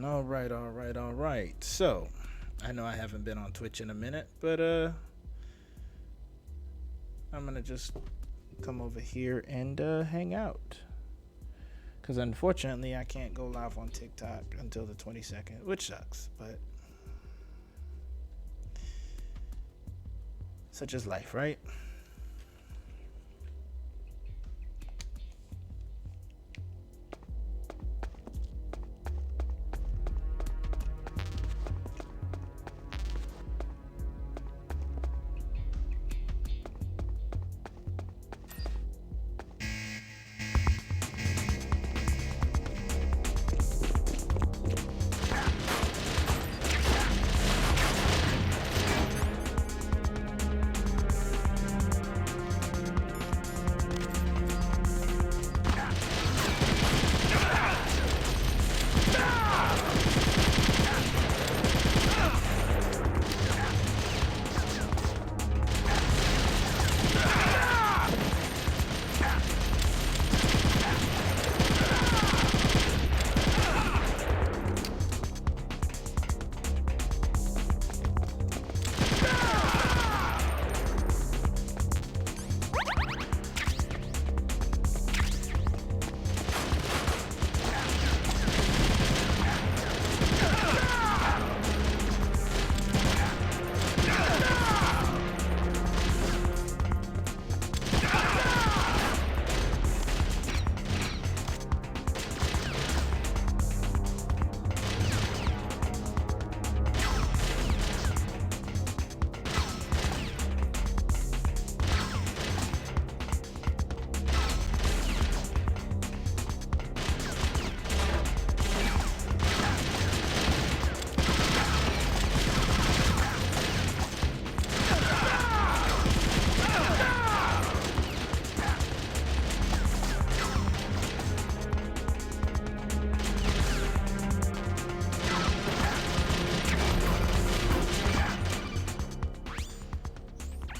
All right, all right, all right. So, I know I haven't been on Twitch in a minute, but I'm gonna just come over here and hang out. Cause unfortunately, I can't go live on TikTok until the 22nd, which sucks. But such is life, right?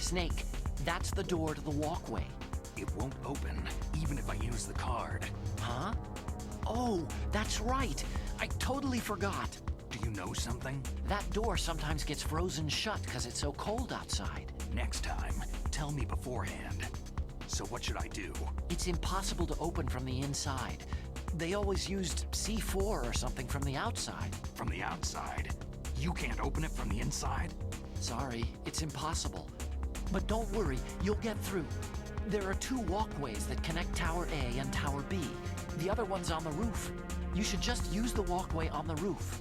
Snake, that's the door to the walkway. It won't open, even if I use the card. Huh? Oh, that's right. I totally forgot. Do you know something? That door sometimes gets frozen shut because it's so cold outside. Next time, tell me beforehand. So what should I do? It's impossible to open from the inside. They always used C4 or something from the outside. From the outside? You can't open it from the inside? Sorry, it's impossible. But don't worry, you'll get through. There are two walkways that connect Tower A and Tower B. The other one's on the roof. You should just use the walkway on the roof.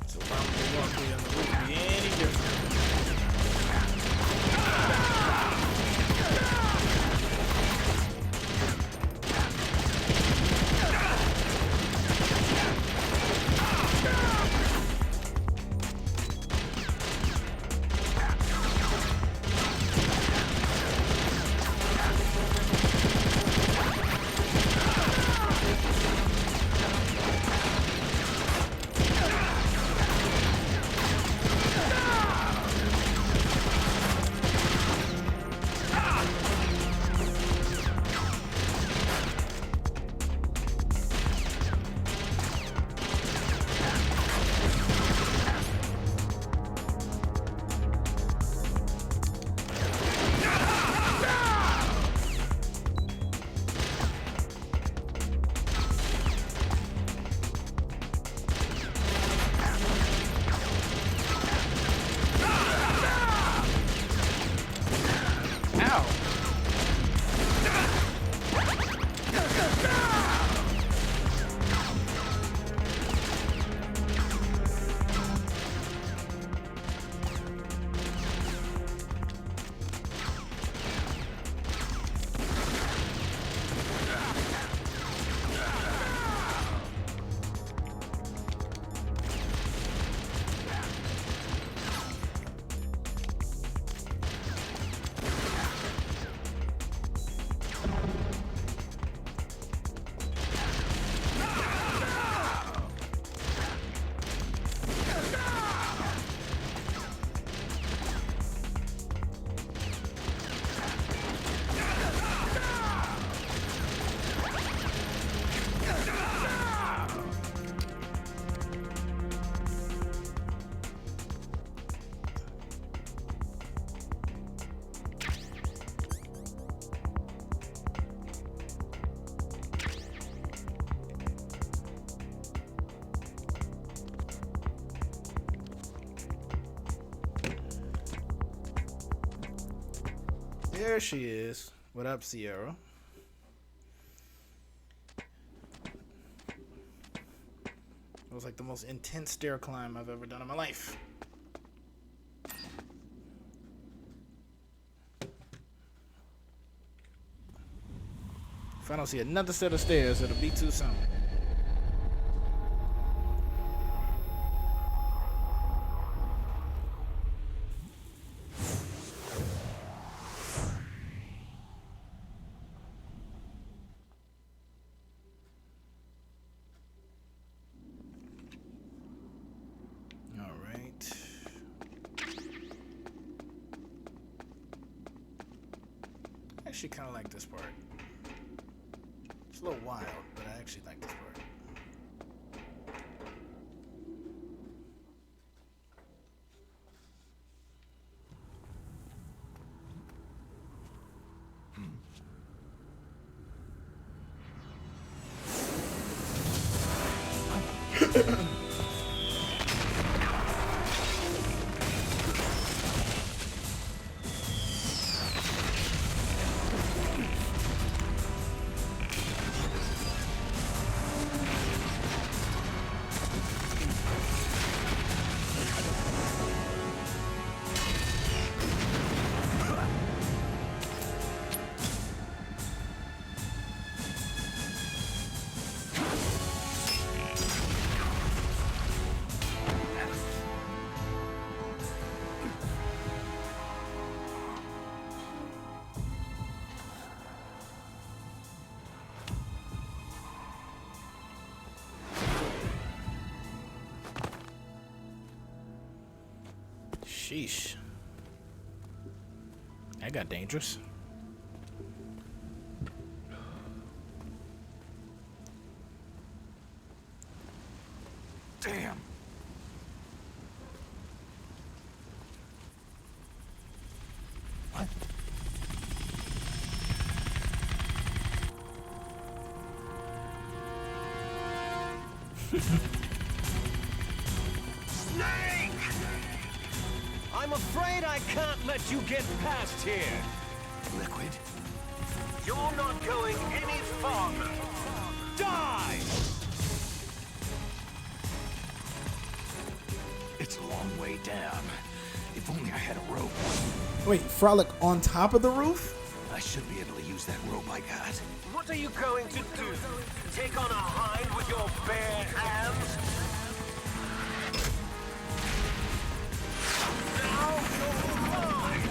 So why would the walkway on the roof be any different? There she is. What up, Sierra? It was like the most intense stair climb I've ever done in my life. If I don't see another set of stairs, it'll be too soon. I actually kind of like this part. It's a little wild, but I actually like this part. Sheesh. That got dangerous. Damn. What? Snake! I'm afraid I can't let you get past here. Liquid? You're not going any farther. Die! It's a long way down. If only I had a rope. Wait, Frolic on top of the roof? I should be able to use that rope I got. What are you going to do? Take on a hind with your bare hands? Now you're mine!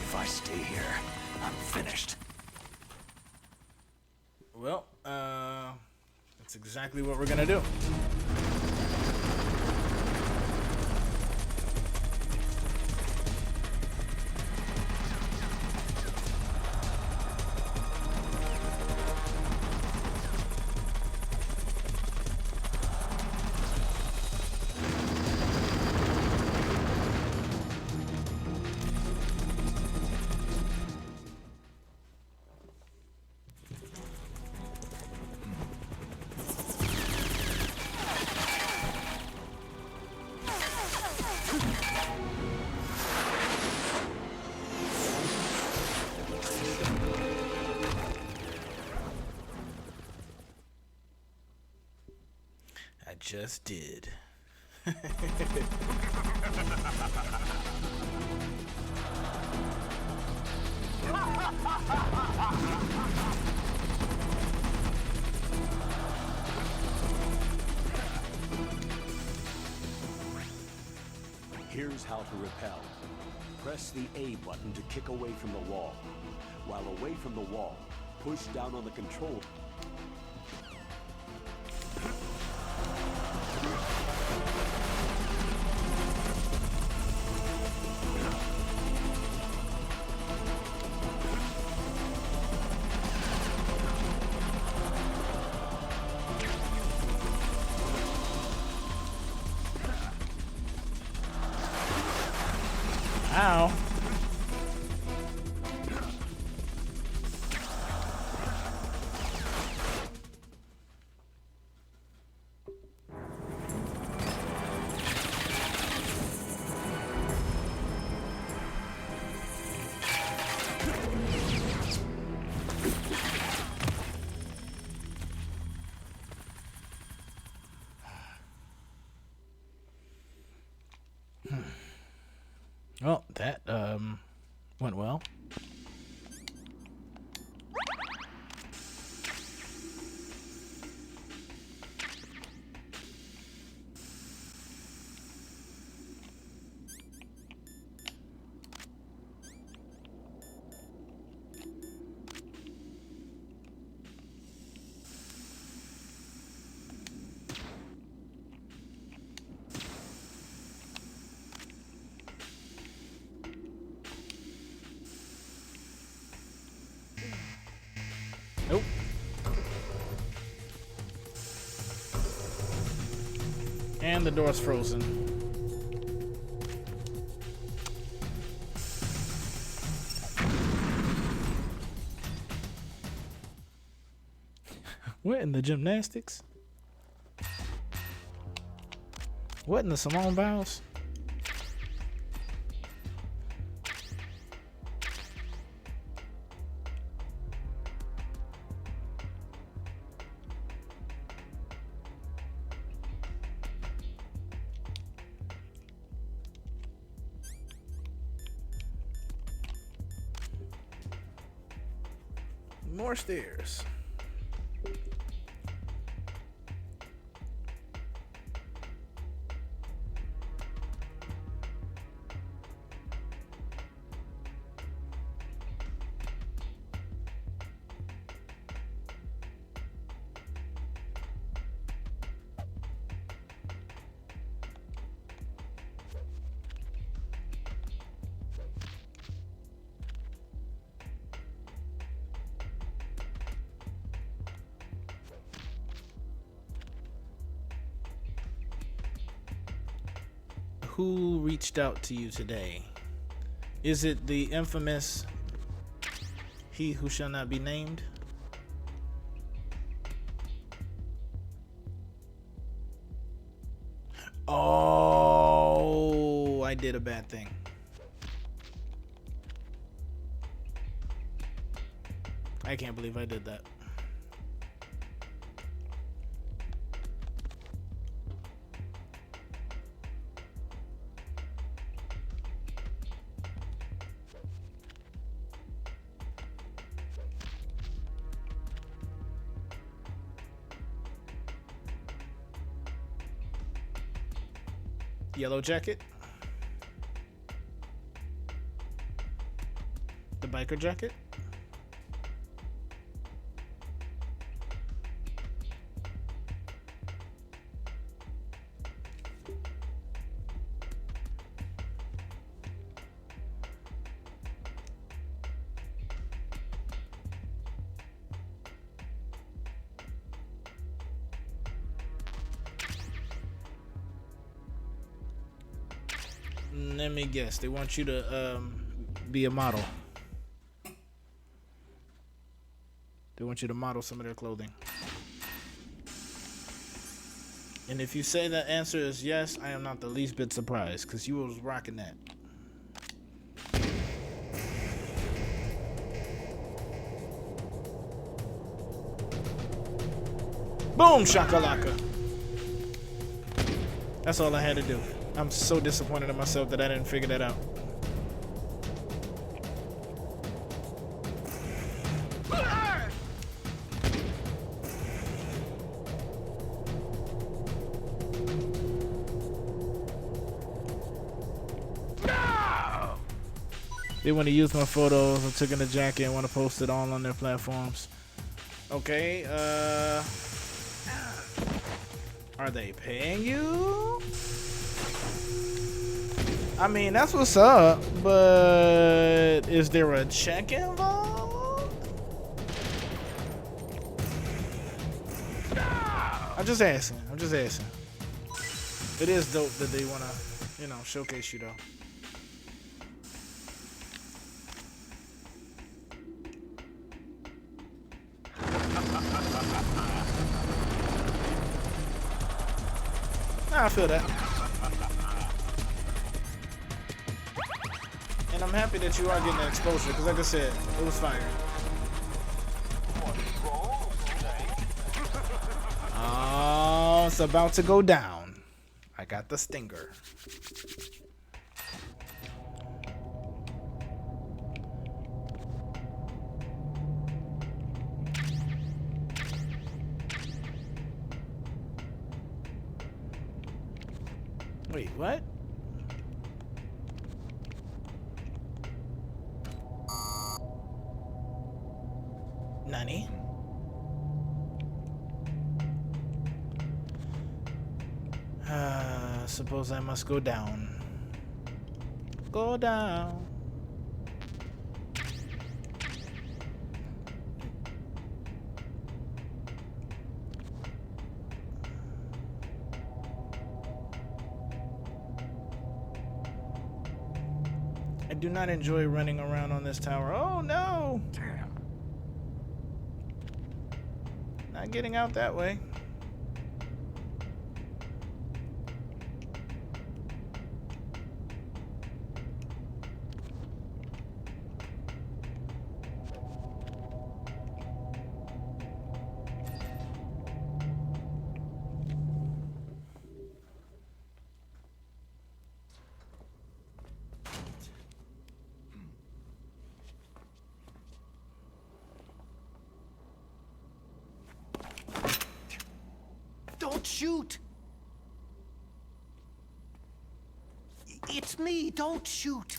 If I stay here, I'm finished. Well, that's exactly what we're gonna do. I just did. Here's how to repel. Press the A button to kick away from the wall. While away from the wall, push down on the control. Ow. Well, that went well. Nope. And the door's frozen. What in the gymnastics? What in the Simone Biles? More stairs. Who reached out to you today? Is it the infamous he who shall not be named? Oh, I did a bad thing. I can't believe I did that. Yellow jacket. The biker jacket. Let me guess. They want you to be a model. They want you to model some of their clothing. And if you say the answer is yes, I am not the least bit surprised, because you was rocking that. Boom shakalaka. That's all I had to do. I'm so disappointed in myself that I didn't figure that out. They want to use my photos. I took in the jacket and want to post it all on their platforms. Okay, are they paying you? I mean, that's what's up, but is there a check involved? I'm just asking. It is dope that they want to, you know, showcase you though. I feel that. And I'm happy that you are getting that exposure, because like I said, it was fire. Oh, it's about to go down. I got the stinger. Wait, what? Nani? Suppose I must go down. Go down. I do not enjoy running around on this tower. Oh no! Damn. Not getting out that way. Don't shoot! It's me, don't shoot!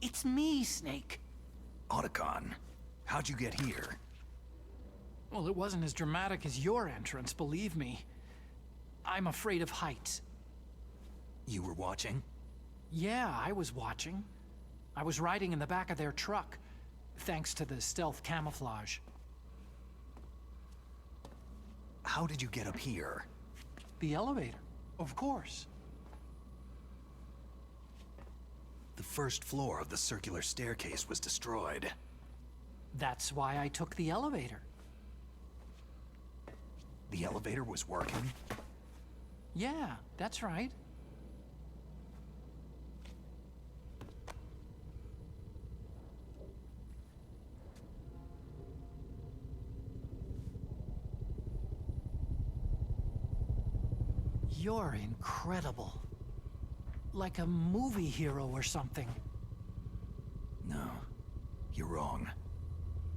It's me, Snake. Otacon, how'd you get here? Well, it wasn't as dramatic as your entrance, believe me. I'm afraid of heights. You were watching? Yeah, I was watching. I was riding in the back of their truck, thanks to the stealth camouflage. How did you get up here? The elevator, of course. The first floor of the circular staircase was destroyed. That's why I took the elevator. The elevator was working? Yeah, that's right. You're incredible. Like a movie hero or something. No, you're wrong.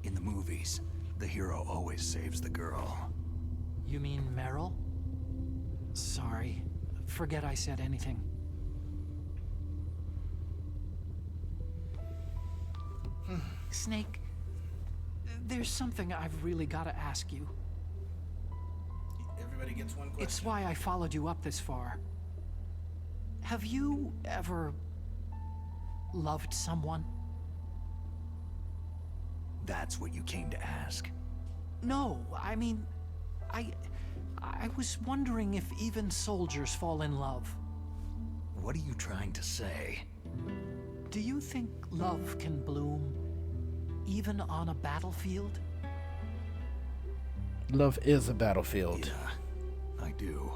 In the movies, the hero always saves the girl. You mean Meryl? Sorry. Forget I said anything. Snake, there's something I've really got to ask you. Everybody gets one question. It's why I followed you up this far. Have you ever loved someone? That's what you came to ask? No, I mean, I was wondering if even soldiers fall in love. What are you trying to say? Do you think love can bloom even on a battlefield? Love is a battlefield. Yeah, I do.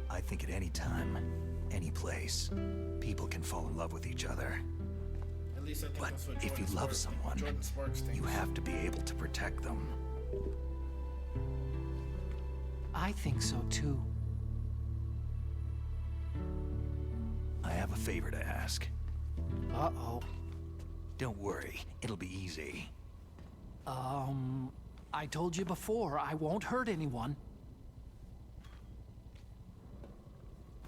I think at any time, any place, people can fall in love with each other. At least I think But that's what if you Jordan love Sparks- someone, Jordan Sparks thinks. you have to be able to protect them. I think so too. I have a favor to ask. Uh-oh. Don't worry, it'll be easy. I told you before, I won't hurt anyone.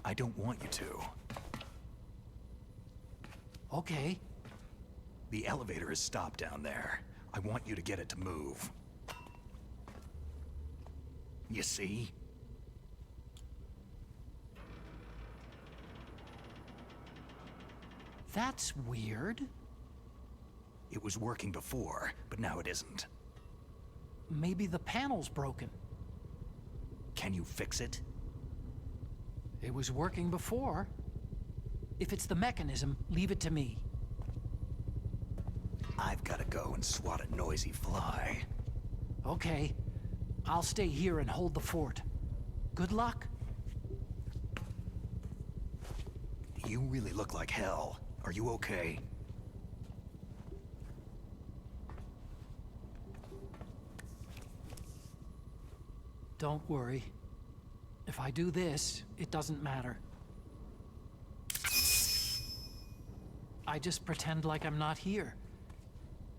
I don't want you to. Okay. The elevator is stopped down there. I want you to get it to move. You see? That's weird. It was working before, but now it isn't. Maybe the panel's broken. Can you fix it? It was working before. If it's the mechanism, leave it to me. I've gotta go and swat a noisy fly. Okay. I'll stay here and hold the fort. Good luck. You really look like hell. Are you okay? Don't worry. If I do this, it doesn't matter. I just pretend like I'm not here.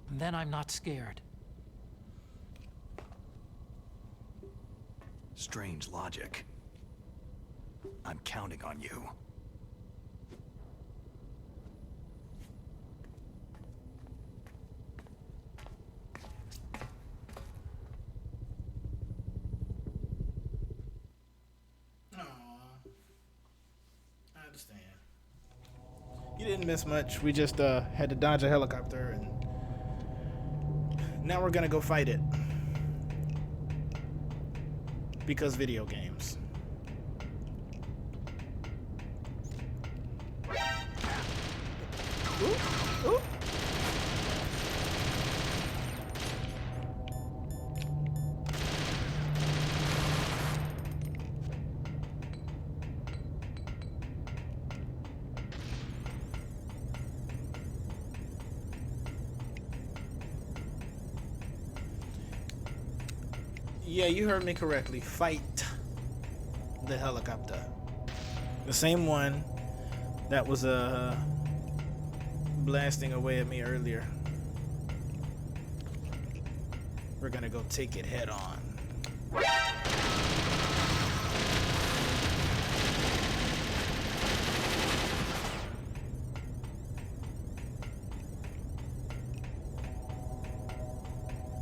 And then I'm not scared. Strange logic. I'm counting on you. I understand. You didn't miss much. We just had to dodge a helicopter, and now we're gonna go fight it. Because video games. Ooh, ooh. Yeah, you heard me correctly. Fight the helicopter. The same one that was blasting away at me earlier. We're gonna go take it head on.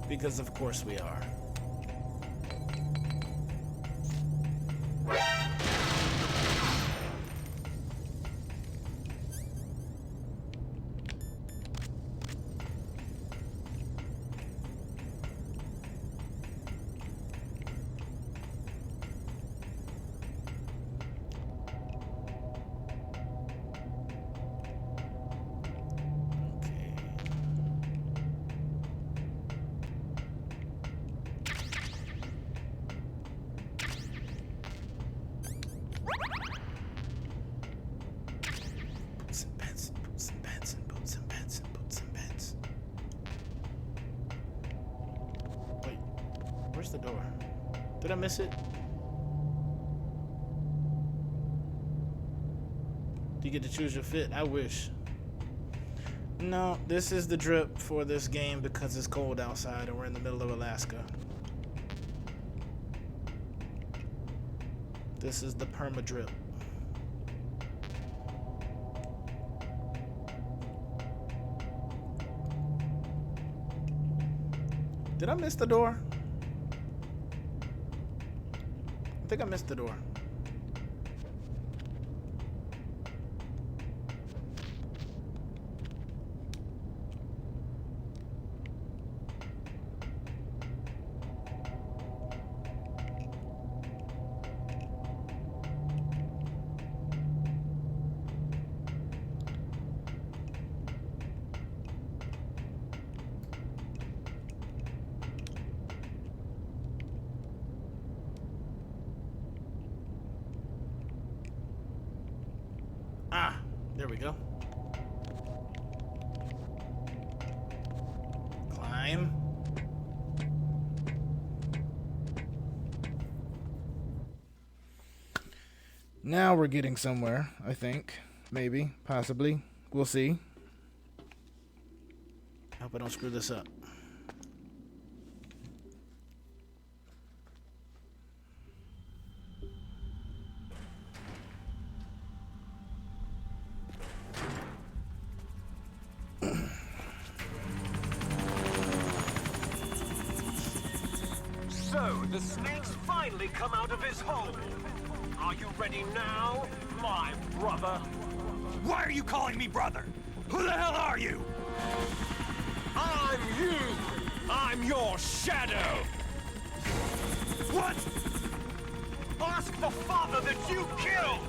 Because of course we are. Where's the door? Did I miss it? Do you get to choose your fit? I wish. No, this is the drip for this game because it's cold outside and we're in the middle of Alaska. This is the perma drip. Did I miss the door? I think I missed the door. Ah, there we go. Climb. Now we're getting somewhere, I think. Maybe, possibly. We'll see. I hope I don't screw this up. So, the snake's finally come out of his hole. Are you ready now, my brother? Why are you calling me brother? Who the hell are you? I'm you! I'm your shadow! What? Ask the father that you killed!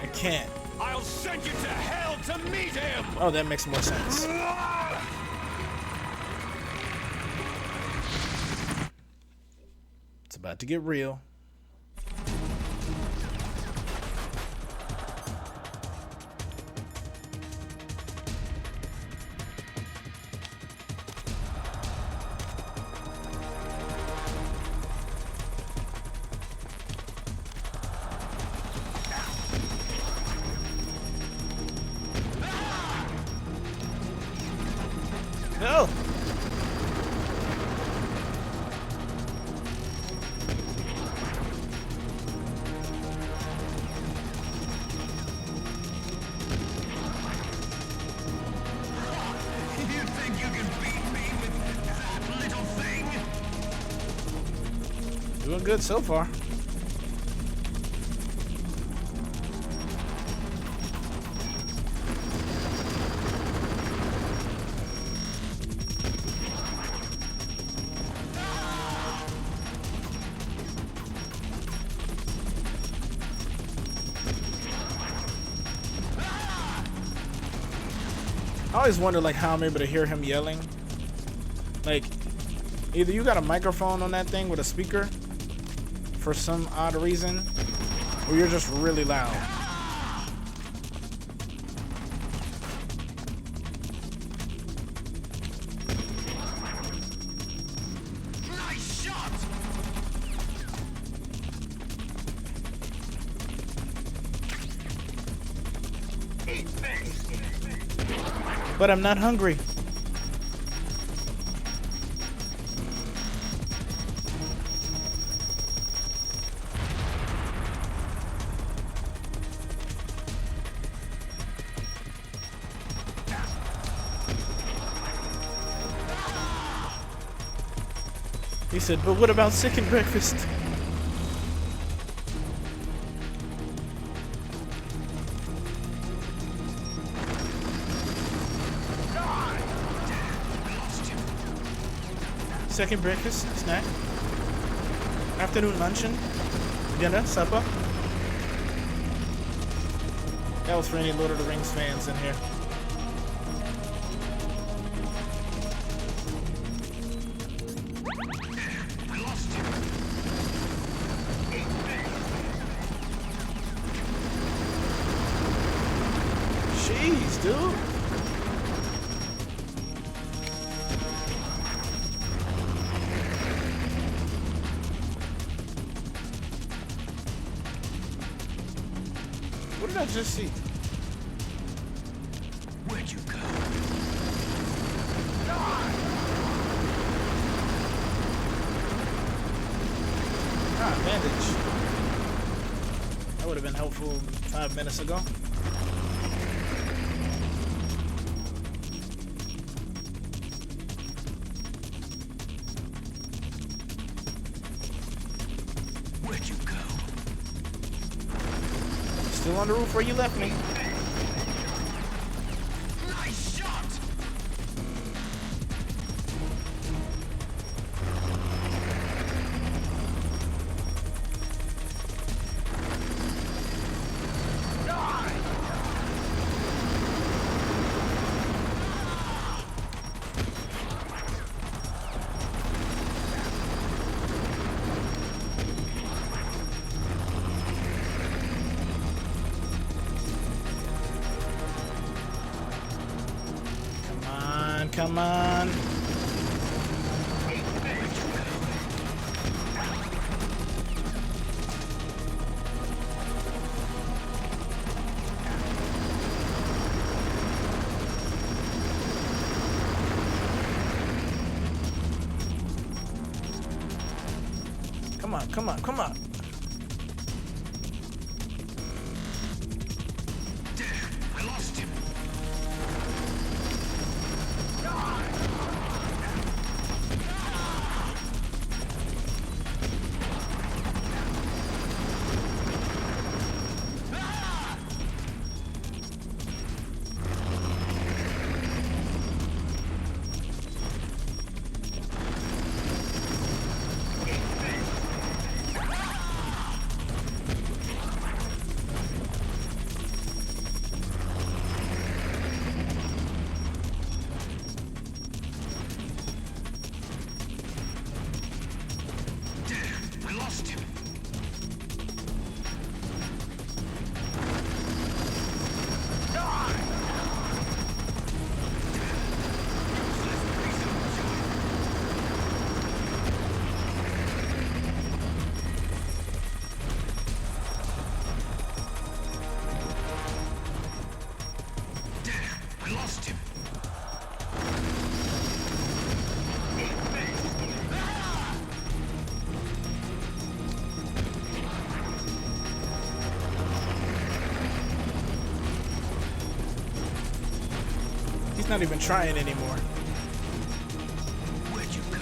I can't. I'll send you to hell to meet him! Oh, that makes more sense. It's about to get real. No! Doing good so far. I always wonder like how I'm able to hear him yelling. Like either you got a microphone on that thing with a speaker for some odd reason, or you're just really loud. Nice shot! But I'm not hungry. He said, but what about second breakfast? Second breakfast, snack, afternoon luncheon, dinner, supper. That was for any Lord of the Rings fans in here. Jeez, dude. What did I just see? Where'd you go? Ah, bandage. That would have been helpful 5 minutes ago. Where'd you go? Still on the roof where you left me. Nice shot! Come on. Come on, come on, come on. I lost him. I lost him. I lost him. He's not even trying anymore. Where'd you go?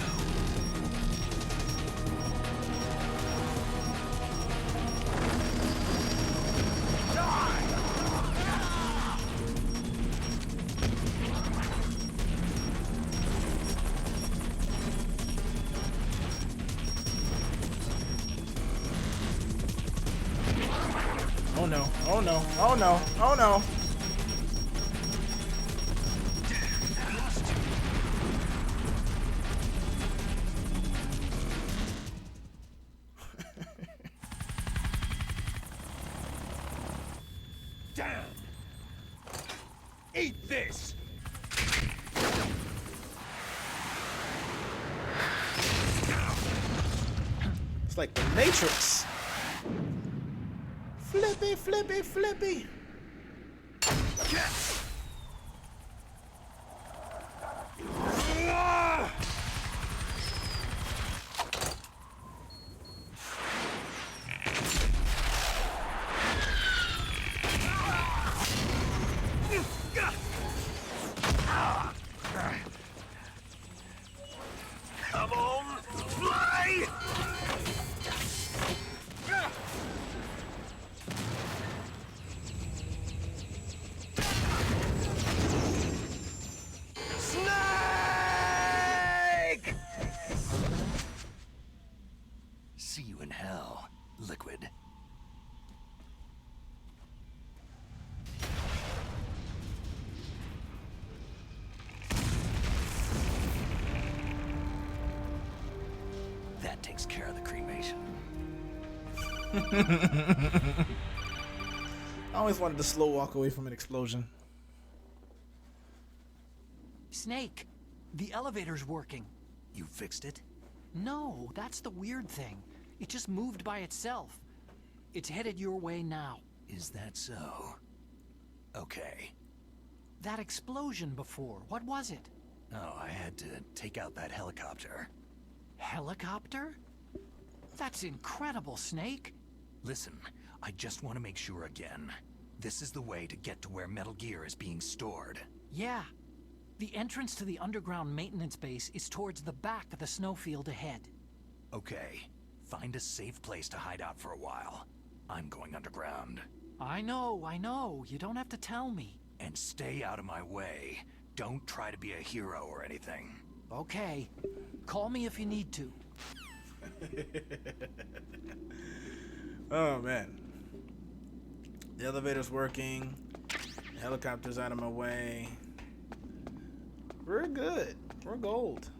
Oh no, oh no, oh no, oh no. Damn! Eat this! It's like the Matrix. Flippy, flippy, flippy. Come on, fly! Snake! See you in hell, Liquid. That takes care of the cremation. I always wanted to slow walk away from an explosion. Snake, the elevator's working. You fixed it? No, that's the weird thing. It just moved by itself. It's headed your way now. Is that so? Okay. That explosion before, what was it? Oh, I had to take out that helicopter. Helicopter? That's incredible, Snake. Listen, I just want to make sure again. This is the way to get to where Metal Gear is being stored. Yeah. The entrance to the underground maintenance base is towards the back of the snowfield ahead. Okay, find a safe place to hide out for a while. I'm going underground. I know. You don't have to tell me. And stay out of my way. Don't try to be a hero or anything. Okay. Call me if you need to. Oh man. The elevator's working. The helicopter's out of my way. We're good. We're gold.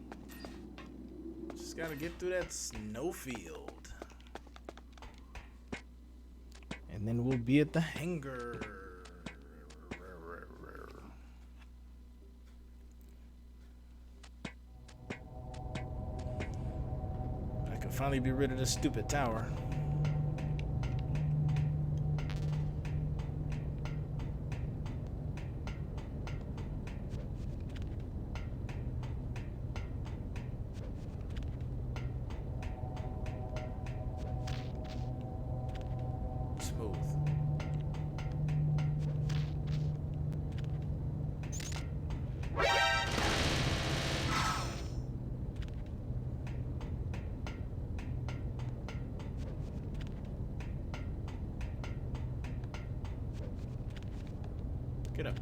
Just gotta get through that snowfield. And then we'll be at the hangar. I can finally be rid of this stupid tower. Smooth. Get up.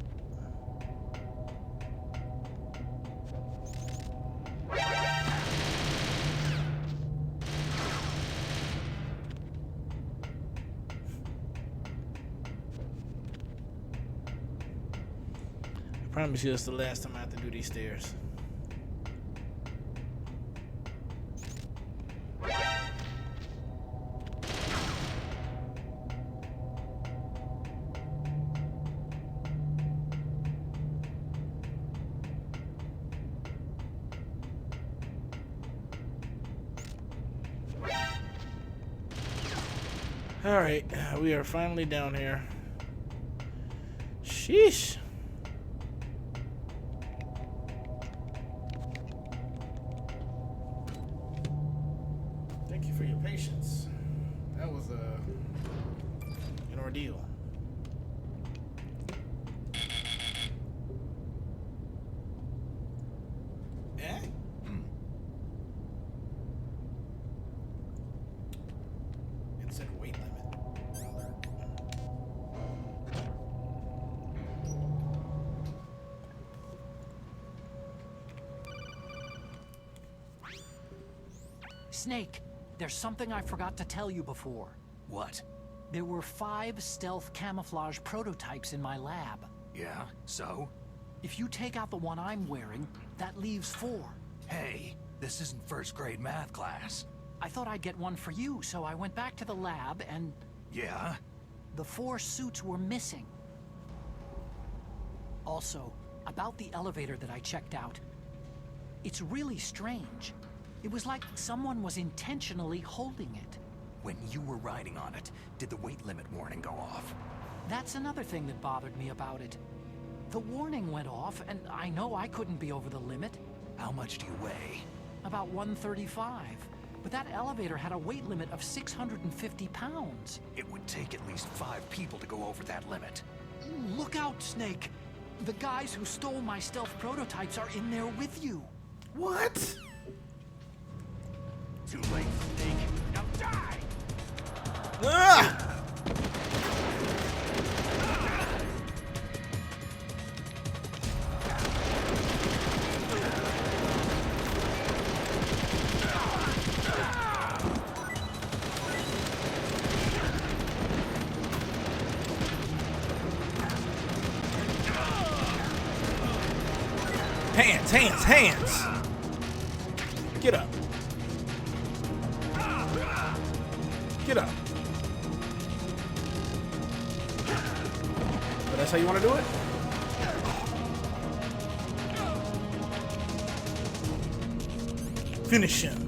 I promise you it's the last time I have to do these stairs. All right, we are finally down here. Sheesh. Thank you for your patience. That was an ordeal. Eh? It said weight limit. Snake, there's something I forgot to tell you before. What? There were 5 stealth camouflage prototypes in my lab. Yeah, so? If you take out the one I'm wearing, that leaves 4. Hey, this isn't first grade math class. I thought I'd get one for you, so I went back to the lab and Yeah? the 4 suits were missing. Also, about the elevator that I checked out, it's really strange. It was like someone was intentionally holding it. When you were riding on it, did the weight limit warning go off? That's another thing that bothered me about it. The warning went off, and I know I couldn't be over the limit. How much do you weigh? About 135. But that elevator had a weight limit of 650 pounds. It would take at least 5 people to go over that limit. Look out, Snake! The guys who stole my stealth prototypes are in there with you. What? Too late, Snake. Now die! Ah! Hands! Get up. Get up. Oh, that's how you want to do it? Finish him.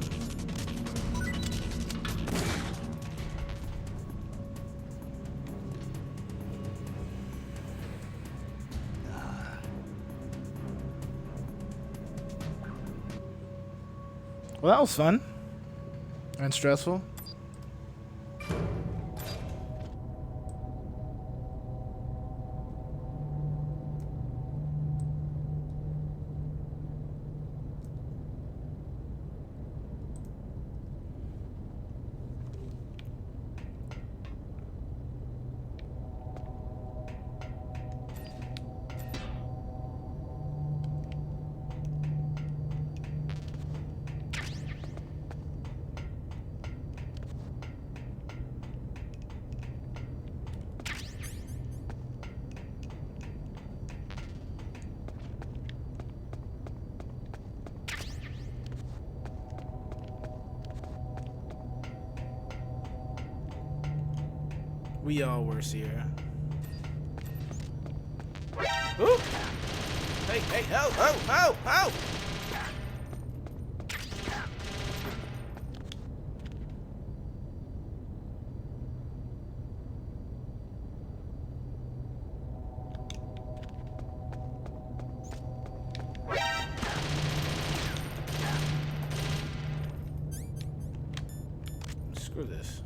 Well, that was fun and stressful. We all were Sierra. Ooh! Hey, oh! Screw this.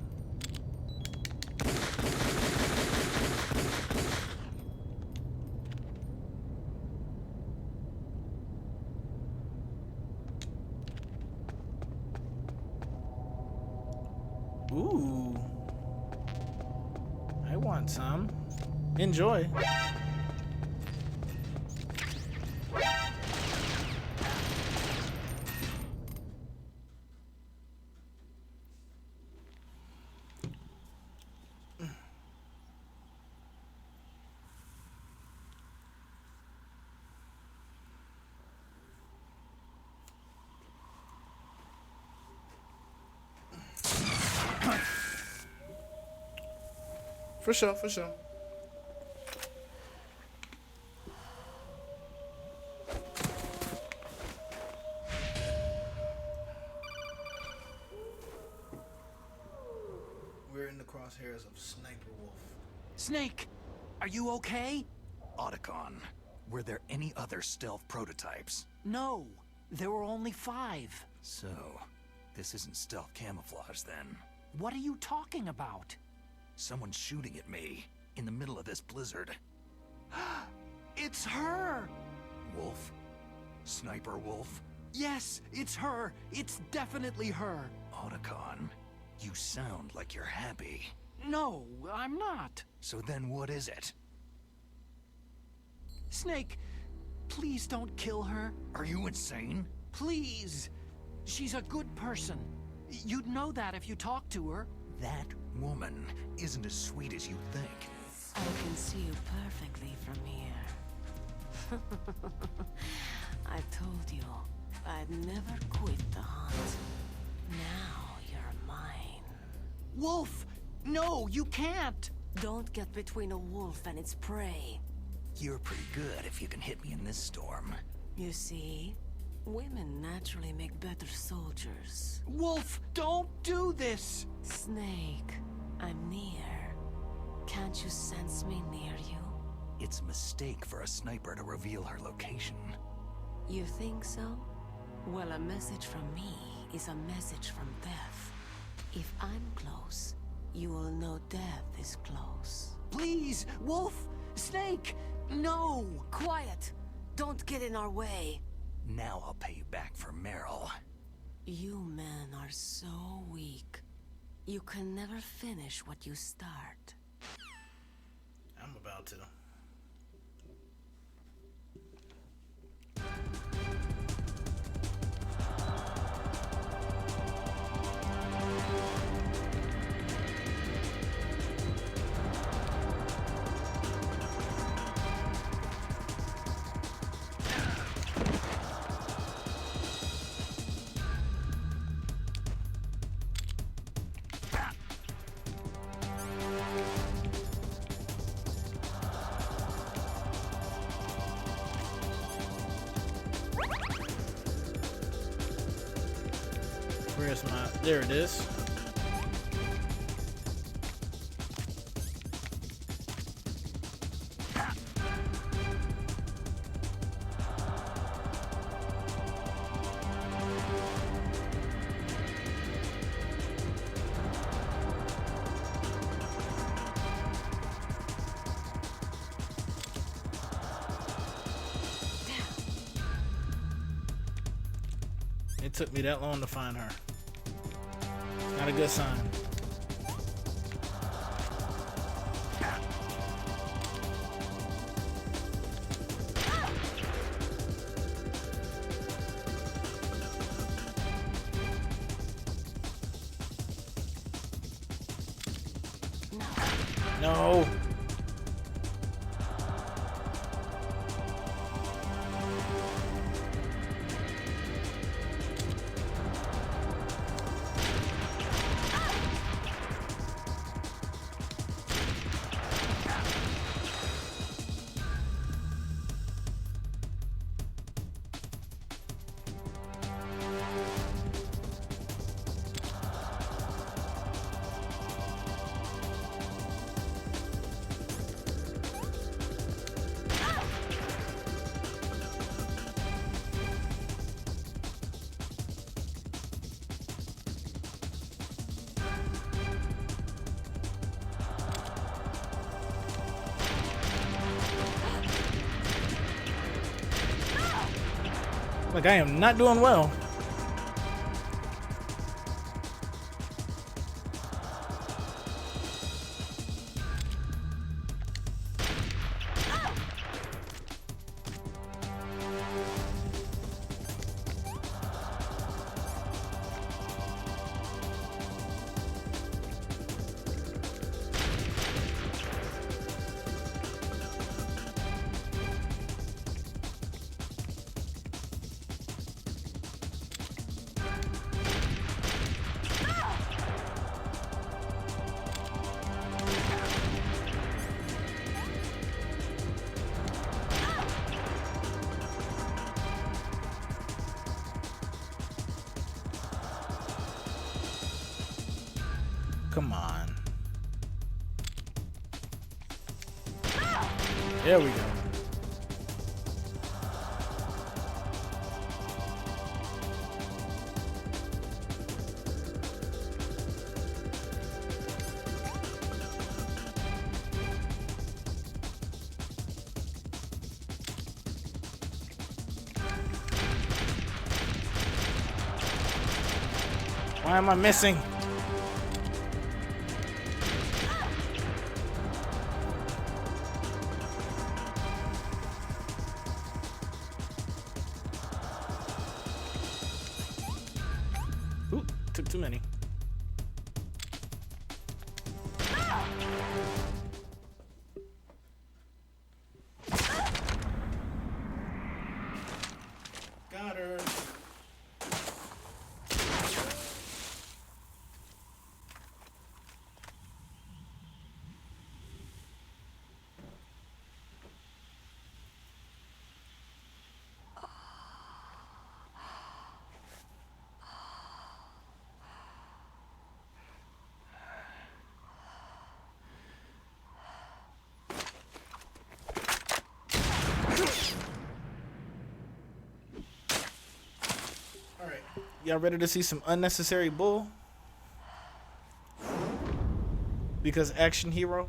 Ooh. I want some. Enjoy. For sure. We're in the crosshairs of Sniper Wolf. Snake, are you okay? Otacon, were there any other stealth prototypes? No, there were only 5. So, this isn't stealth camouflage then. What are you talking about? Someone's shooting at me in the middle of this blizzard. It's her! Wolf? Sniper Wolf? Yes, it's her. It's definitely her. Otacon, you sound like you're happy. No, I'm not. So then what is it? Snake, please don't kill her. Are you insane? Please. She's a good person. You'd know that if you talked to her. That woman isn't as sweet as you think. I can see you perfectly from here. I told you, I'd never quit the hunt. Now you're mine. Wolf! No, you can't! Don't get between a wolf and its prey. You're pretty good if you can hit me in this storm. You see, women naturally make better soldiers. Wolf, don't do this! Snake, I'm near. Can't you sense me near you? It's a mistake for a sniper to reveal her location. You think so? Well, a message from me is a message from death. If I'm close, you will know death is close. Please, Wolf! Snake! No! Quiet! Don't get in our way. Now I'll pay you back for Meryl. You men are so weak. You can never finish what you start. I'm about to. Where's my... There it is. It took me that long to find her. Not a good sign. No. Like, I am not doing well. Come on. There we go. Why am I missing? Ooh, took too many. Y'all ready to see some unnecessary bull? Because action hero.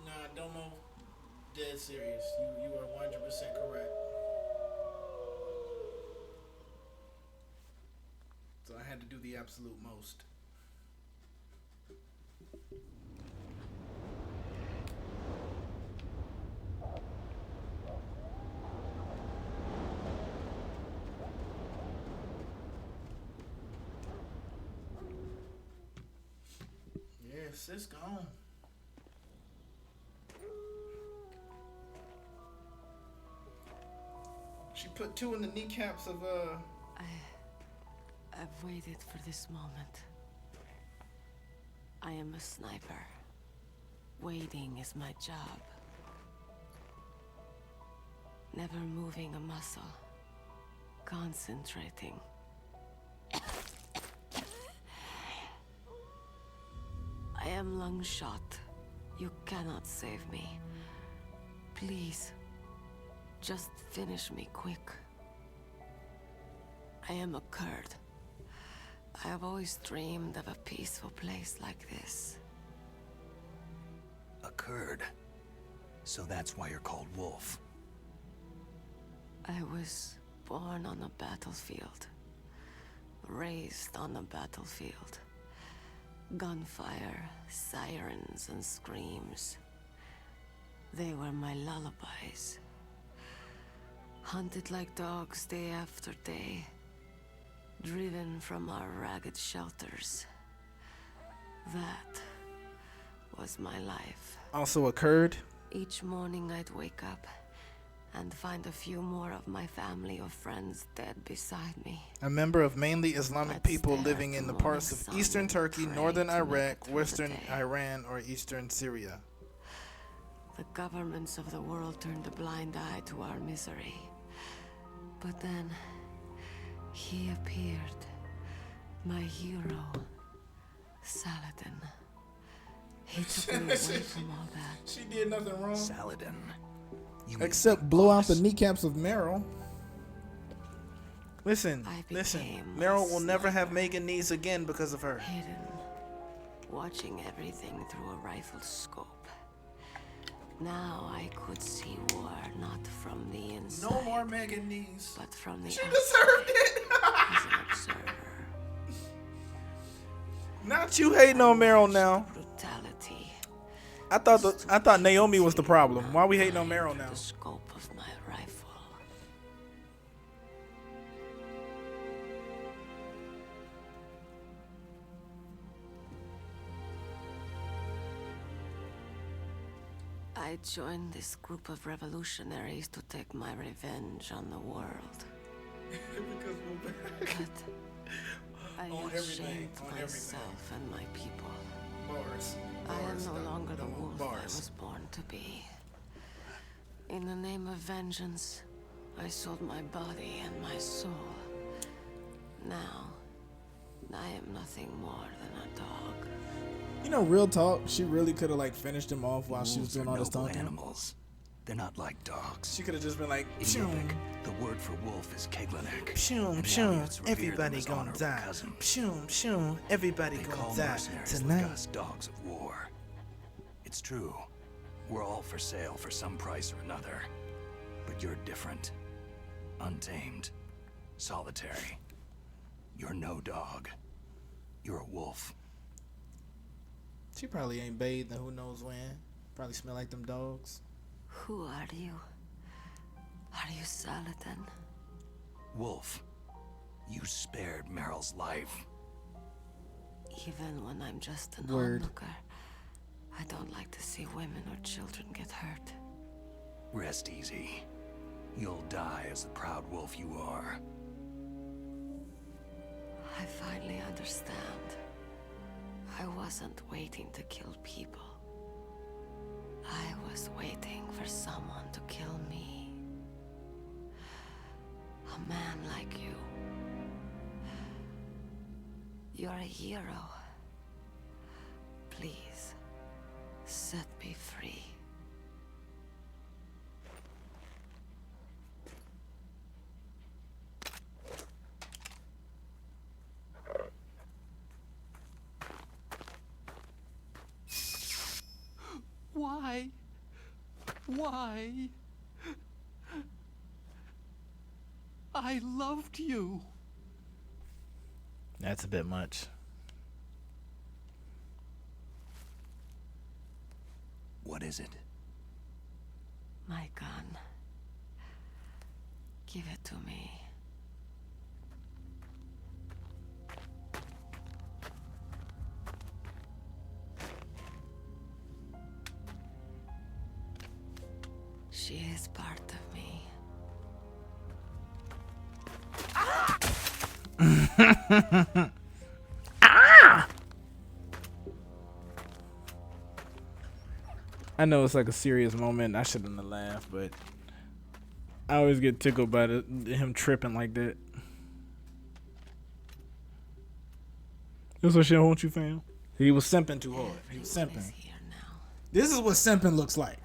Nah, Domo, dead serious. You are 100% correct. So I had to do the absolute most. Yeah, sis gone. She put 2 in the kneecaps of I've waited for this moment. I am a sniper. Waiting is my job. Never moving a muscle. Concentrating. I am Lungshot. You cannot save me. Please. Just finish me quick. I am a Kurd. I have always dreamed of a peaceful place like this. A Kurd. So that's why you're called Wolf. I was born on a battlefield. Raised on a battlefield. Gunfire, sirens, and screams. They were my lullabies. Hunted like dogs day after day. Driven from our ragged shelters. That was my life. Also a Kurd. Each morning I'd wake up and find a few more of my family or friends dead beside me. A member of mainly Islamic I'd people stare living at in the the parts morning of sun eastern and Turkey, pray northern to make it Iraq, through the western day. Iran, or eastern Syria. The governments of the world turned a blind eye to our misery. But then, he appeared. My hero, Saladin. He took me away from all that. She did nothing wrong. Saladin. You mean Except Big blow out the Boss. kneecaps of Meryl. Listen, I listen. became a Meryl will never have sniper. Megan knees again because of her. Hidden, watching everything through a rifle scope. Now I could see war not from the inside, No more Megan knees. but from the She outside deserved it. as an observer. Not you hating on Meryl now. Brutality. I thought Naomi was the problem. Why we hating on Meryl now? The scope of my rifle. I joined this group of revolutionaries to take my revenge on the world. But I On have everything, shamed on myself and my people. Bars. I am Bars, no Dom- longer the Dom- wolf I bars. was born to be. In the name of vengeance, I sold my body and my soul. Now, I am nothing more than a dog. You know, real talk, she really could have like finished him off while she was Wolves doing are all this noble talking. animals. They're not like dogs. She could have just been like, In pshum, Yupik, the word for wolf is Keglanek. pshum, and the pshum, Aleuts revere them everybody as gonna honorable die. cousins. Pshum, pshum, everybody They gonna call die mercenaries tonight. like us dogs of war. It's true. We're all for sale for some price or another. But you're different. Untamed. Solitary. You're no dog. You're a wolf. She probably ain't bathed in who knows when. Probably smell like them dogs. Who are you? Are you Saladin? Wolf, you spared Meryl's life. Even when I'm just an Word. onlooker, I don't like to see women or children get hurt. Rest easy. You'll die as the proud wolf you are. I finally understand. I wasn't waiting to kill people. I was waiting for someone to kill me. A man like you. You're a hero. Please, set me free. Why? Why? I loved you. That's a bit much. What is it? My gun. Give it to me. She is part of me. I know it's like a serious moment. I shouldn't have laughed, but I always get tickled by him tripping like that. That's what she don't want you, fam. He was simping too hard. He was Everyone is simping. here now. This is what simping looks like.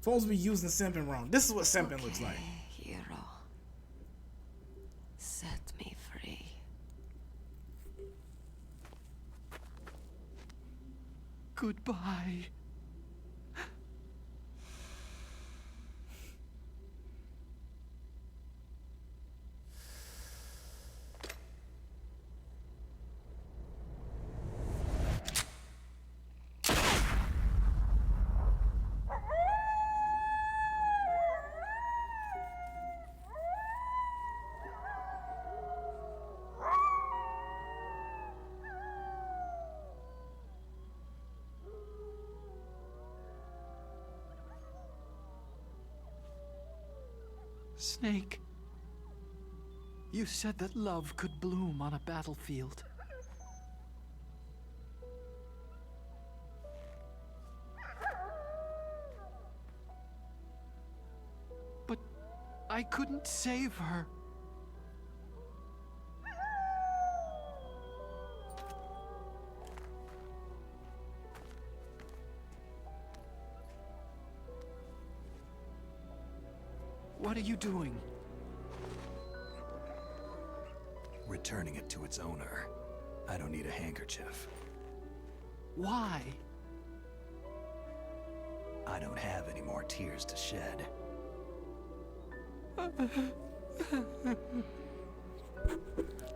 Folks be using simping wrong. This is what simping looks like. Hero. Set me free. Goodbye. Snake, you said that love could bloom on a battlefield. But I couldn't save her. What are you doing? Returning it to its owner. I don't need a handkerchief. Why? I don't have any more tears to shed.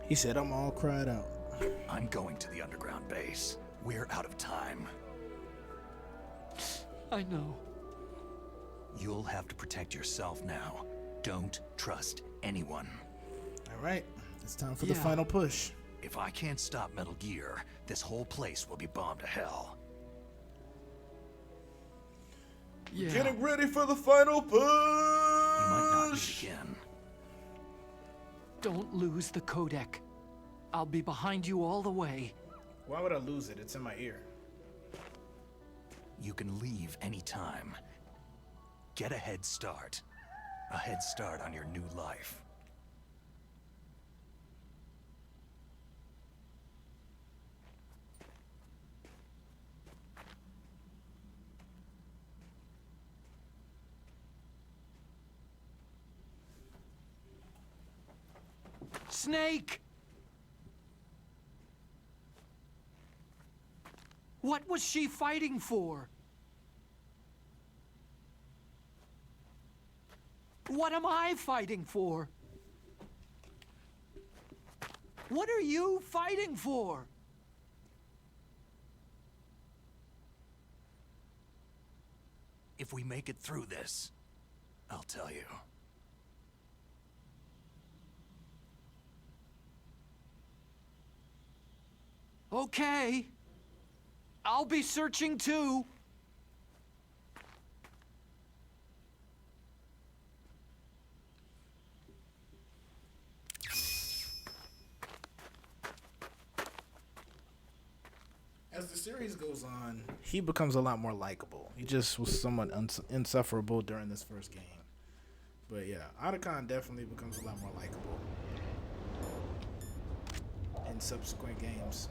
He said, I'm all cried out. I'm going to the underground base. We're out of time. I know. You'll have to protect yourself now. Don't trust anyone. All right. It's time for the Yeah. final push. If I can't stop Metal Gear, this whole place will be bombed to hell. Yeah. Getting ready for the final push. We might not meet again. Don't lose the codec. I'll be behind you all the way. Why would I lose it? It's in my ear. You can leave anytime. Get a head start. A head start on your new life. Snake! What was she fighting for? What am I fighting for? What are you fighting for? If we make it through this, I'll tell you. Okay. I'll be searching too. As the series goes on, he becomes a lot more likable. He just was somewhat insufferable during this first game. But yeah, Otacon definitely becomes a lot more likable in subsequent games.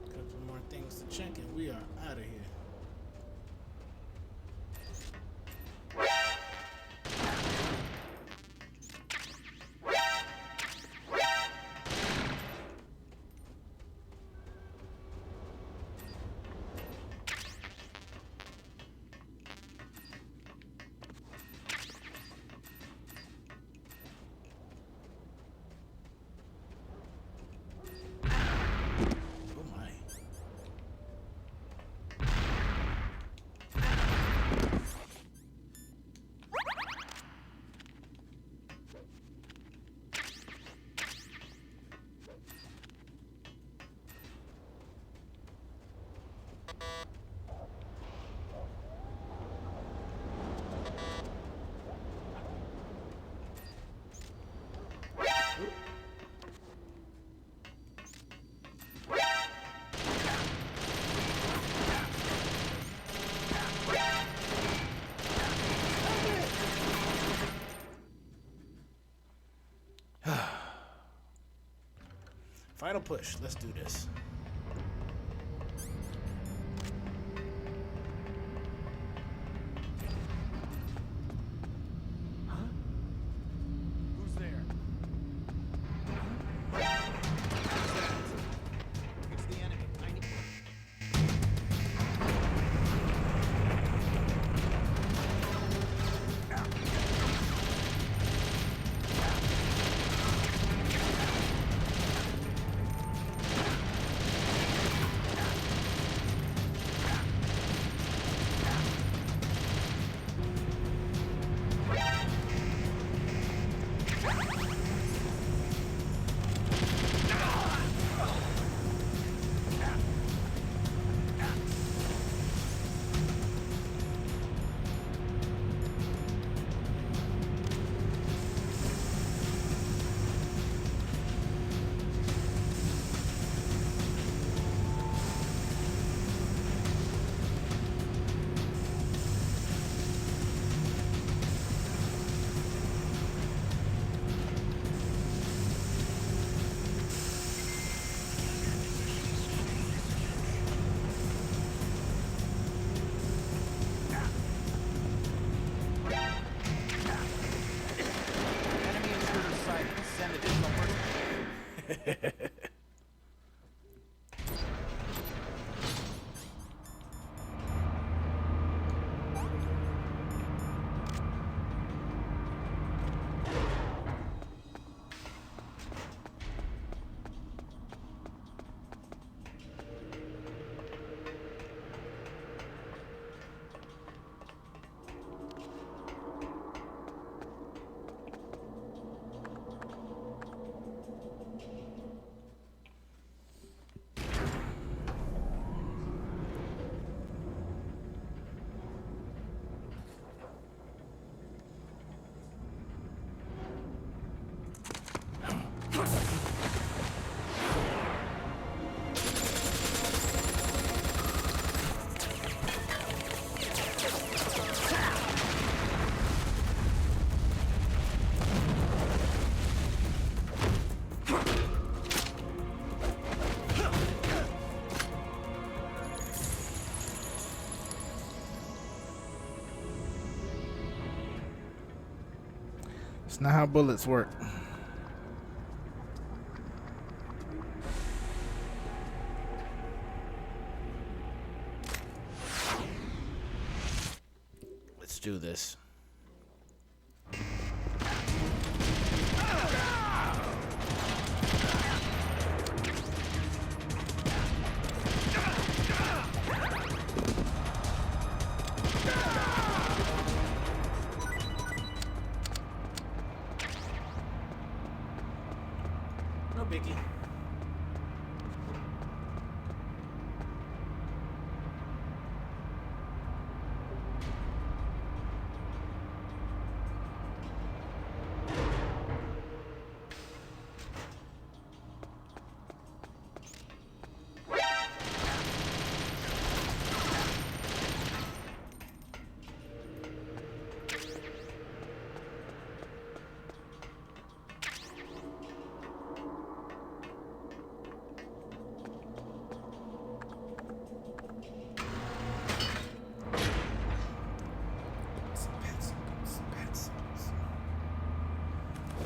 Couple more things to check and we are out of here. Oh my. Final push. Let's do this. Who's there? It's the enemy. I need... Enemy intruder sighted. Send additional personnel. It's not how bullets work. Let's do this. No biggie.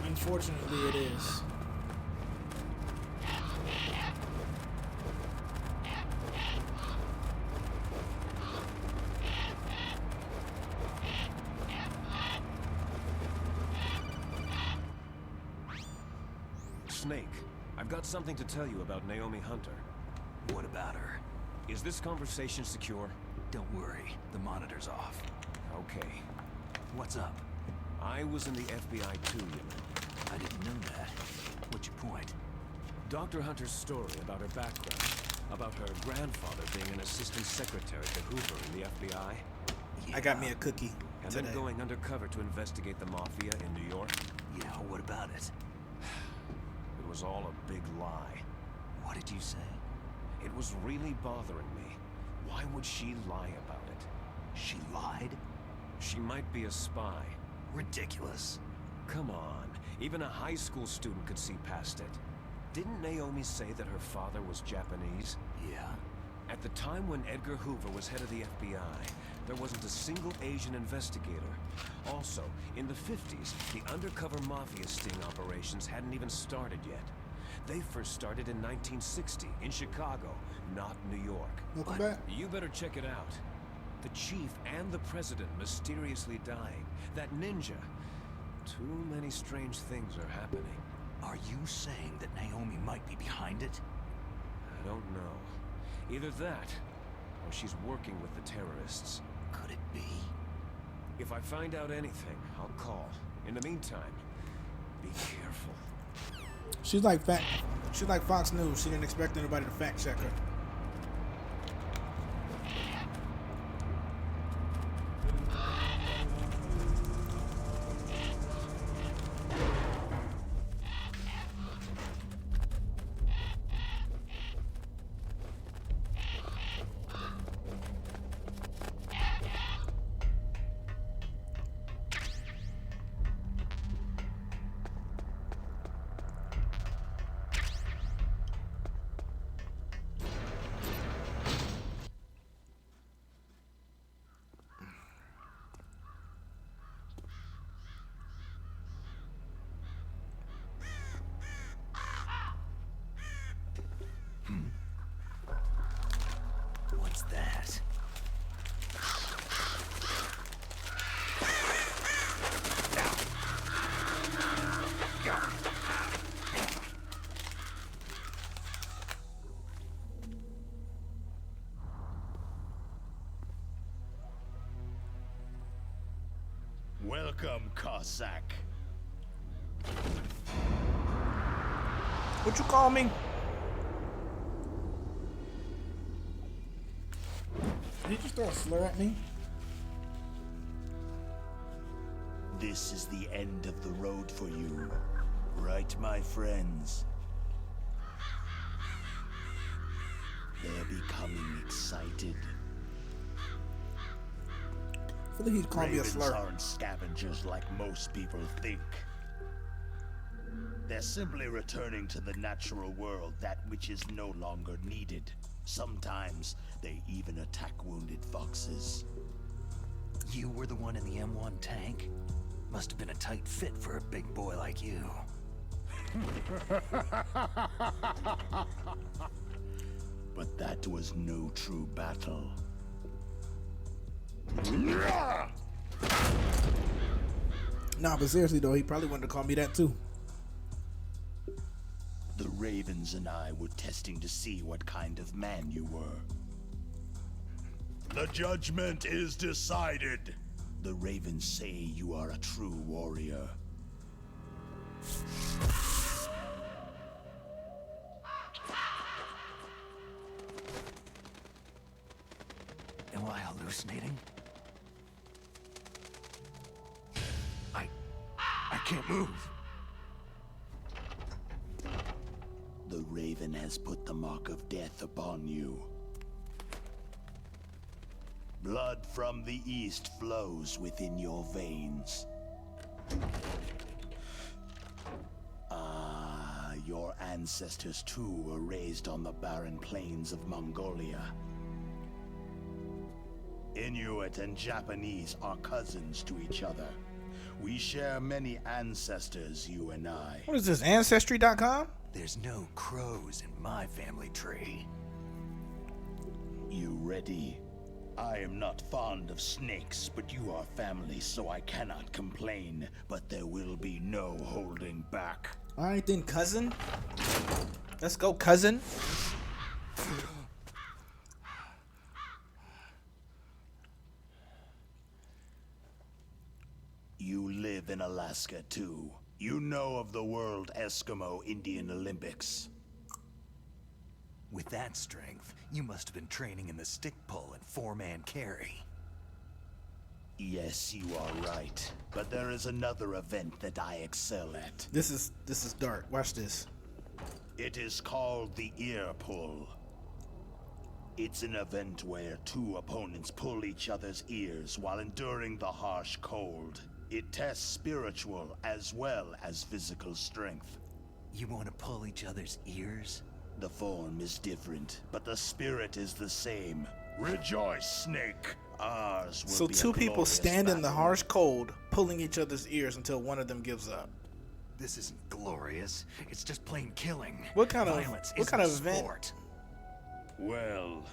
Unfortunately, it is. Snake, I've got something to tell you about Naomi Hunter. What about her? Is this conversation secure? Don't worry, the monitor's off. Okay. What's up? I was in the FBI too, you know. I didn't know that. What's your point? Dr. Hunter's story about her background, about her grandfather being an assistant secretary to Hoover in the FBI. Yeah. I got me a cookie And today. then going undercover to investigate the Mafia in New York. Yeah, what about it? It was all a big lie. What did you say? It was really bothering me. Why would she lie about it? She lied? She might be a spy. Ridiculous. Come on, even a high school student could see past it. Didn't Naomi say that her father was Japanese? Yeah. At the time when Edgar Hoover was head of the FBI, there wasn't a single Asian investigator. Also, in the 50s, the undercover mafia sting operations hadn't even started yet. They first started in 1960, in Chicago, not New York. Welcome back. You better check it out. The chief and the president mysteriously dying. That ninja. Too many strange things are happening. Are you saying that Naomi might be behind it? I don't know. Either that, or she's working with the terrorists. Could it be? If I find out anything, I'll call. In the meantime, be careful. She's like Fox News. She didn't expect anybody to fact check her. What's that? Welcome, Cossack. What you call me? Did he just throw a slur at me? This is the end of the road for you, right, my friends? They're becoming excited. I feel like he'd call me a Ravens slur. aren't scavengers like most people think. They're simply returning to the natural world, that which is no longer needed. Sometimes they even attack wounded foxes. You were the one in the M1 tank? Must have been a tight fit for a big boy like you. But that was no true battle. Nah, but seriously though, he probably wanted to call me that too. The Ravens and I were testing to see what kind of man you were. The judgment is decided. The Ravens say you are a true warrior. Am I hallucinating? I can't move. The Raven has put the mark of death upon you. Blood from the east flows within your veins. Your ancestors too were raised on the barren plains of Mongolia. Inuit and Japanese are cousins to each other. We share many ancestors, you and I. What is this, Ancestry.com? There's no crows in my family tree. You ready? I am not fond of snakes, but you are family, so I cannot complain. But there will be no holding back. Alright then, cousin. Let's go, cousin. You live in Alaska too. You know of the World Eskimo Indian Olympics. With that strength, you must have been training in the stick pull and four-man carry. Yes, you are right. But there is another event that I excel at. This is dark. Watch this. It is called the ear pull. It's an event where two opponents pull each other's ears while enduring the harsh cold. It tests spiritual as well as physical strength. You want to pull each other's ears? The form is different, but the spirit is the same. Rejoice, Snake. Ours will So be two a people glorious stand in the battle. harsh cold, pulling each other's ears until one of them gives up. This isn't glorious. It's just plain killing. What kind of Violence what kind of isn't a event? sport. Well,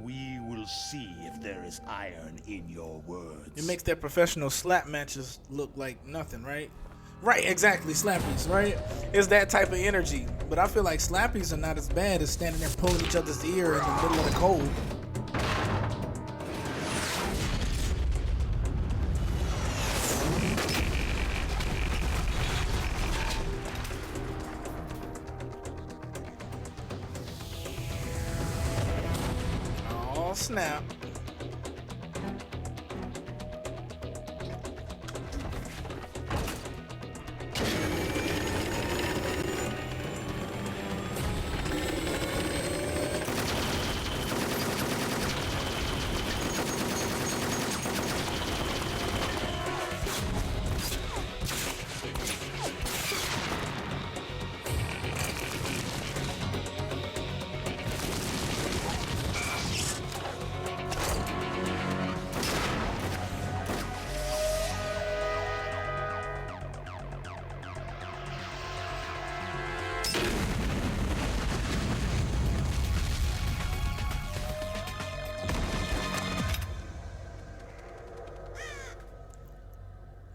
we will see if there is iron in your words. It makes their professional slap matches look like nothing, right? Right, exactly, slappies, right? It's that type of energy. But I feel like slappies are not as bad as standing there pulling each other's ear in the middle of the cold. Oh, snap.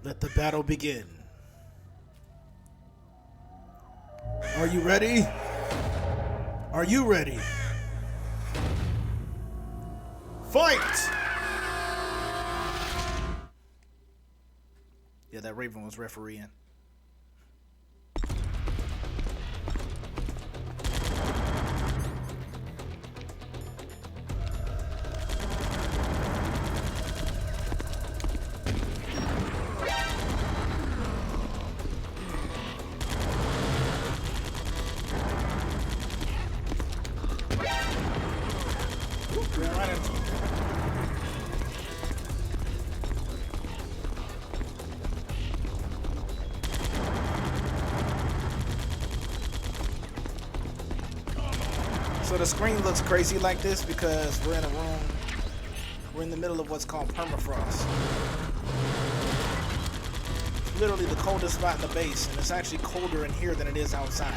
Let the battle begin. Are you ready? Are you ready? Fight! Yeah, that Raven was refereeing. So the screen looks crazy like this because we're in a room, we're in the middle of what's called permafrost. It's literally the coldest spot in the base, and it's actually colder in here than it is outside.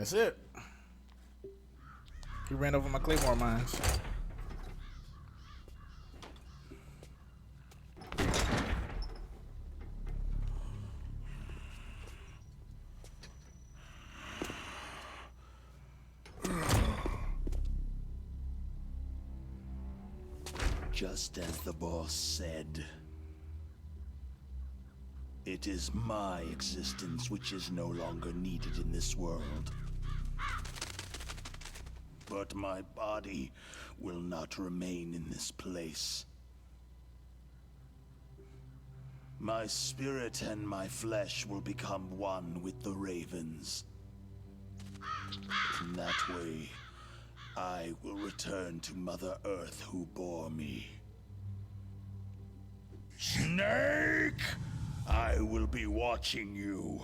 That's it. He ran over my Claymore mines. Just as the boss said, it is my existence which is no longer needed in this world. But my body will not remain in this place. My spirit and my flesh will become one with the ravens. In that way, I will return to Mother Earth who bore me. Snake! I will be watching you.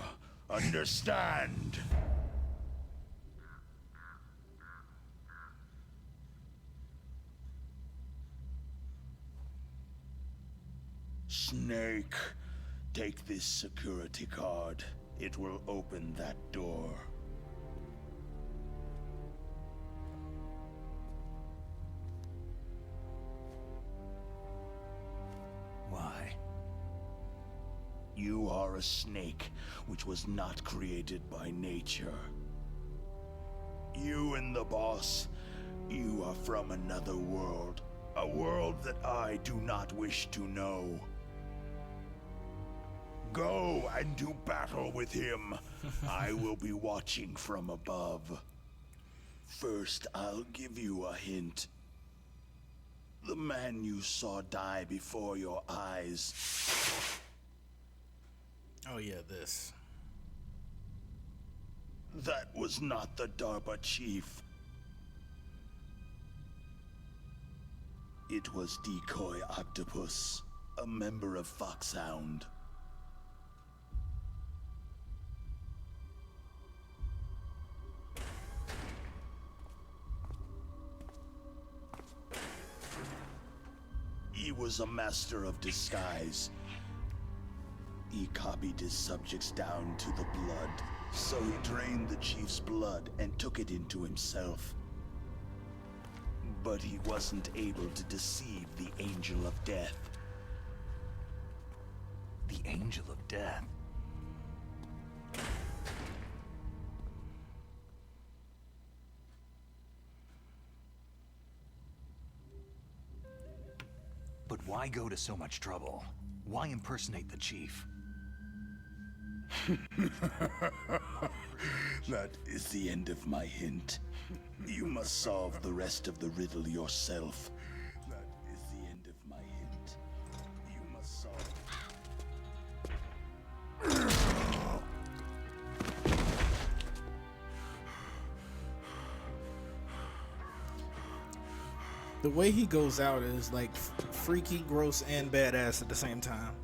Understand? Snake, take this security card. It will open that door. Why? You are a snake, which was not created by nature. You and the boss, you are from another world. A world that I do not wish to know. Go and do battle with him. I will be watching from above. First, I'll give you a hint. The man you saw die before your eyes. Oh yeah, this. That was not the DARPA chief. It was Decoy Octopus, a member of Foxhound. He was a master of disguise. He copied his subjects down to the blood, so he drained the chief's blood and took it into himself. But he wasn't able to deceive the Angel of Death. The Angel of Death? But why go to so much trouble? Why impersonate the chief? That is the end of my hint. You must solve the rest of the riddle yourself. That is the end of my hint. You must solve... The way he goes out is like freaky, gross, and badass at the same time.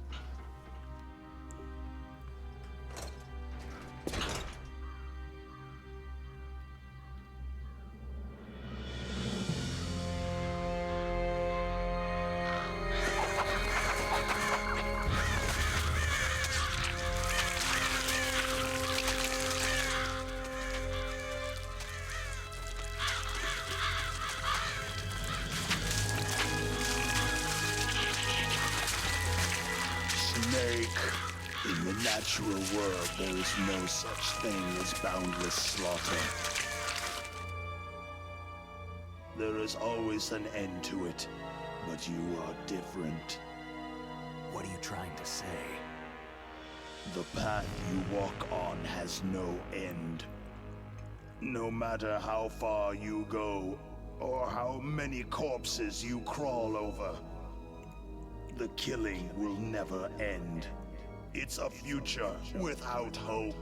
In the natural world, there is no such thing as boundless slaughter. There is always an end to it, but you are different. What are you trying to say? The path you walk on has no end. No matter how far you go, or how many corpses you crawl over, the killing will never end. It's a future without hope.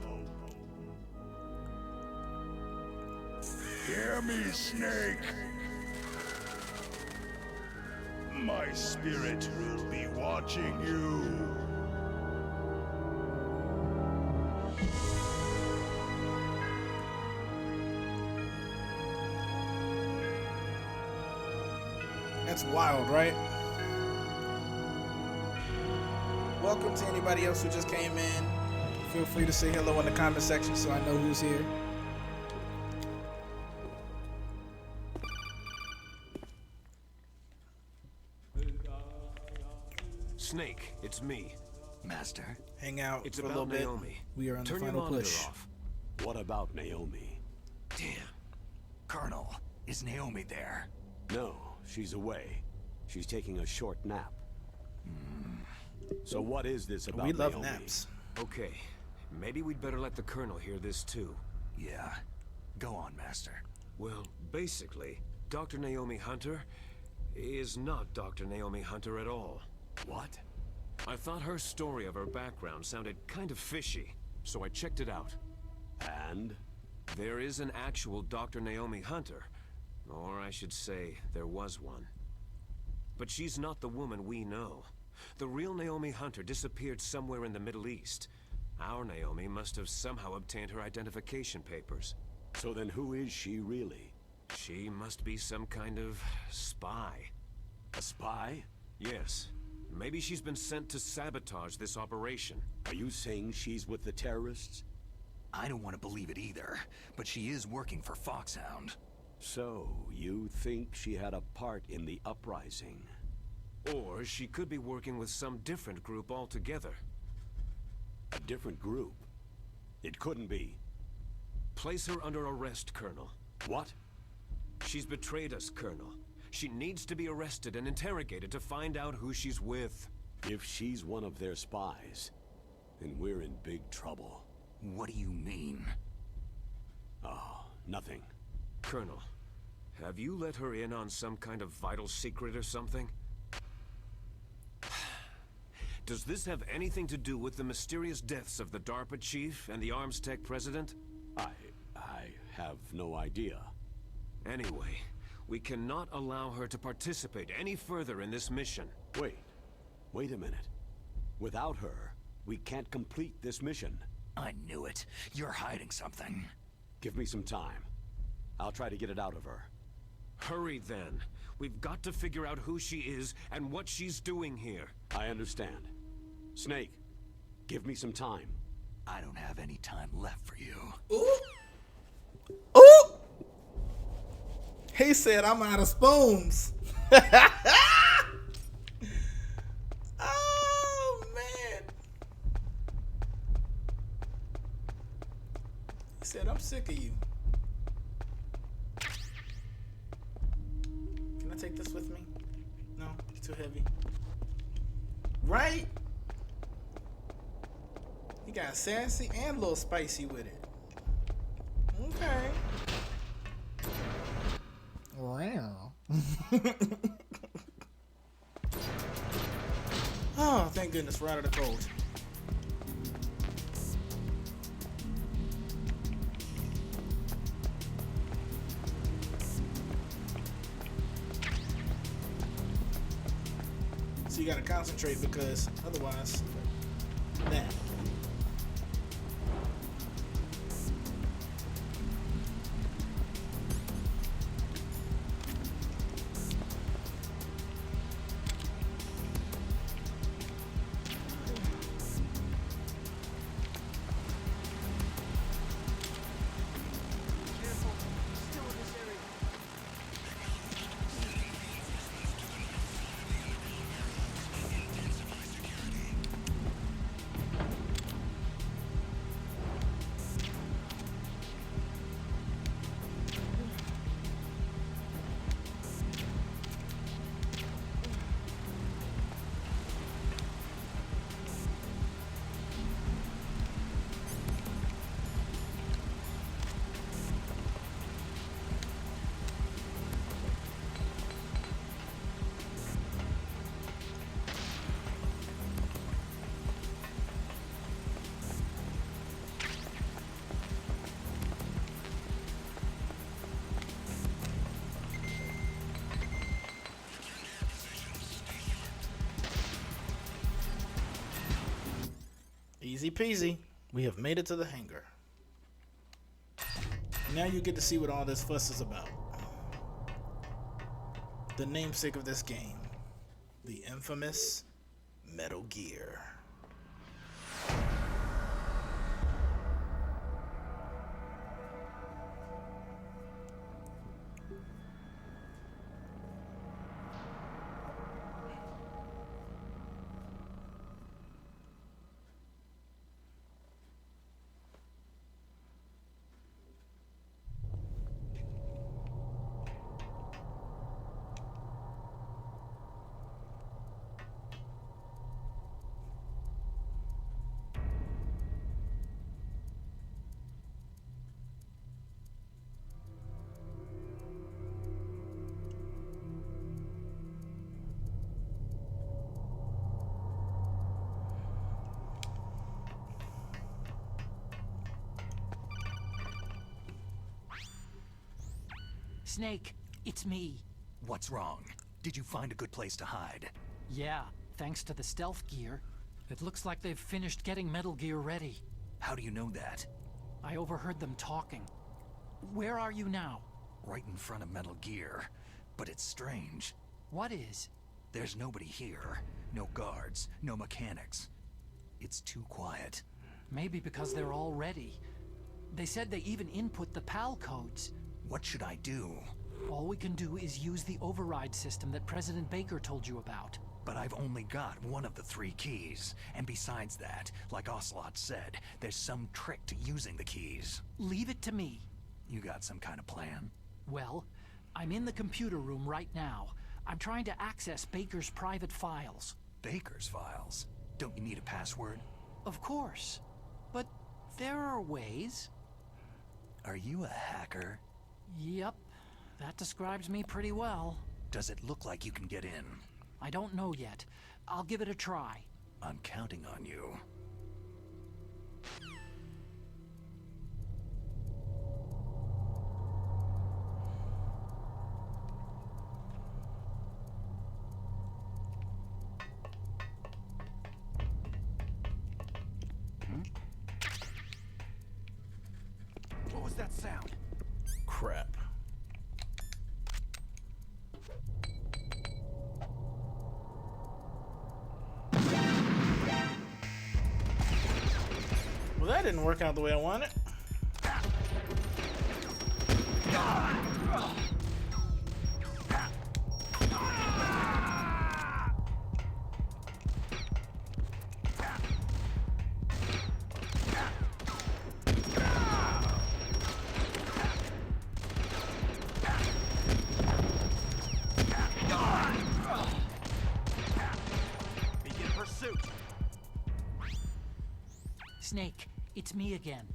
Hear me, Snake. My spirit will be watching you. That's wild, right? Welcome to anybody else who just came in. Feel free to say hello in the comment section so I know who's here. Snake, it's me. Master? Hang out It's for a little about bit. Naomi. We are on Turn the your final monitor push. off. What about Naomi? Damn. Colonel, is Naomi there? No, she's away. She's taking a short nap. So what is this about We love Naomi? naps. Okay, maybe we'd better let the Colonel hear this too. Yeah. Go on, Master. Well, basically, Dr. Naomi Hunter is not Dr. Naomi Hunter at all. What? I thought her story of her background sounded kind of fishy, so I checked it out. And? There is an actual Dr. Naomi Hunter, or I should say, there was one. But she's not the woman we know. The real Naomi Hunter disappeared somewhere in the Middle East. Our Naomi must have somehow obtained her identification papers. So then who is she really? She must be some kind of spy. A spy? Yes. Maybe she's been sent to sabotage this operation. Are you saying she's with the terrorists? I don't want to believe it either, but she is working for Foxhound. So, you think she had a part in the uprising? Or she could be working with some different group altogether. A different group? It couldn't be. Place her under arrest, Colonel. What? She's betrayed us, Colonel. She needs to be arrested and interrogated to find out who she's with. If she's one of their spies, then we're in big trouble. What do you mean? Oh, nothing. Colonel, have you let her in on some kind of vital secret or something? Does this have anything to do with the mysterious deaths of the DARPA chief and the Arms Tech president? I have no idea. Anyway, we cannot allow her to participate any further in this mission. Wait a minute. Without her, we can't complete this mission. I knew it. You're hiding something. Give me some time. I'll try to get it out of her. Hurry then. We've got to figure out who she is and what she's doing here. I understand. Snake, give me some time. I don't have any time left for you. Ooh! Ooh! He said I'm out of spoons. Oh, man. He said, I'm sick of you. Can I take this with me? No, it's too heavy. Right? He got sassy and a little spicy with it. Okay. Wow. Oh, thank goodness we're out of the cold. So you gotta concentrate because otherwise, that. Easy peasy. We have made it to the hangar. Now you get to see what all this fuss is about. The namesake of this game. The infamous Metal Gear. Snake, it's me. What's wrong? Did you find a good place to hide? Yeah, thanks to the stealth gear. It looks like they've finished getting Metal Gear ready. How do you know that? I overheard them talking. Where are you now? Right in front of Metal Gear. But it's strange. What is? There's nobody here. No guards, no mechanics. It's too quiet. Maybe because they're all ready. They said they even input the PAL codes. What should I do? All we can do is use the override system that President Baker told you about. But I've only got one of the 3 keys. And besides that, like Ocelot said, there's some trick to using the keys. Leave it to me. You got some kind of plan? Well, I'm in the computer room right now. I'm trying to access Baker's private files. Baker's files? Don't you need a password? Of course. But there are ways. Are you a hacker? Yep. That describes me pretty well. Does it look like you can get in? I don't know yet. I'll give it a try. I'm counting on you. What was that sound? Crap. Well, that didn't work out the way I wanted. Begin pursuit. Snake, it's me again.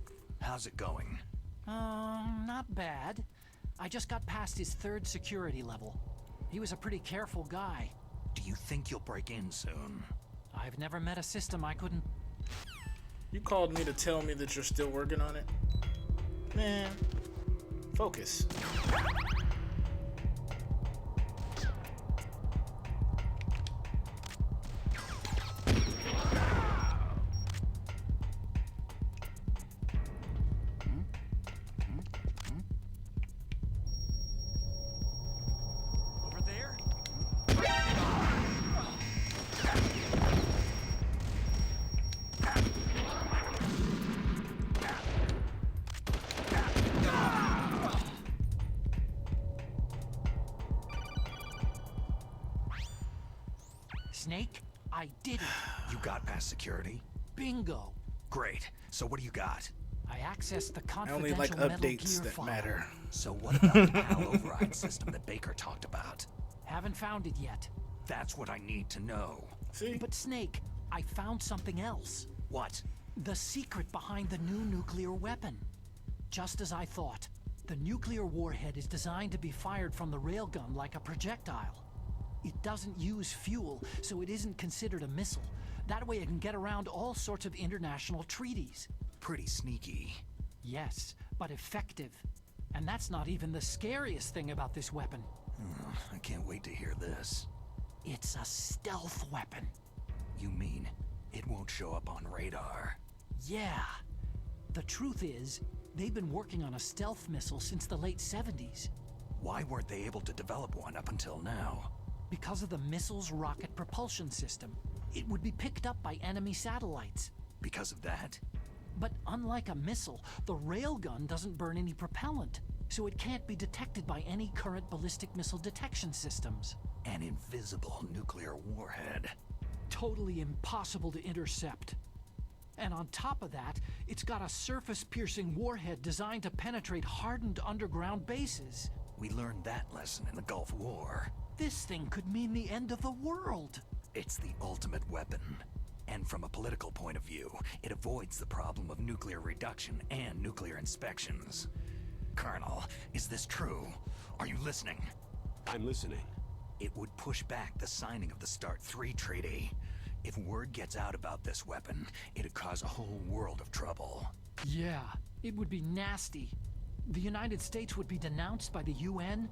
How's it going? Not bad. I just got past his 3rd security level. He was a pretty careful guy. Do you think you'll break in soon? I've never met a system I couldn't... You called me to tell me that you're still working on it? Man, focus. Over there? Snake, I did it. You got past security? Bingo. Great. So what do you got? I accessed the I only confidential like Metal updates Gear that file. matter. So what about the PAL override system that Baker talked about? Haven't found it yet. That's what I need to know. See? But Snake, I found something else. What? The secret behind the new nuclear weapon. Just as I thought, the nuclear warhead is designed to be fired from the railgun like a projectile. It doesn't use fuel, so it isn't considered a missile. That way it can get around all sorts of international treaties. Pretty sneaky. Yes, but effective. And that's not even the scariest thing about this weapon. I can't wait to hear this. It's a stealth weapon. You mean it won't show up on radar? Yeah. The truth is, they've been working on a stealth missile since the late 70s. Why weren't they able to develop one up until now? Because of the missile's rocket propulsion system. It would be picked up by enemy satellites. Because of that? But unlike a missile, the railgun doesn't burn any propellant, so it can't be detected by any current ballistic missile detection systems. An invisible nuclear warhead. Totally impossible to intercept. And on top of that, it's got a surface-piercing warhead designed to penetrate hardened underground bases. We learned that lesson in the Gulf War. This thing could mean the end of the world. It's the ultimate weapon. And from a political point of view, it avoids the problem of nuclear reduction and nuclear inspections. Colonel, is this true? Are you listening? I'm listening. It would push back the signing of the START 3 treaty. If word gets out about this weapon, it'd cause a whole world of trouble. Yeah, it would be nasty. The United States would be denounced by the UN.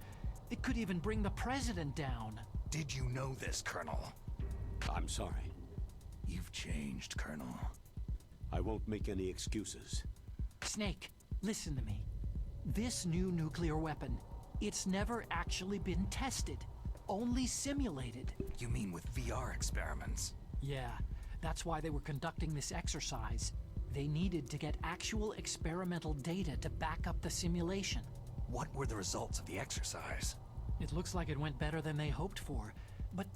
It could even bring the president down. Did you know this, Colonel? I'm sorry. You've changed, Colonel. I won't make any excuses. Snake, listen to me. This new nuclear weapon, it's never actually been tested. Only simulated. You mean with VR experiments? Yeah, that's why they were conducting this exercise. They needed to get actual experimental data to back up the simulation. What were the results of the exercise? It looks like it went better than they hoped for, but...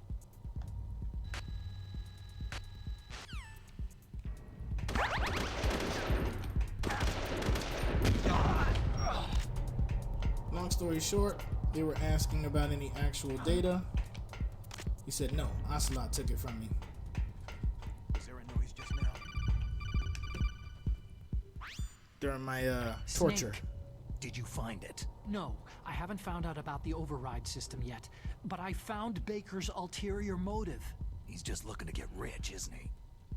Long story short, they were asking about any actual data. He said no, Ocelot took it from me. Was there a noise just now? During my torture. Snake. Did you find it? No, I haven't found out about the override system yet, but I found Baker's ulterior motive. He's just looking to get rich, isn't he?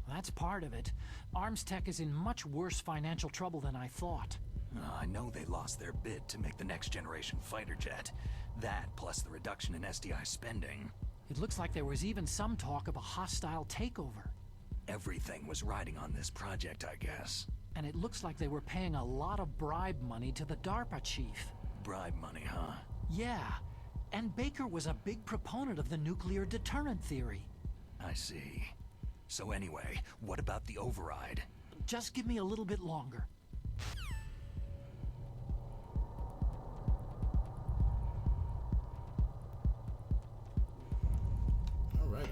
That's part of it. ArmsTech is in much worse financial trouble than I thought. I know they lost their bid to make the next generation fighter jet. That, plus the reduction in SDI spending. It looks like there was even some talk of a hostile takeover. Everything was riding on this project, I guess. And it looks like they were paying a lot of bribe money to the DARPA chief. Bribe money, huh? Yeah, and Baker was a big proponent of the nuclear deterrent theory. I see. So anyway, what about the override? Just give me a little bit longer. Alrighty.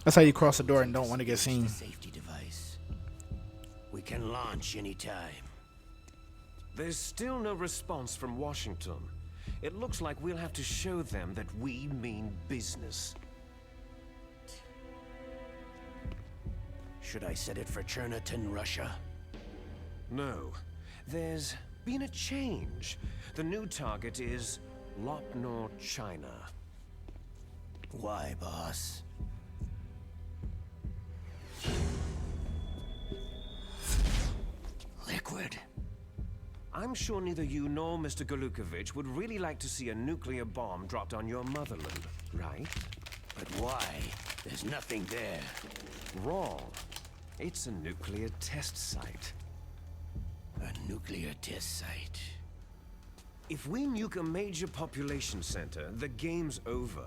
That's how you cross the door and don't want to get seen. Safety device. We can launch anytime. There's still no response from Washington. It looks like we'll have to show them that we mean business. Should I set it for Cherniton, Russia? No. There's been a change. The new target is Lopnor, China. Why, boss? Liquid. I'm sure neither you nor Mr. Golukovich would really like to see a nuclear bomb dropped on your motherland, right? But why? There's nothing there. Wrong. It's a nuclear test site. A nuclear test site. If we nuke a major population center, the game's over.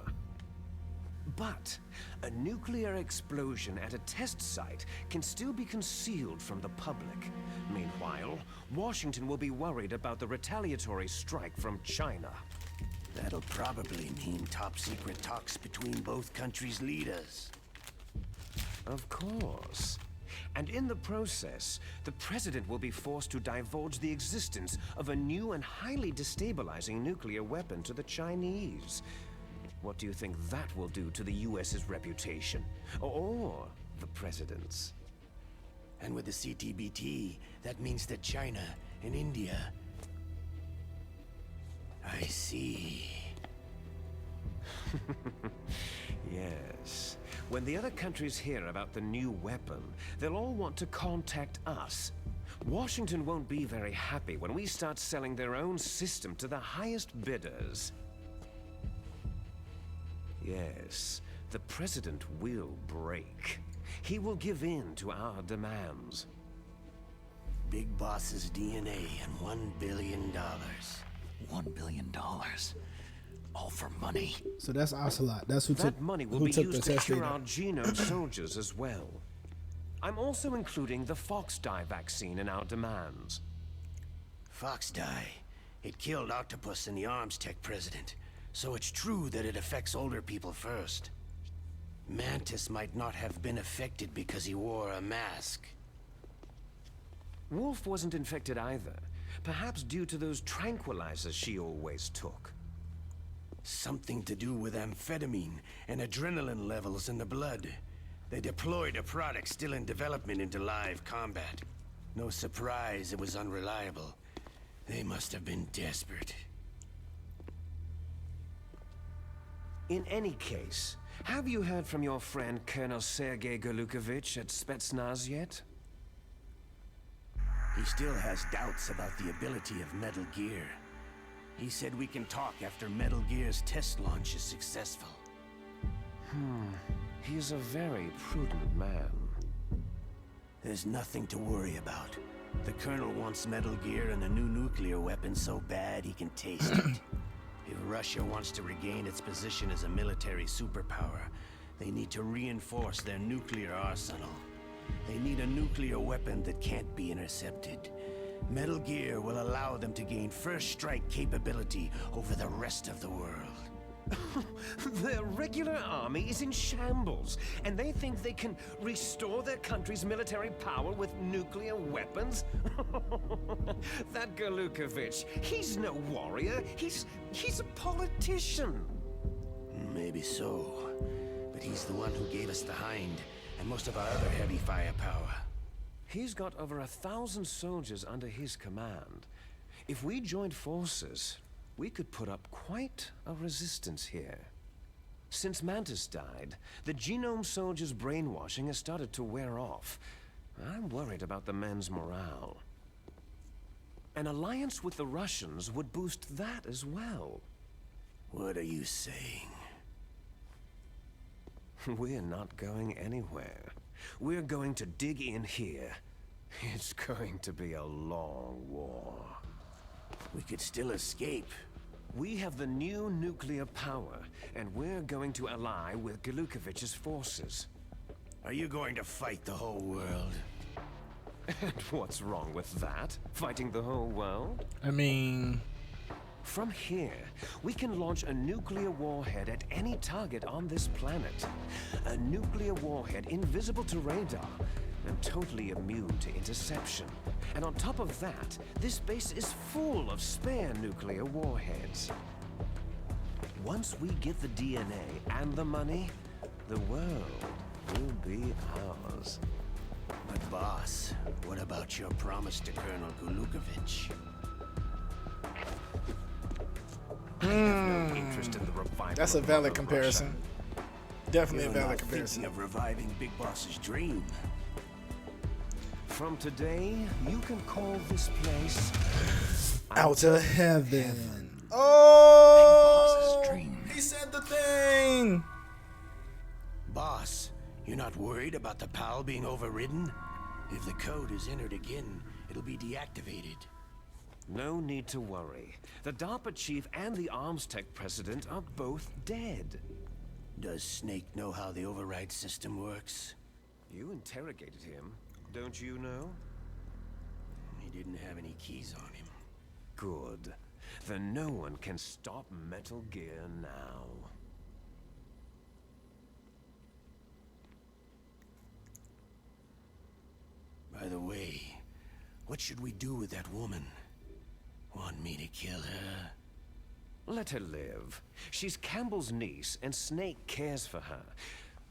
But a nuclear explosion at a test site can still be concealed from the public. Meanwhile, Washington will be worried about the retaliatory strike from China. That'll probably mean top-secret talks between both countries' leaders. Of course. And in the process, the president will be forced to divulge the existence of a new and highly destabilizing nuclear weapon to the Chinese. What do you think that will do to the US's reputation? Or the president's? And with the CTBT, that means that China and India... I see. Yes. When the other countries hear about the new weapon, they'll all want to contact us. Washington won't be very happy when we start selling their own system to the highest bidders. Yes, the president will break. He will give in to our demands. Big Boss's DNA and $1 billion. $1 billion. All for money. So that's Ocelot. That's who that money will who be took used the to test cure data. our genome soldiers as well. I'm also including the Fox-Die vaccine in our demands. Fox-Die. It killed Octopus and the ArmsTech president. So it's true that it affects older people first. Mantis might not have been affected because he wore a mask. Wolf wasn't infected either. Perhaps due to those tranquilizers she always took. Something to do with amphetamine and adrenaline levels in the blood. They deployed a product still in development into live combat. No surprise it was unreliable. They must have been desperate. In any case, have you heard from your friend Colonel Sergei Golukovich at Spetsnaz yet? He still has doubts about the ability of Metal Gear. He said we can talk after Metal Gear's test launch is successful. He's a very prudent man. There's nothing to worry about. The Colonel wants Metal Gear and a new nuclear weapon so bad he can taste it. If Russia wants to regain its position as a military superpower, they need to reinforce their nuclear arsenal. They need a nuclear weapon that can't be intercepted. Metal Gear will allow them to gain first strike capability over the rest of the world. Their regular army is in shambles, and they think they can restore their country's military power with nuclear weapons? That Golukovich, he's no warrior. He's a politician. Maybe so, but he's the one who gave us the Hind and most of our other heavy firepower. He's got over 1,000 soldiers under his command. If we joined forces, we could put up quite a resistance here. Since Mantis died, the Genome soldiers' brainwashing has started to wear off. I'm worried about the men's morale. An alliance with the Russians would boost that as well. What are you saying? We're not going anywhere. We're going to dig in here. It's going to be a long war. We could still escape. We have the new nuclear power, and we're going to ally with Golukovich's forces. Are you going to fight the whole world? And what's wrong with that? Fighting the whole world? I mean... From here, we can launch a nuclear warhead at any target on this planet. A nuclear warhead invisible to radar and totally immune to interception. And on top of that, this base is full of spare nuclear warheads. Once we get the DNA and the money, the world will be ours. But boss, what about your promise to Colonel Golukovich? I have no interest in the revival. That's a valid comparison. Russia. Definitely You're a valid not comparison. thinking of reviving Big Boss's dream. From today, you can call this place Out of heaven. Oh! He said the thing. Boss, you're not worried about the PAL being overridden? If the code is entered again, it'll be deactivated. No need to worry. The DARPA chief and the ArmsTech president are both dead. Does Snake know how the override system works? You interrogated him, don't you know? He didn't have any keys on him. Good. Then no one can stop Metal Gear now. By the way, what should we do with that woman? Want me to kill her? Let her live. She's Campbell's niece, and Snake cares for her.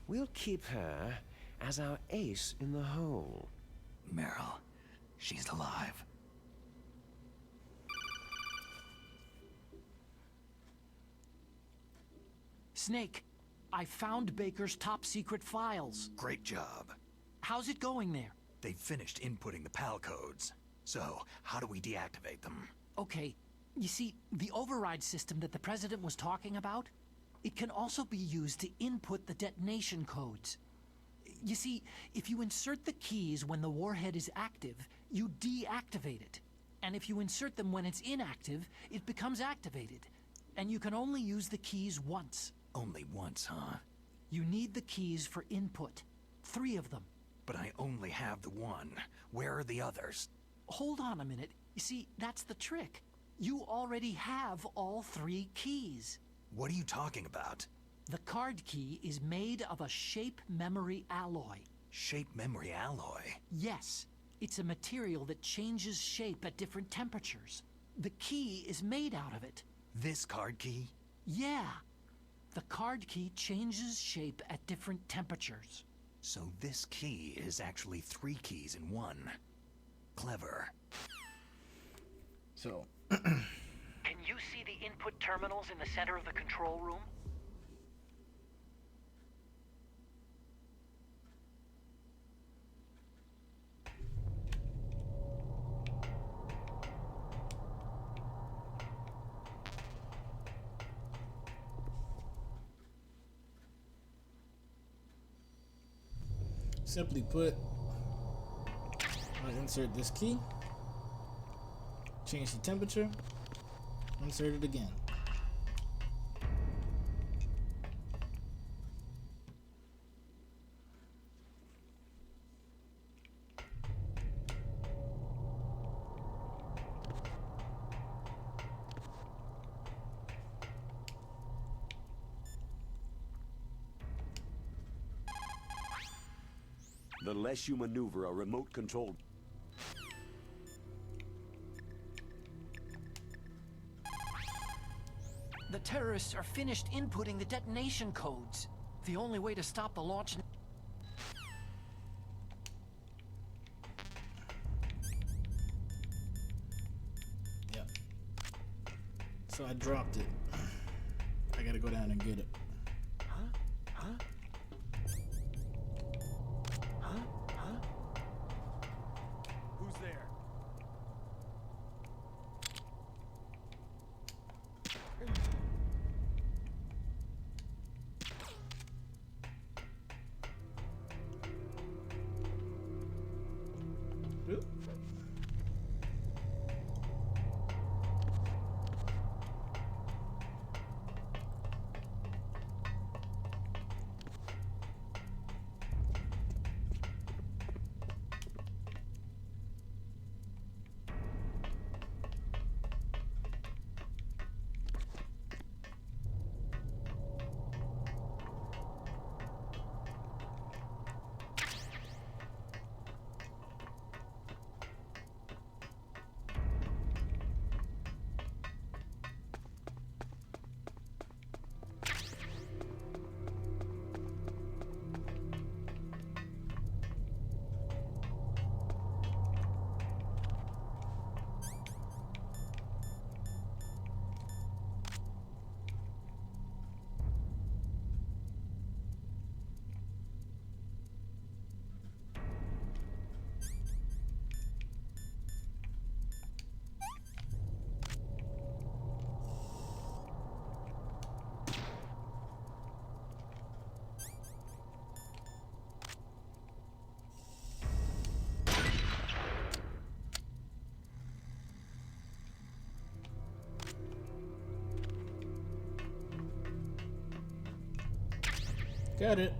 We'll keep her as our ace in the hole. Meryl, she's alive. Snake, I found Baker's top-secret files. Great job. How's it going there? They finished inputting the PAL codes. So, how do we deactivate them? Okay, you see, the override system that the President was talking about, it can also be used to input the detonation codes. You see, if you insert the keys when the warhead is active, you deactivate it. And if you insert them when it's inactive, it becomes activated. And you can only use the keys once. Only once, huh? You need the keys for input. 3 of them. But I only have the one. Where are the others? Hold on a minute. You see, that's the trick. You already have all 3 keys. What are you talking about? The card key is made of a shape memory alloy. Shape memory alloy? Yes. It's a material that changes shape at different temperatures. The key is made out of it. This card key? Yeah. The card key changes shape at different temperatures. So this key is actually 3 keys in one. clever. So, Can you see the input terminals in the center of the control room? simply put, I insert this key, change the temperature, insert it again. The less you maneuver a remote control... The terrorists are finished inputting the detonation codes. The only way to stop the launch... Yep. So I dropped it. I gotta go down and get it. Who's there? Oop. Got it.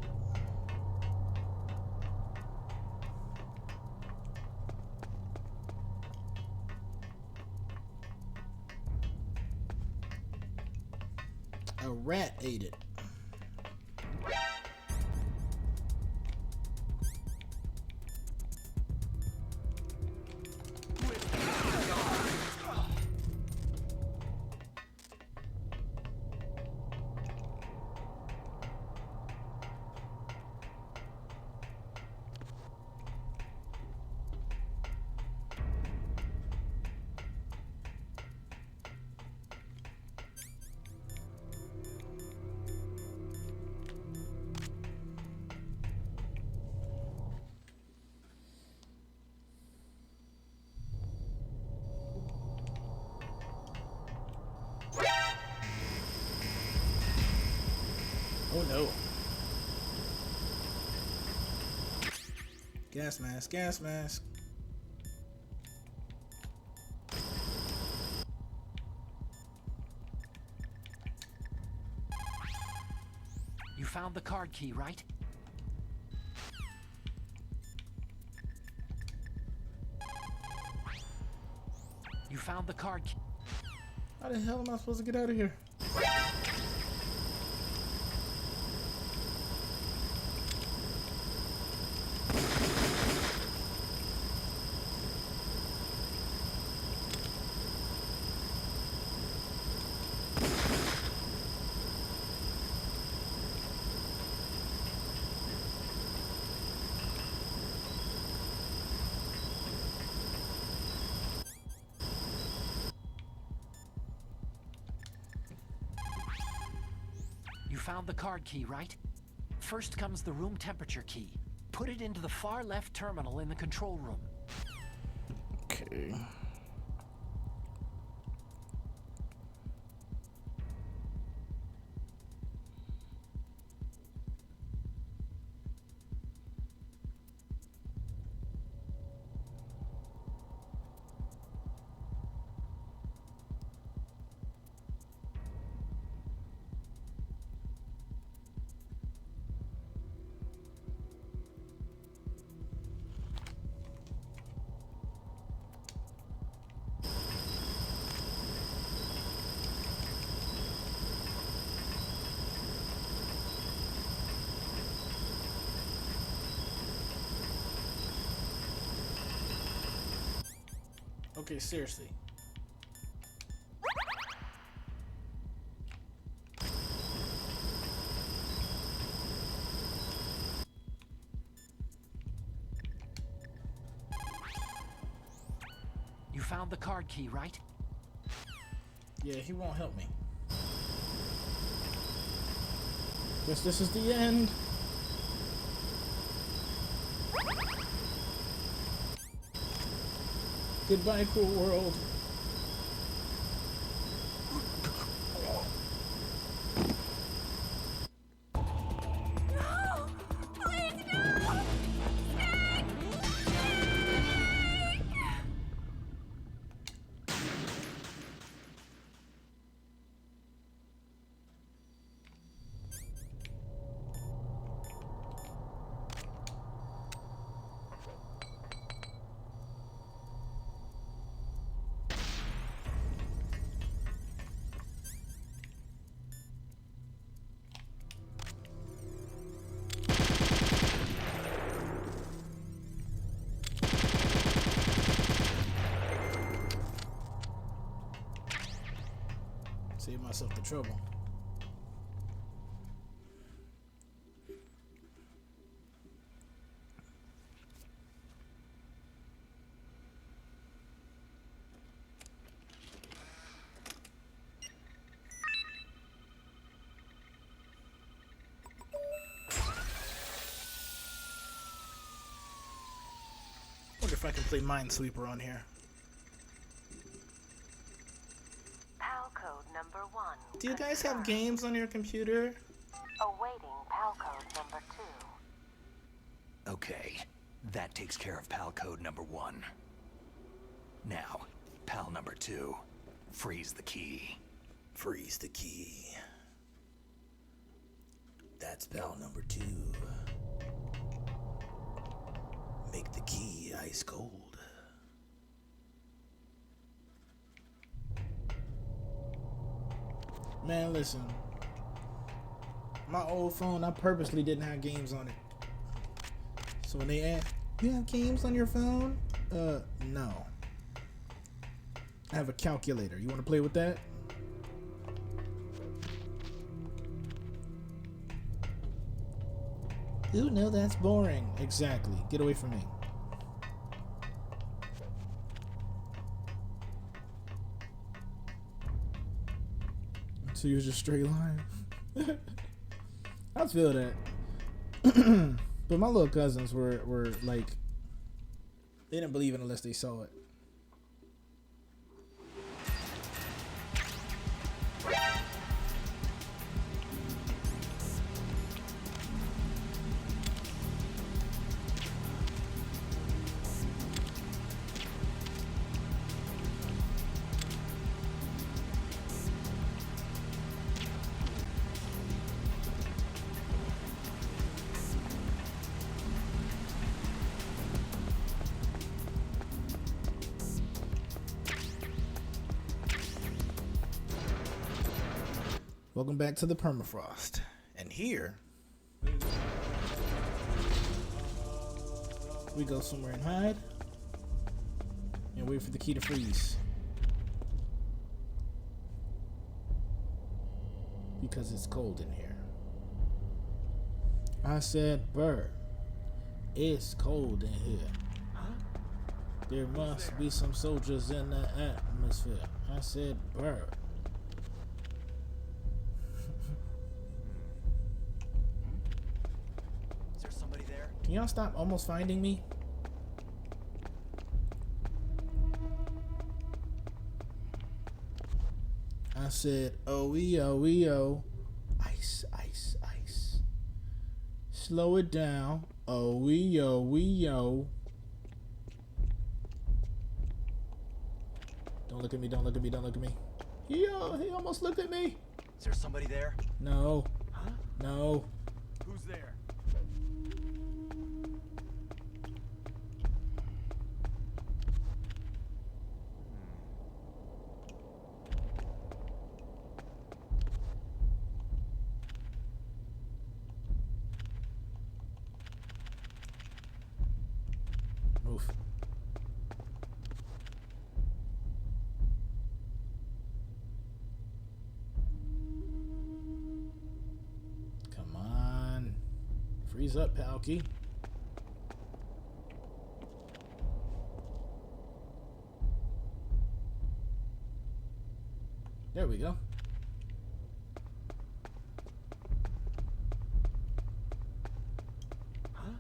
A rat ate it. Oh no. Gas mask, gas mask. You found the card key, right? You found the card key. How the hell am I supposed to get out of here? found the card key, right? First comes the room temperature key. Put it into the far left terminal in the control room. Okay. Okay, seriously. You found the card key, right? Yeah, he won't help me. Guess this is the end. Goodbye, cool world. No! Please, no! Save myself the trouble. Wonder if I can play Minesweeper on here. PAL code number 1. Do you guys have games on your computer? Awaiting PAL code number 2. Okay, that takes care of PAL code number 1. Now, PAL number 2. Freeze the key. Freeze the key. That's PAL number 2. Make the key ice cold. Man, listen. My old phone, I purposely didn't have games on it. So when they ask, you have games on your phone? No. I have a calculator. You want to play with that? Ooh, no, that's boring. Exactly. Get away from me. So you're just straight line. I feel that. But my little cousins were like, they didn't believe it unless they saw it. Welcome back to the permafrost. And here we go somewhere and hide and wait for the key to freeze. Because it's cold in here. I said, Bird, it's cold in here. There must be some soldiers in the atmosphere. I said, Bird. Can y'all stop almost finding me? I said, oh. Ice, ice, ice. Slow it down. Oh. Don't look at me, don't look at me, don't look at me. He almost looked at me. Is there somebody there? No. Huh? No. Who's there? Move. Come on. Freeze up, Palky. There we go. Huh?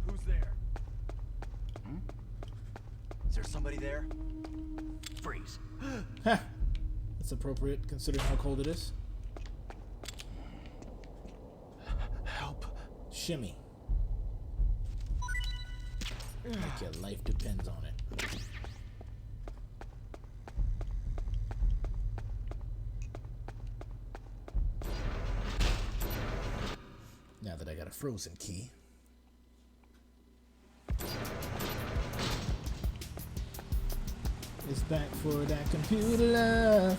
Who's there? Is there somebody there? Freeze. Huh. That's appropriate considering how cold it is. Help. Shimmy. Like your life depends on it. Now that I got a frozen key. It's back for that computer love.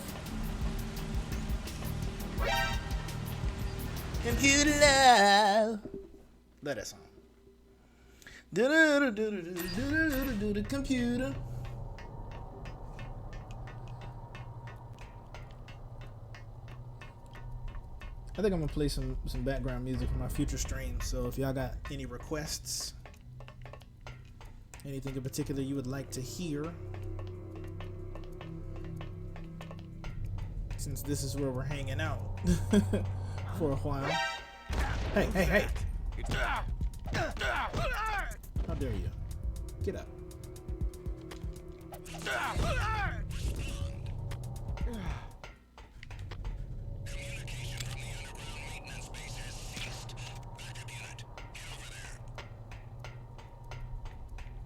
Computer love. Let that song. Do the computer. I think I'm gonna play some background music for my future streams. So if y'all got any requests, anything in particular you would like to hear, since this is where we're hanging out for a while. Hey! How dare you? Get up.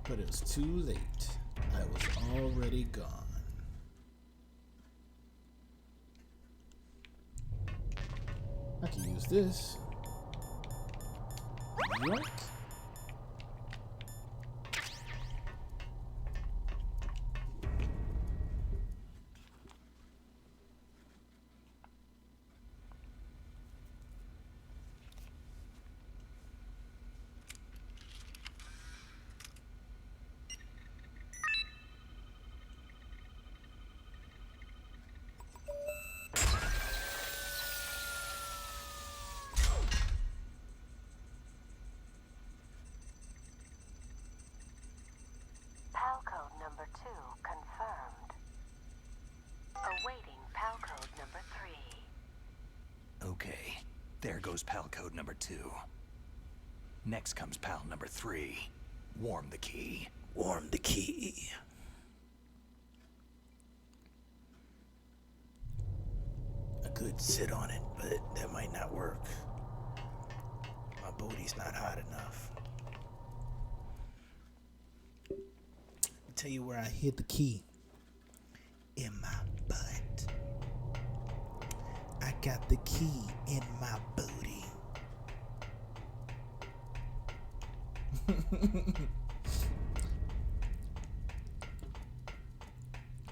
But it was too late. I was already gone. I can use this. Yoink. PAL code number 2 confirmed. Awaiting PAL code number 3. Okay, there goes PAL code number 2. Next comes PAL number 3. Warm the key. Warm the key. I could sit on it, but that might not work. My booty's not hot enough. I'll tell you where I hid the key. In my butt. I got the key in my booty.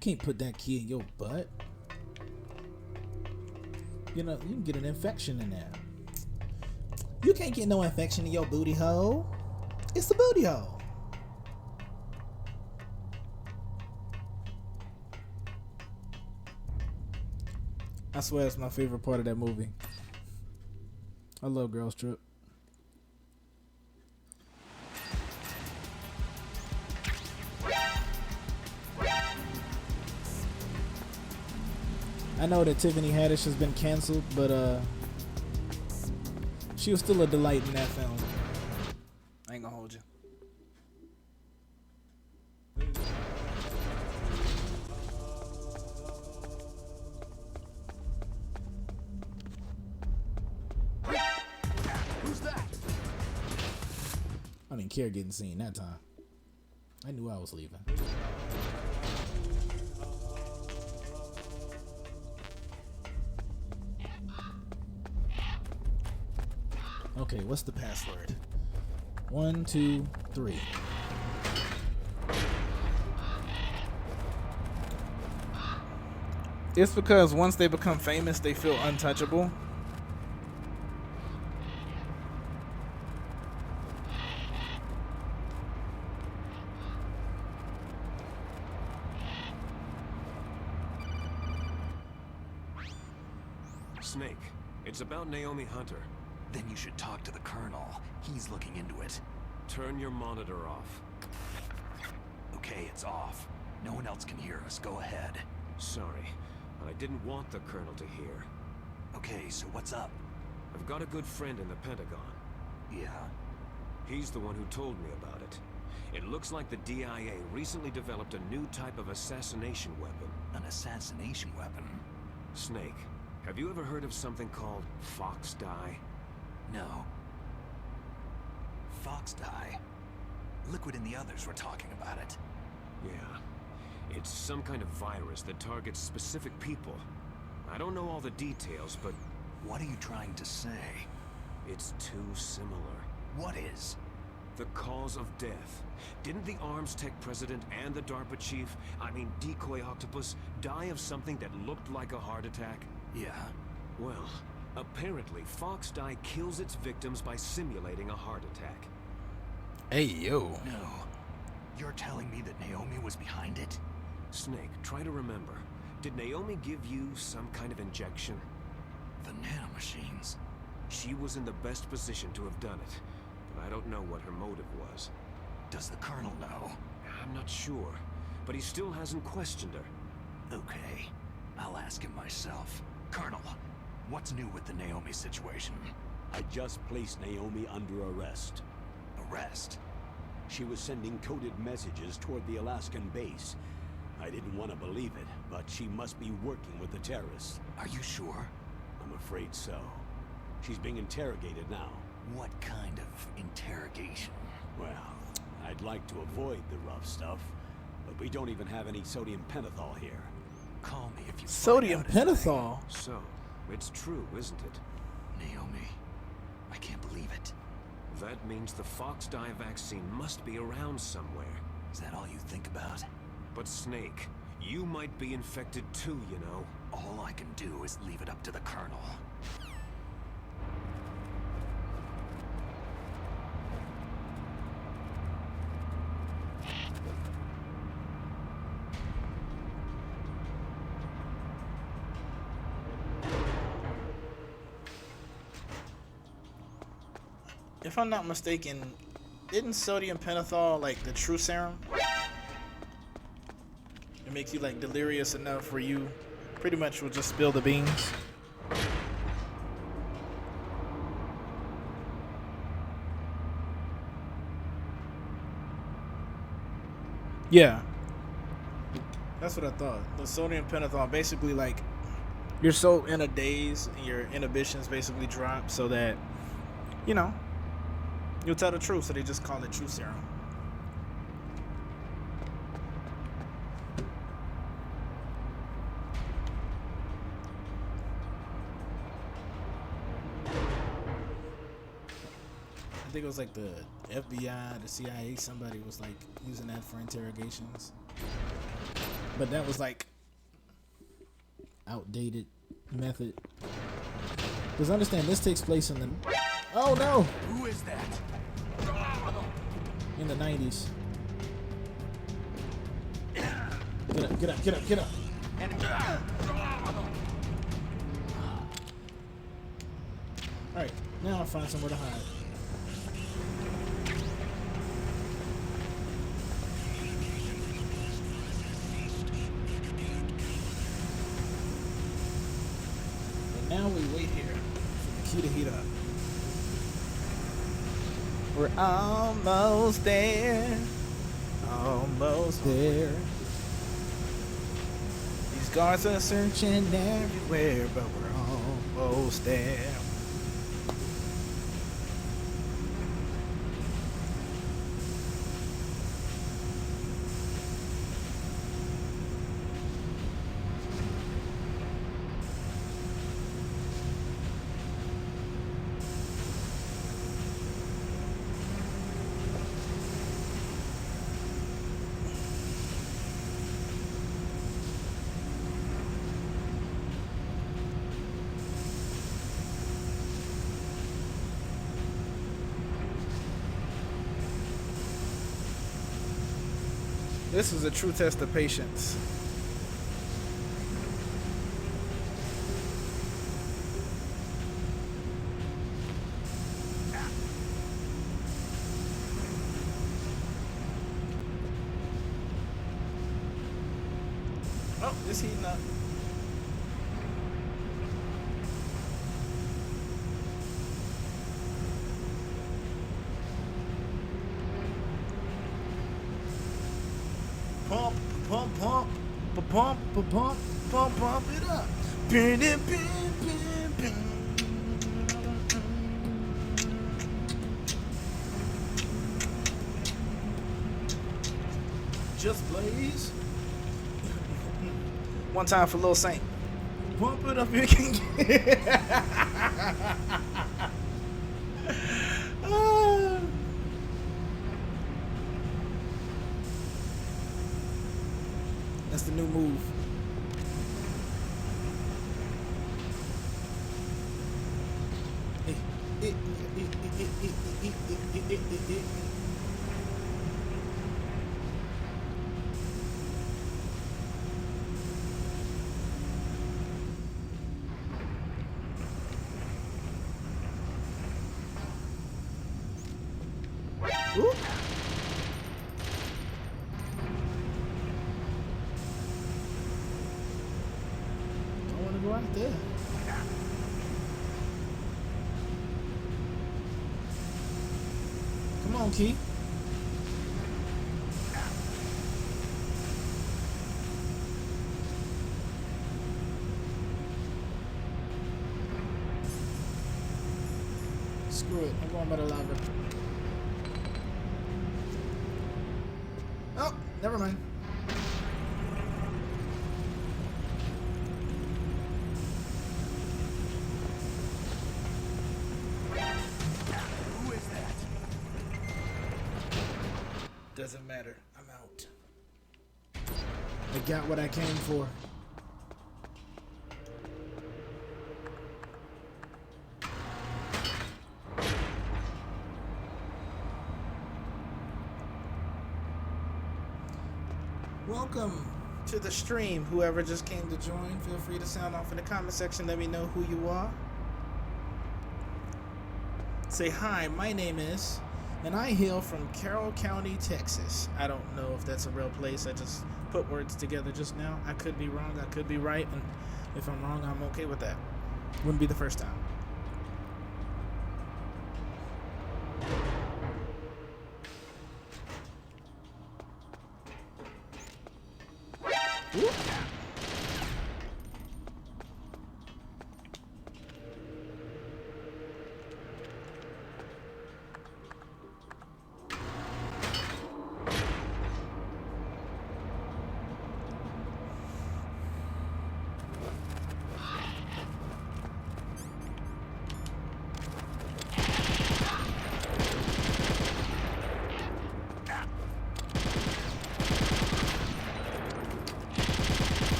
Can't put that key in your butt. You know, you can get an infection in there. You can't get no infection in your booty hole. It's the booty hole. I swear it's my favorite part of that movie. I love Girls Trip. I know that Tiffany Haddish has been canceled, but she was still a delight in that film. didn't care getting seen that time. I knew I was leaving. Okay, what's the password? 1, 2, 3. It's because once they become famous, they feel untouchable. Snake, it's about Naomi Hunter. Then you should talk to the Colonel. He's looking into it. Turn your monitor off. Okay, it's off. No one else can hear us. Go ahead. Sorry, I didn't want the Colonel to hear. Okay, so what's up? I've got a good friend in the Pentagon. Yeah? He's the one who told me about it. It looks like the DIA recently developed a new type of assassination weapon. An assassination weapon? Snake, have you ever heard of something called Fox Dye? No. Fox Dye? Liquid and the others were talking about it. Yeah. It's some kind of virus that targets specific people. I don't know all the details, but... What are you trying to say? It's too similar. What is? The cause of death. Didn't the Arms Tech president and the DARPA chief, Decoy Octopus, die of something that looked like a heart attack? Yeah. Well, apparently Fox Dye kills its victims by simulating a heart attack. Hey, yo. No. You're telling me that Naomi was behind it? Snake, try to remember. Did Naomi give you some kind of injection? The nanomachines. She was in the best position to have done it, but I don't know what her motive was. Does the Colonel know? I'm not sure, but he still hasn't questioned her. Okay, I'll ask him myself. Colonel, what's new with the Naomi situation? I just placed Naomi under arrest. Arrest? She was sending coded messages toward the Alaskan base. I didn't want to believe it, but she must be working with the terrorists. Are you sure? I'm afraid so. She's being interrogated now. What kind of interrogation? Well, I'd like to avoid the rough stuff, but we don't even have any sodium pentothal here. Call me if you Sodium pentothal? So, it's true, isn't it? Naomi, I can't believe it. That means the Fox Dye vaccine must be around somewhere. Is that all you think about? But Snake, you might be infected too, you know. All I can do is leave it up to the Colonel. If I'm not mistaken, isn't sodium pentothal like the true serum? It makes you like delirious enough where you pretty much will just spill the beans. Yeah. That's what I thought. The sodium pentothal basically like you're so in a daze and your inhibitions basically drop so that, you know, you'll tell the truth, so they just call it true serum. I think it was like the FBI, the CIA, somebody was like using that for interrogations. But that was like outdated method. Because understand, this takes place in the... Oh no! Who is that? In the 90s. Get up, get up, get up, get up! Alright, now I'll find somewhere to hide. And now we wait here for the queue to heat up. We're almost there. Almost there. These guards are searching everywhere, but we're almost there. This is a true test of patience. Oh, it's heating up. Pump, pump, pump, pump, pump, pump, pump, pump it up. Pin, pin, pin, pin. Just blaze. One time for Lil Saint. Pump it up, you can get. That's the new move. Ooh. I want to go out there. Come on, Key. Screw it. I'm going by the lava. Oh, never mind. Who is that? Doesn't matter. I'm out. I got what I came for. Welcome to the stream. Whoever just came to join, feel free to sound off in the comment section. Let me know who you are. Say hi, my name is, and I hail from Carroll County, Texas. I don't know if that's a real place. I just put words together just now. I could be wrong, I could be right, and if I'm wrong, I'm okay with that. Wouldn't be the first time. Ooh.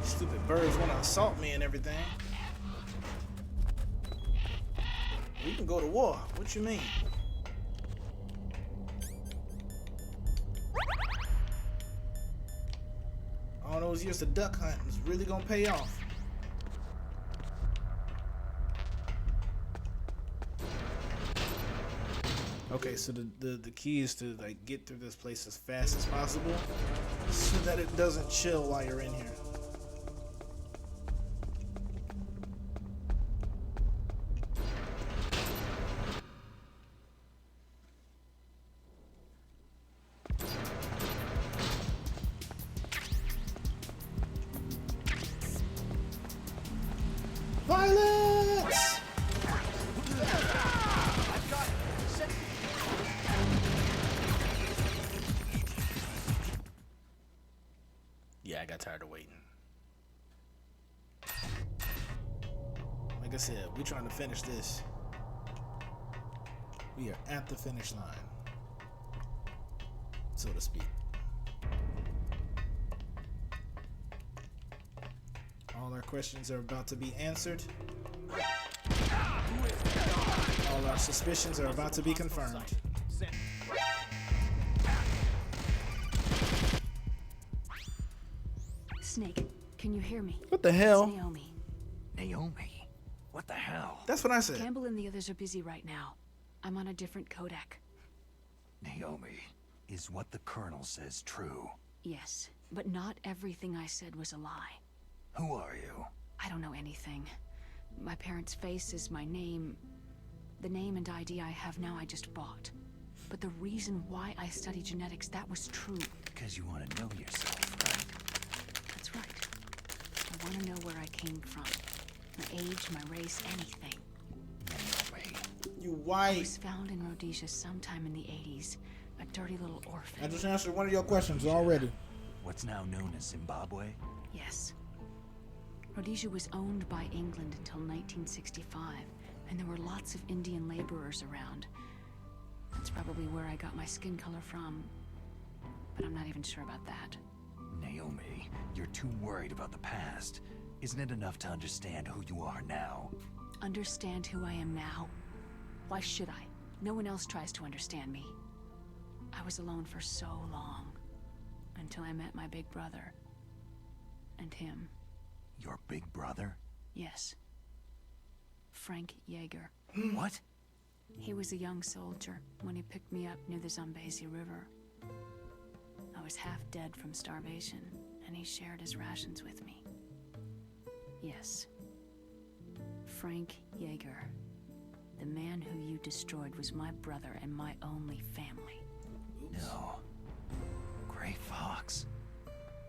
Stupid birds want to assault me and everything. We can go to war. What you mean? All those years of duck hunting is really gonna pay off. Okay, so the key is to like get through this place as fast as possible so that it doesn't chill while you're in here. Violence! Yeah, I got tired of waiting. Like I said, we're trying to finish this. We are at the finish line, so to speak. questions are about to be answered. All our suspicions are about to be confirmed. Snake, can you hear me? What the hell? It's Naomi. Naomi? What the hell? That's what I said. Campbell and the others are busy right now. I'm on a different codec. Naomi, is what the Colonel says true? Yes, but not everything I said was a lie. Who are you? I don't know anything. My parents' face is my name. The name and ID I have now I just bought. But the reason why I study genetics, that was true. Because you want to know yourself, right? That's right. I want to know where I came from. My age, my race, anything. Naomi. You white. I was found in Rhodesia sometime in the 80s. A dirty little orphan. I just answered one of your questions already. What's now known as Zimbabwe? Yes. Rhodesia was owned by England until 1965, and there were lots of Indian laborers around. That's probably where I got my skin color from, but I'm not even sure about that. Naomi, you're too worried about the past. Isn't it enough to understand who you are now? Understand who I am now? Why should I? No one else tries to understand me. I was alone for so long, until I met my big brother. And him. Your big brother? Yes. Frank Yeager. What? He was a young soldier when he picked me up near the Zambezi River. I was half dead from starvation, and he shared his rations with me. Yes. Frank Yeager. The man who you destroyed was my brother and my only family. No. Gray Fox.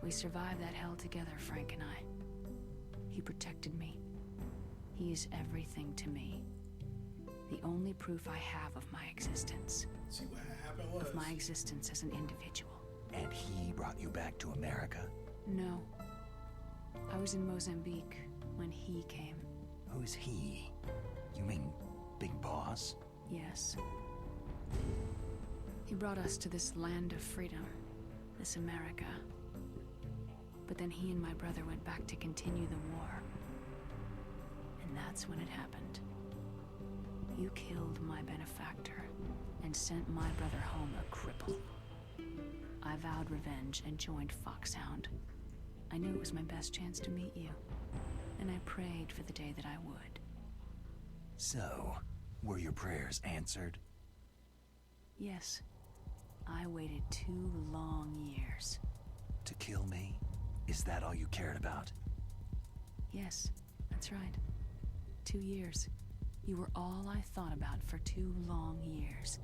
We survived that hell together, Frank and I. He protected me. He is everything to me. The only proof I have of my existence. See what happened was. Of my existence as an individual. And he brought you back to America? No. I was in Mozambique when he came. Who's he? You mean Big Boss? Yes. He brought us to this land of freedom, this America. But then he and my brother went back to continue the war. And that's when it happened. You killed my benefactor and sent my brother home a cripple. I vowed revenge and joined Foxhound. I knew it was my best chance to meet you, and I prayed for the day that I would. So, were your prayers answered? Yes. I waited 2 long years. To kill me? Is that all you cared about? Yes, that's right. 2 years. You were all I thought about for 2 long years.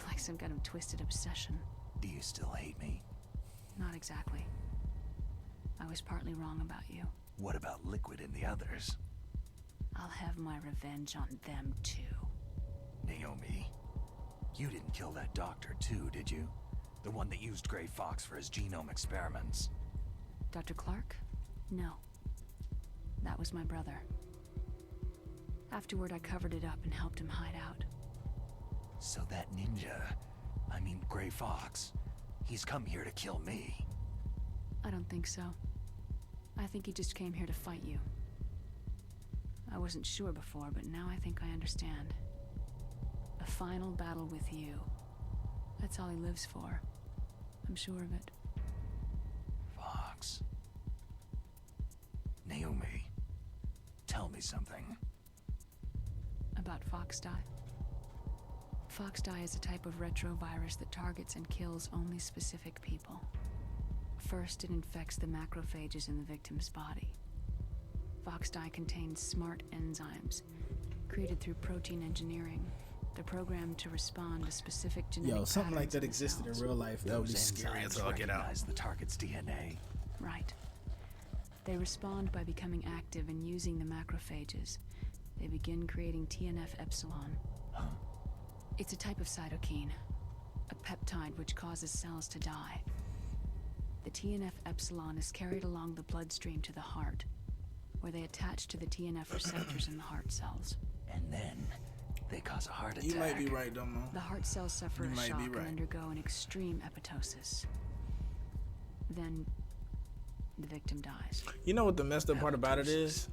Like some kind of twisted obsession. Do you still hate me? Not exactly. I was partly wrong about you. What about Liquid and the others? I'll have my revenge on them too. Naomi, you didn't kill that doctor too, did you? The one that used Gray Fox for his genome experiments. Dr. Clark? No. That was my brother. Afterward, I covered it up and helped him hide out. So that ninja, I mean Gray Fox, he's come here to kill me. I don't think so. I think he just came here to fight you. I wasn't sure before, but now I think I understand. A final battle with you. That's all he lives for. I'm sure of it. Fox. Naomi, tell me something. About Foxdie. Foxdie is a type of retrovirus that targets and kills only specific people. First, it infects the macrophages in the victim's body. Foxdie contains smart enzymes, created through protein engineering. They're programmed to respond to specific genetic patterns. Something like that existed in real life. That would be scary as all get out. The target's DNA. Right. They respond by becoming active and using the macrophages. They begin creating TNF-epsilon. Huh? It's a type of cytokine, a peptide which causes cells to die. The TNF-epsilon is carried along the bloodstream to the heart, where they attach to the TNF receptors in the heart cells. And then they cause a heart attack. You might be right, Domo. The heart cells suffer a shock and undergo an extreme apoptosis. Then the victim dies. You know what the messed up part about it is?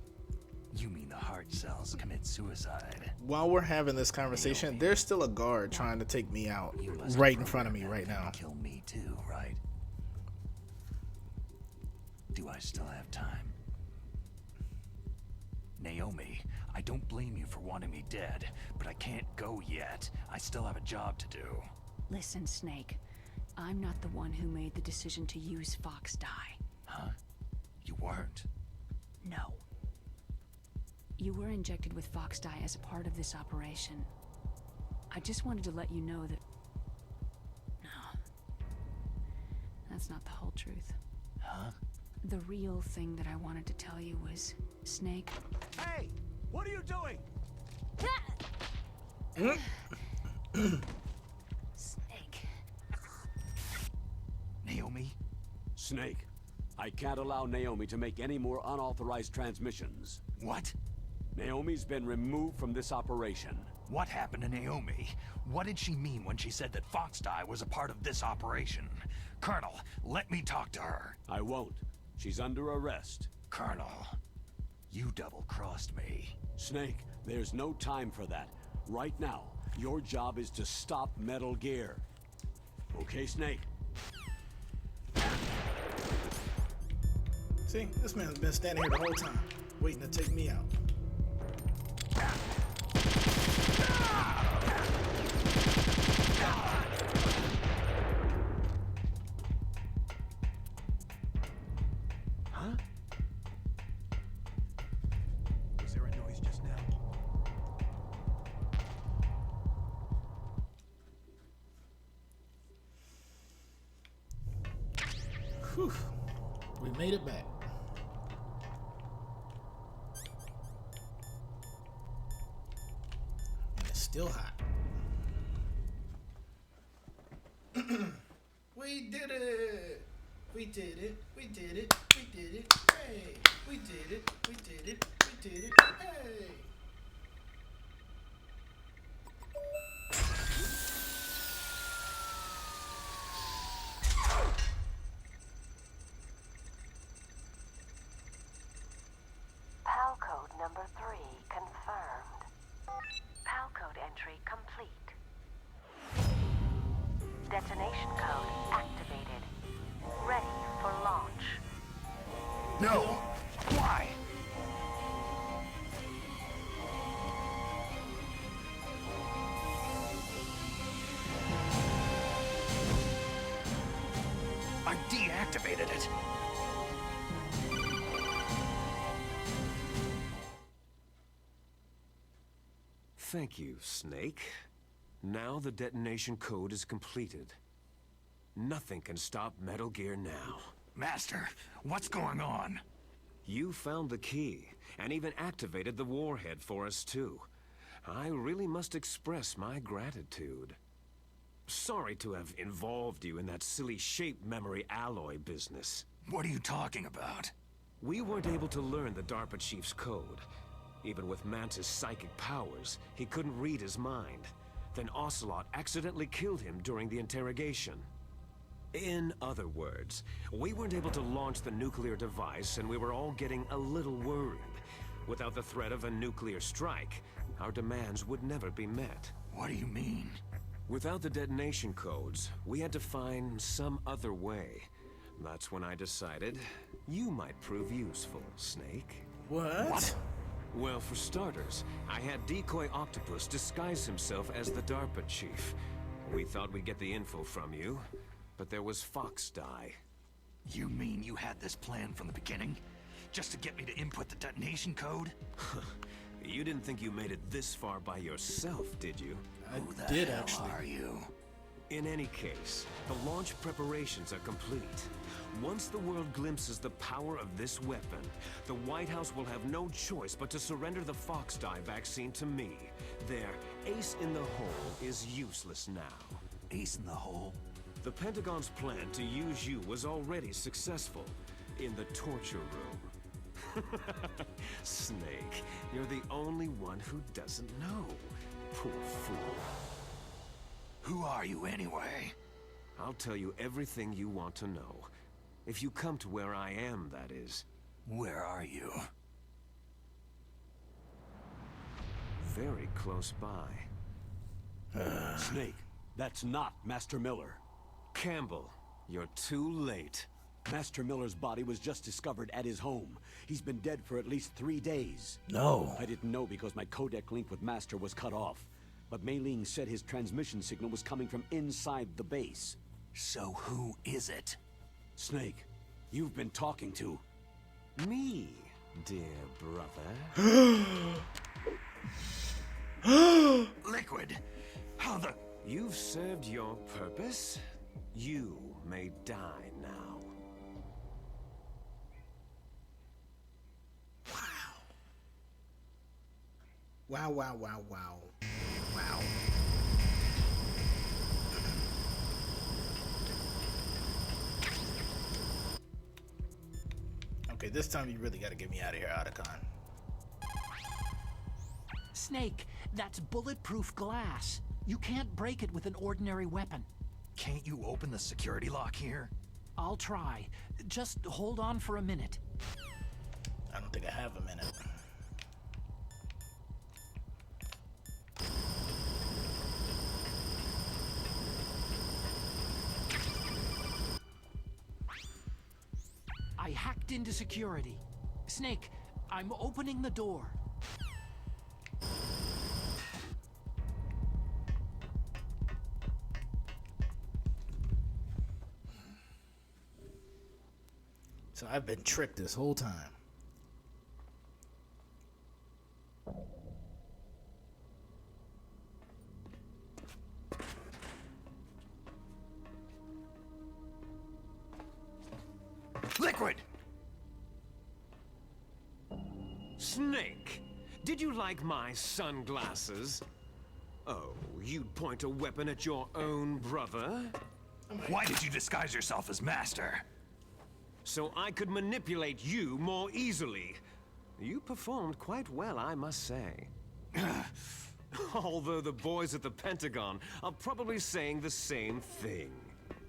You mean the heart cells commit suicide? While we're having this conversation, there's still a guard trying to take me out right in front of me right now. Kill me too, right? Do I still have time? Naomi, I don't blame you for wanting me dead, but I can't go yet. I still have a job to do. Listen, Snake. I'm not the one who made the decision to use Fox dye. Huh? You weren't? No. You were injected with Fox dye as a part of this operation. I just wanted to let you know that... No. That's not the whole truth. Huh? The real thing that I wanted to tell you was, Snake... Hey! What are you doing? Snake. Naomi? Snake, I can't allow Naomi to make any more unauthorized transmissions. What? Naomi's been removed from this operation. What happened to Naomi? What did she mean when she said that Fox dye was a part of this operation? Colonel, let me talk to her. I won't. She's under arrest. Colonel, you double-crossed me. Snake, there's no time for that. Right now, your job is to stop Metal Gear. Okay, Snake? See, this man's been standing here the whole time, waiting to take me out. Huh? Was there a noise just now? Whew. We made it back. And it's still hot. We did it! We did it! We did it! We did it! Hey! We did it! We did it! We did it! Hey! PAL code number 3 confirmed. PAL code entry complete. Detonation code activated. Ready for launch. No! Why? I deactivated it. Thank you, Snake. Now the detonation code is completed. Nothing can stop Metal Gear now. Master, what's going on? You found the key, and even activated the warhead for us too. I really must express my gratitude. Sorry to have involved you in that silly shape memory alloy business. What are you talking about? We weren't able to learn the DARPA chief's code. Even with Mantis' psychic powers, he couldn't read his mind. Then Ocelot accidentally killed him during the interrogation. In other words, we weren't able to launch the nuclear device, and we were all getting a little worried. Without the threat of a nuclear strike, our demands would never be met. What do you mean? Without the detonation codes, we had to find some other way. That's when I decided you might prove useful, Snake. What? Well, for starters, I had Decoy Octopus disguise himself as the DARPA chief. We thought we'd get the info from you, but there was Fox dye. You mean you had this plan from the beginning? Just to get me to input the detonation code? You didn't think you made it this far by yourself, did you? Who the hell actually are you? In any case, the launch preparations are complete. Once the world glimpses the power of this weapon, the White House will have no choice but to surrender the Fox dye vaccine to me. Their ace in the hole is useless now. Ace in the hole? The Pentagon's plan to use you was already successful in the torture room. Snake, you're the only one who doesn't know. Poor fool. Who are you anyway? I'll tell you everything you want to know. If you come to where I am, that is. Where are you? Very close by. Snake, that's not Master Miller. Campbell, you're too late. Master Miller's body was just discovered at his home. He's been dead for at least 3 days. No. I didn't know because my codec link with Master was cut off. But Mei Ling said his transmission signal was coming from inside the base. So who is it? Snake, you've been talking to... Me, dear brother. Liquid! How the... You've served your purpose. You may die now. Wow, wow, wow, wow. Wow. Okay, this time you really gotta get me out of here, Otacon. Snake, that's bulletproof glass. You can't break it with an ordinary weapon. Can't you open the security lock here? I'll try. Just hold on for a minute. I don't think I have a minute. I hacked into security. Snake, I'm opening the door. So I've been tricked this whole time. Liquid! Snake, did you like my sunglasses? Oh, you'd point a weapon at your own brother? Why did you disguise yourself as Master? So I could manipulate you more easily. You performed quite well, I must say. Although the boys at the Pentagon are probably saying the same thing.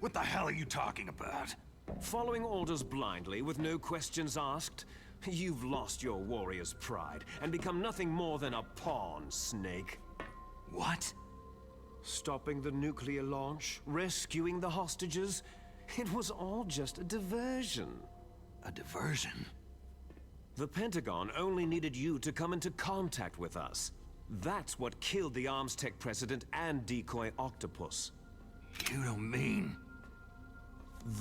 What the hell are you talking about? Following orders blindly with no questions asked, you've lost your warrior's pride and become nothing more than a pawn, Snake. What? Stopping the nuclear launch, rescuing the hostages, it was all just a diversion. A diversion? The Pentagon only needed you to come into contact with us. That's what killed the ArmsTech president and Decoy Octopus. You don't mean...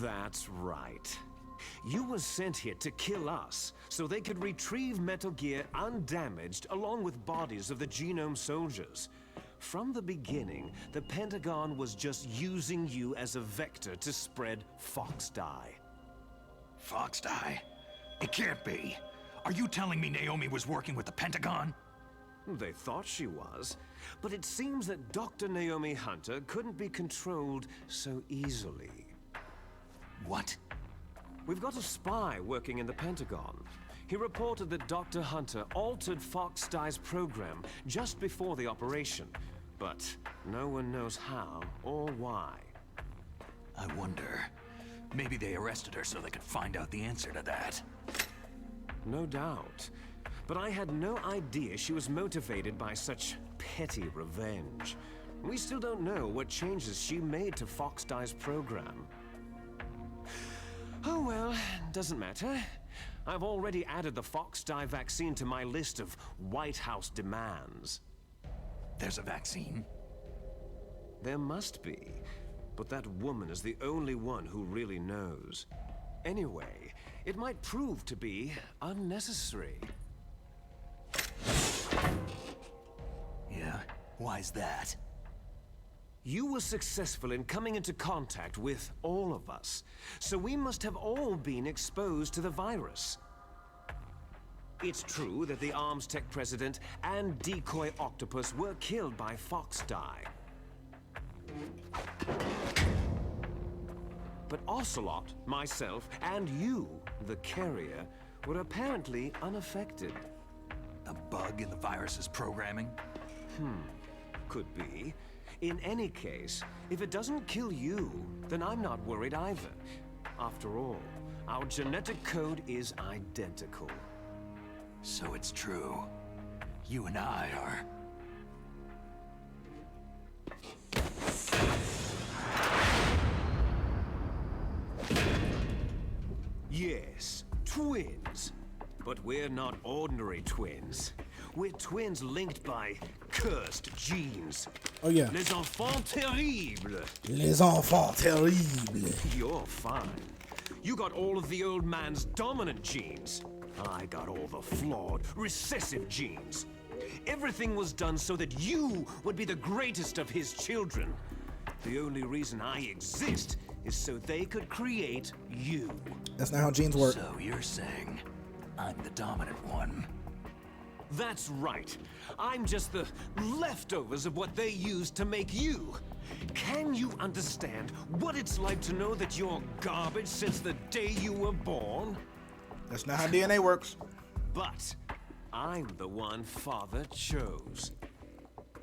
That's right. You were sent here to kill us, so they could retrieve Metal Gear undamaged along with bodies of the Genome soldiers. From the beginning, the Pentagon was just using you as a vector to spread Fox-Die. Fox-Die? It can't be. Are you telling me Naomi was working with the Pentagon? They thought she was, but it seems that Dr. Naomi Hunter couldn't be controlled so easily. What? We've got a spy working in the Pentagon. He reported that Dr. Hunter altered Fox-Die's program just before the operation, but no one knows how or why. I wonder. Maybe they arrested her so they could find out the answer to that. No doubt. But I had no idea she was motivated by such petty revenge. We still don't know what changes she made to Fox-Die's program. Oh well, doesn't matter. I've already added the Fox-Die vaccine to my list of White House demands. There's a vaccine? There must be, but that woman is the only one who really knows. Anyway, it might prove to be unnecessary. Yeah? Why's that? You were successful in coming into contact with all of us, so we must have all been exposed to the virus. It's true that the ArmsTech president and Decoy Octopus were killed by Fox-Die. But Ocelot, myself, and you, the carrier, were apparently unaffected. A bug in the virus's programming? Could be. In any case, if it doesn't kill you, then I'm not worried either. After all, our genetic code is identical. So it's true. You and I are... Yes, twins. But we're not ordinary twins. We're twins linked by cursed genes. Oh yeah. Les enfants terribles. Les enfants terribles. You're fine. You got all of the old man's dominant genes. I got all the flawed, recessive genes. Everything was done so that you would be the greatest of his children. The only reason I exist is so they could create you. That's not how genes work. So you're saying I'm the dominant one? That's right. I'm just the leftovers of what they used to make you. Can you understand what it's like to know that you're garbage since the day you were born? That's not how DNA works. But I'm the one Father chose.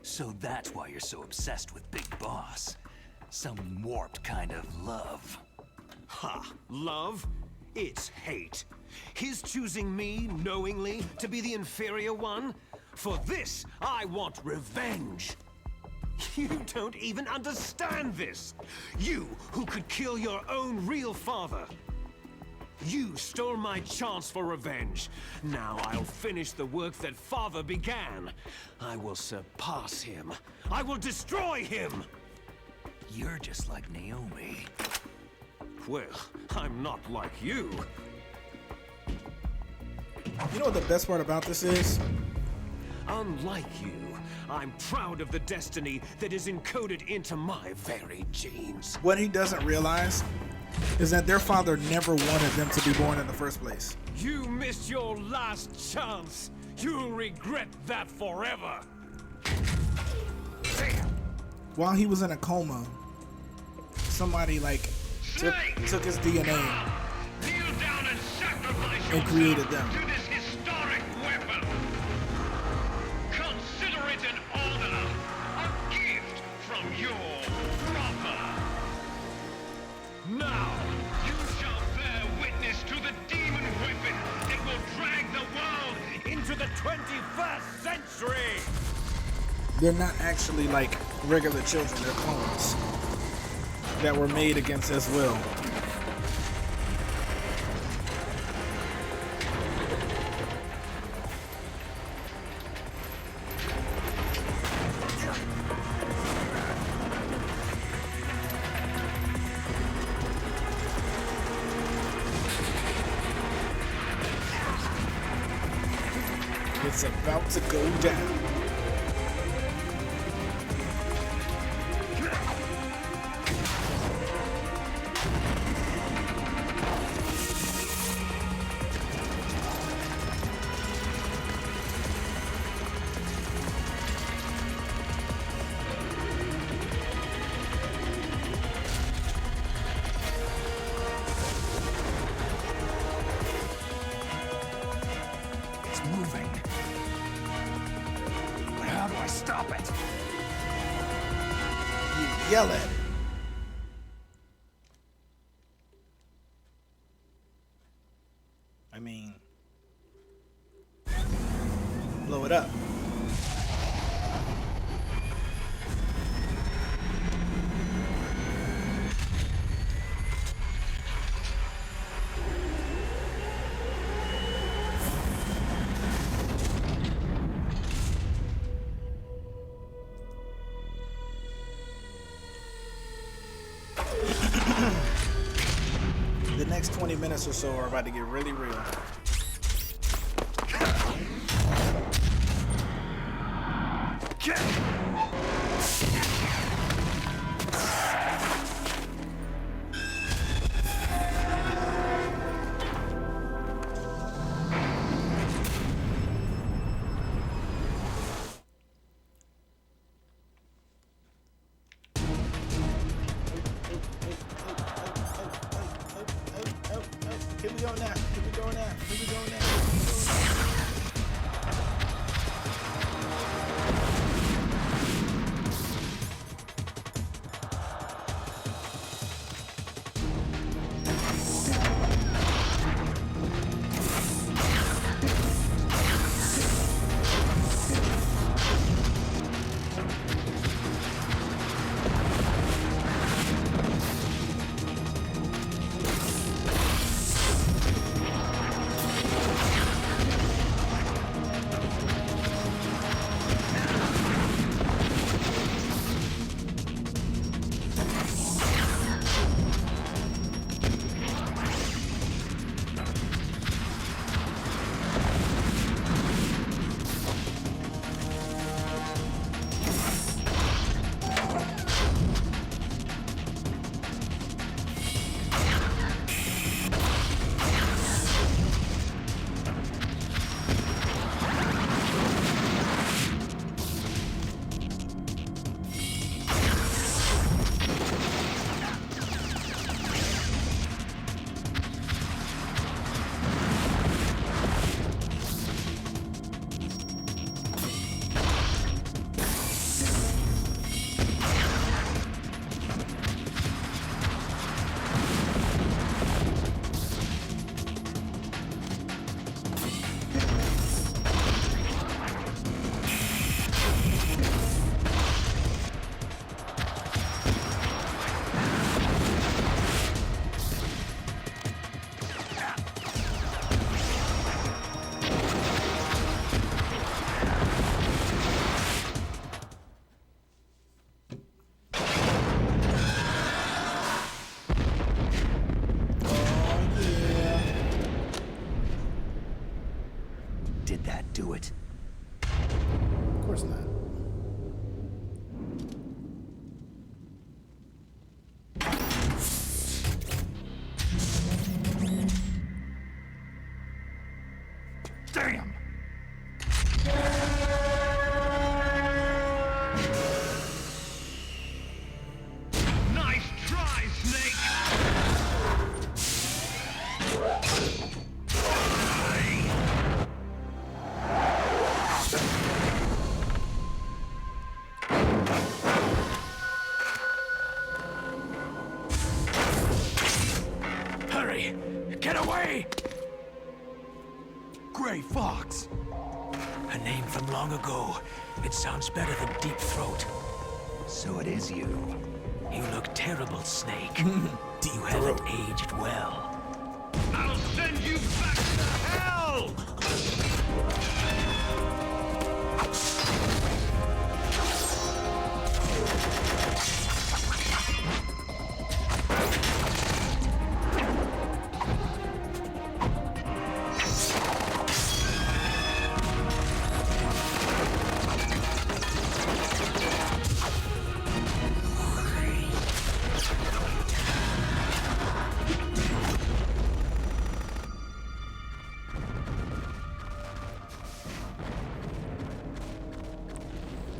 So that's why you're so obsessed with Big Boss. Some warped kind of love. Ha! Love? It's hate. His choosing me, knowingly, to be the inferior one? For this, I want revenge. You don't even understand this. You, who could kill your own real father. You stole my chance for revenge. Now I'll finish the work that Father began. I will surpass him. I will destroy him. You're just like Naomi. Well, I'm not like you. You know what the best part about this is? Unlike you, I'm proud of the destiny that is encoded into my very genes. What he doesn't realize is that their father never wanted them to be born in the first place. You missed your last chance. You'll regret that forever. While he was in a coma, somebody like took his DNA and created them. To this historic weapon. Consider it an honor, a gift from your brother. Now, you shall bear witness to the demon weapon that will drag the world into the 21st century. They're not actually like regular children, they're clones that were made against his will. It's about to go down. It's moving. But how do I stop it? You yell at it. I mean, blow it up. The next 20 minutes or so are about to get really real. Here we go now. Here we go now. Here we go now. did that do it? Of course not. Damn! Nice try, Snake! Hurry! Get away! Gray Fox! A name from long ago. It sounds better than Deep Throat. So it is you. You look terrible, Snake. You haven't aged well. I'll send you back to hell!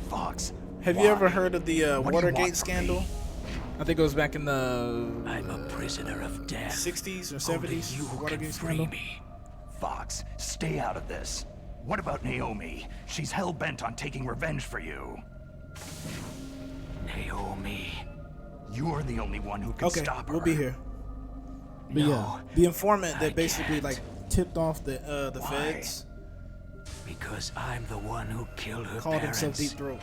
Fox. Have you ever heard of the What do you want Watergate from scandal? me? I think it was back in the I'm a prisoner of death. 60s or Only 70s. you can Watergate free scandal. me. Fox, stay out of this. What about Naomi? She's hell-bent on taking revenge for you. Naomi. You're the only one who can Okay, stop her. we'll be here. But No, yeah, the informant I that basically can't. like tipped off the Why? feds Because I'm the one who killed her called parents. himself Deep Throat.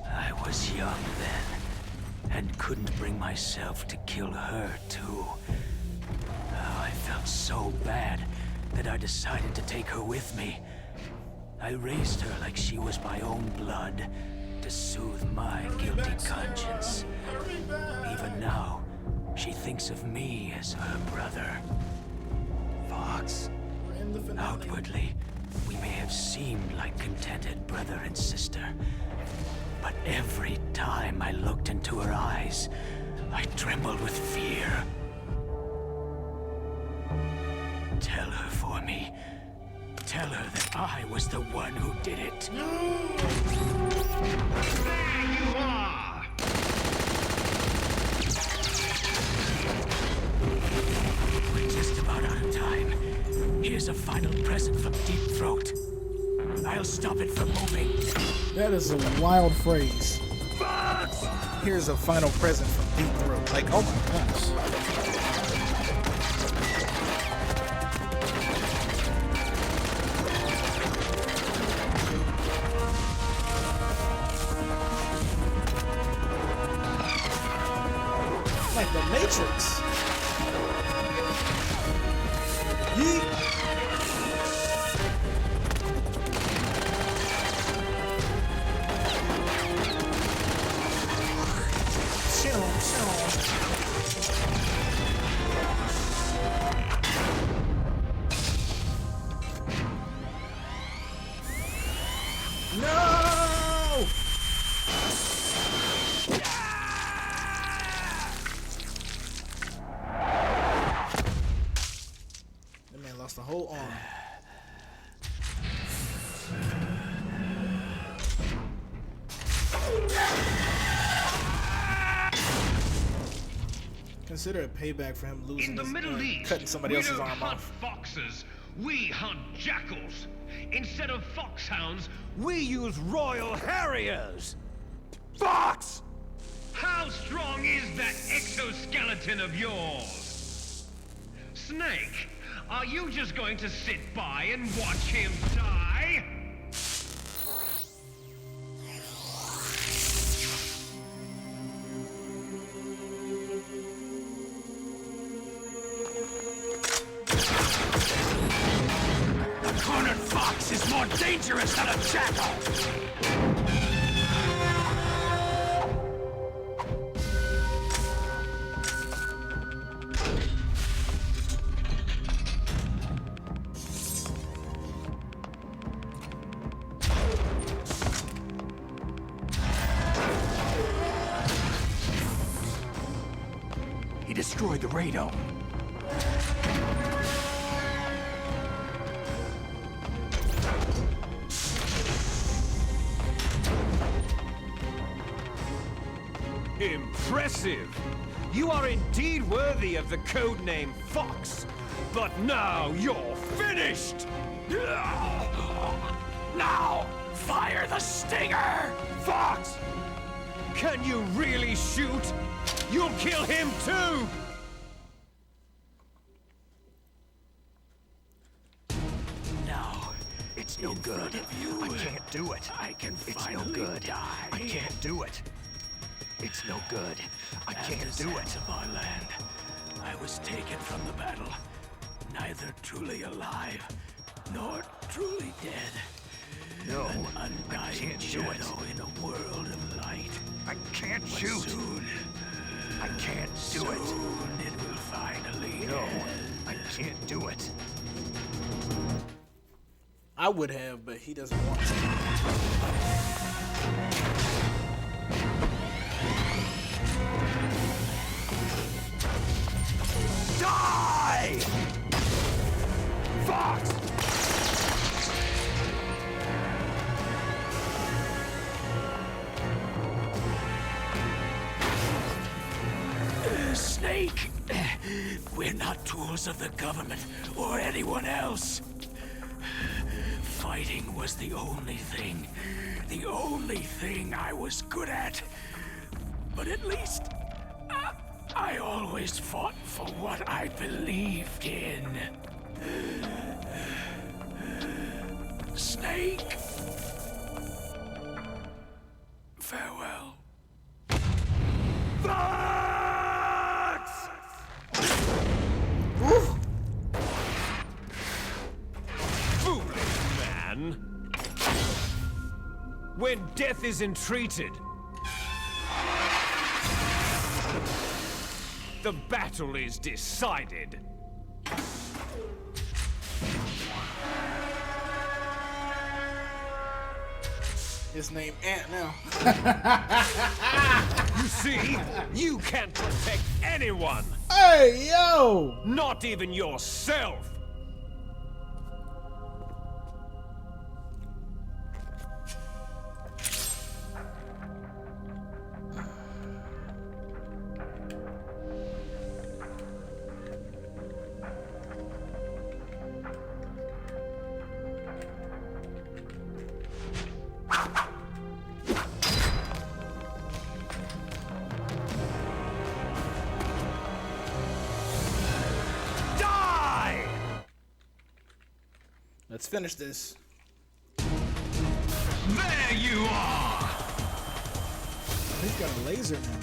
I was young then, and couldn't bring myself to kill her too. Oh, I felt so bad that I decided to take her with me. I raised her like she was my own blood, to soothe my guilty conscience. Even now, she thinks of me as her brother. Fox. Outwardly, we may have seemed like contented brother and sister. But every time I looked into her eyes, I trembled with fear. Tell her for me. Tell her that I was the one who did it. There you are! We're just about out of time. Here's a final present from Deep Throat. I'll stop it from moving. That is a wild phrase. Here's a final present from Deep Throat. Like, oh my gosh. Like the Matrix. Yeet. No! That man lost a whole arm. Consider it payback for him losing In the his, Middle East, cutting somebody we else's don't arm hunt off. foxes, we hunt jackals. Instead of foxhounds, We use Royal Harriers! Fox! how strong is that exoskeleton of yours? Snake, are you just going to sit by and watch him die? A cornered fox is more dangerous than a jackal! destroyed the radome. Impressive! You are indeed worthy of the codename Fox. But now you're finished! Now, fire the stinger! Fox! Can you really shoot? You'll kill him too! Now, It's no good. I can't do it. I can It's no finally good. die. I can't do it. It's no good. I can't do it. Of our land, I was taken from the battle, neither truly alive nor truly dead. No, An I undying can't do it. shadow in a world of light. I can't But shoot. soon, I can't do it. soon it will finally No, end. I can't do it. I would have, but he doesn't want to. Die! Fox! Snake, we're not tools of the government or anyone else. Fighting was the only thing I was good at. But at least, I always fought for what I believed in. Snake, farewell. Foolish man! When death is entreated, the battle is decided. His name Ant now. You see, you can't protect anyone! Hey, yo! Not even yourself! Let's finish this. There you are! He's got a laser now.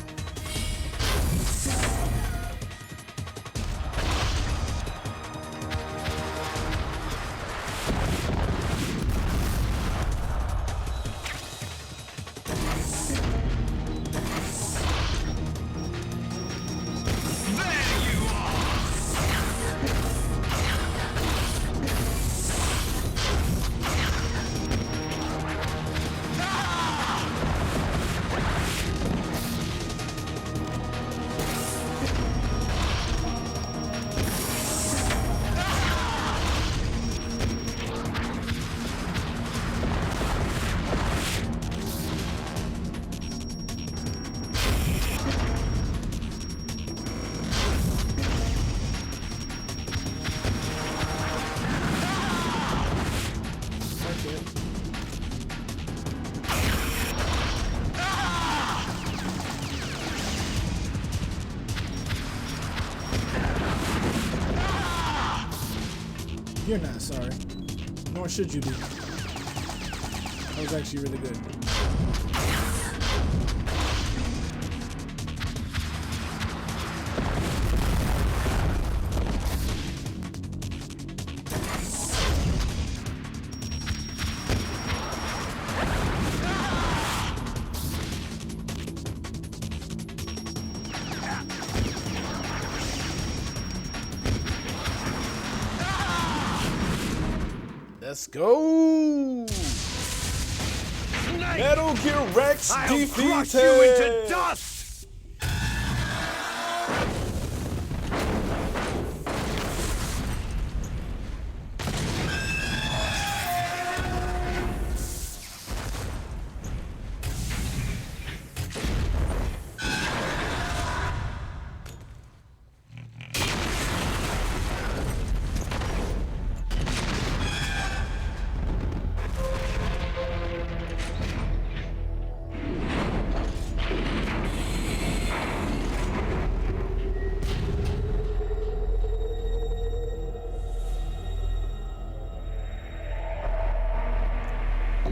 You're not sorry. Nor should you be. That was actually really good. Let's go! Metal Gear Rex defeated! Crush you into dust!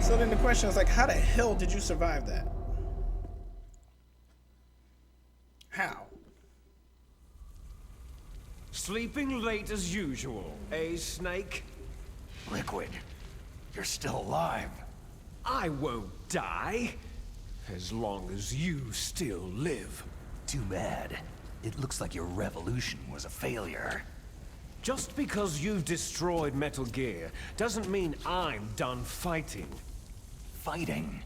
So then the question is like, how the hell did you survive that? How? Sleeping late as usual, eh, Snake? Liquid, you're still alive. I won't die. As long as you still live. Too bad. It looks like your revolution was a failure. Just because you've destroyed Metal Gear doesn't mean I'm done fighting. Fighting?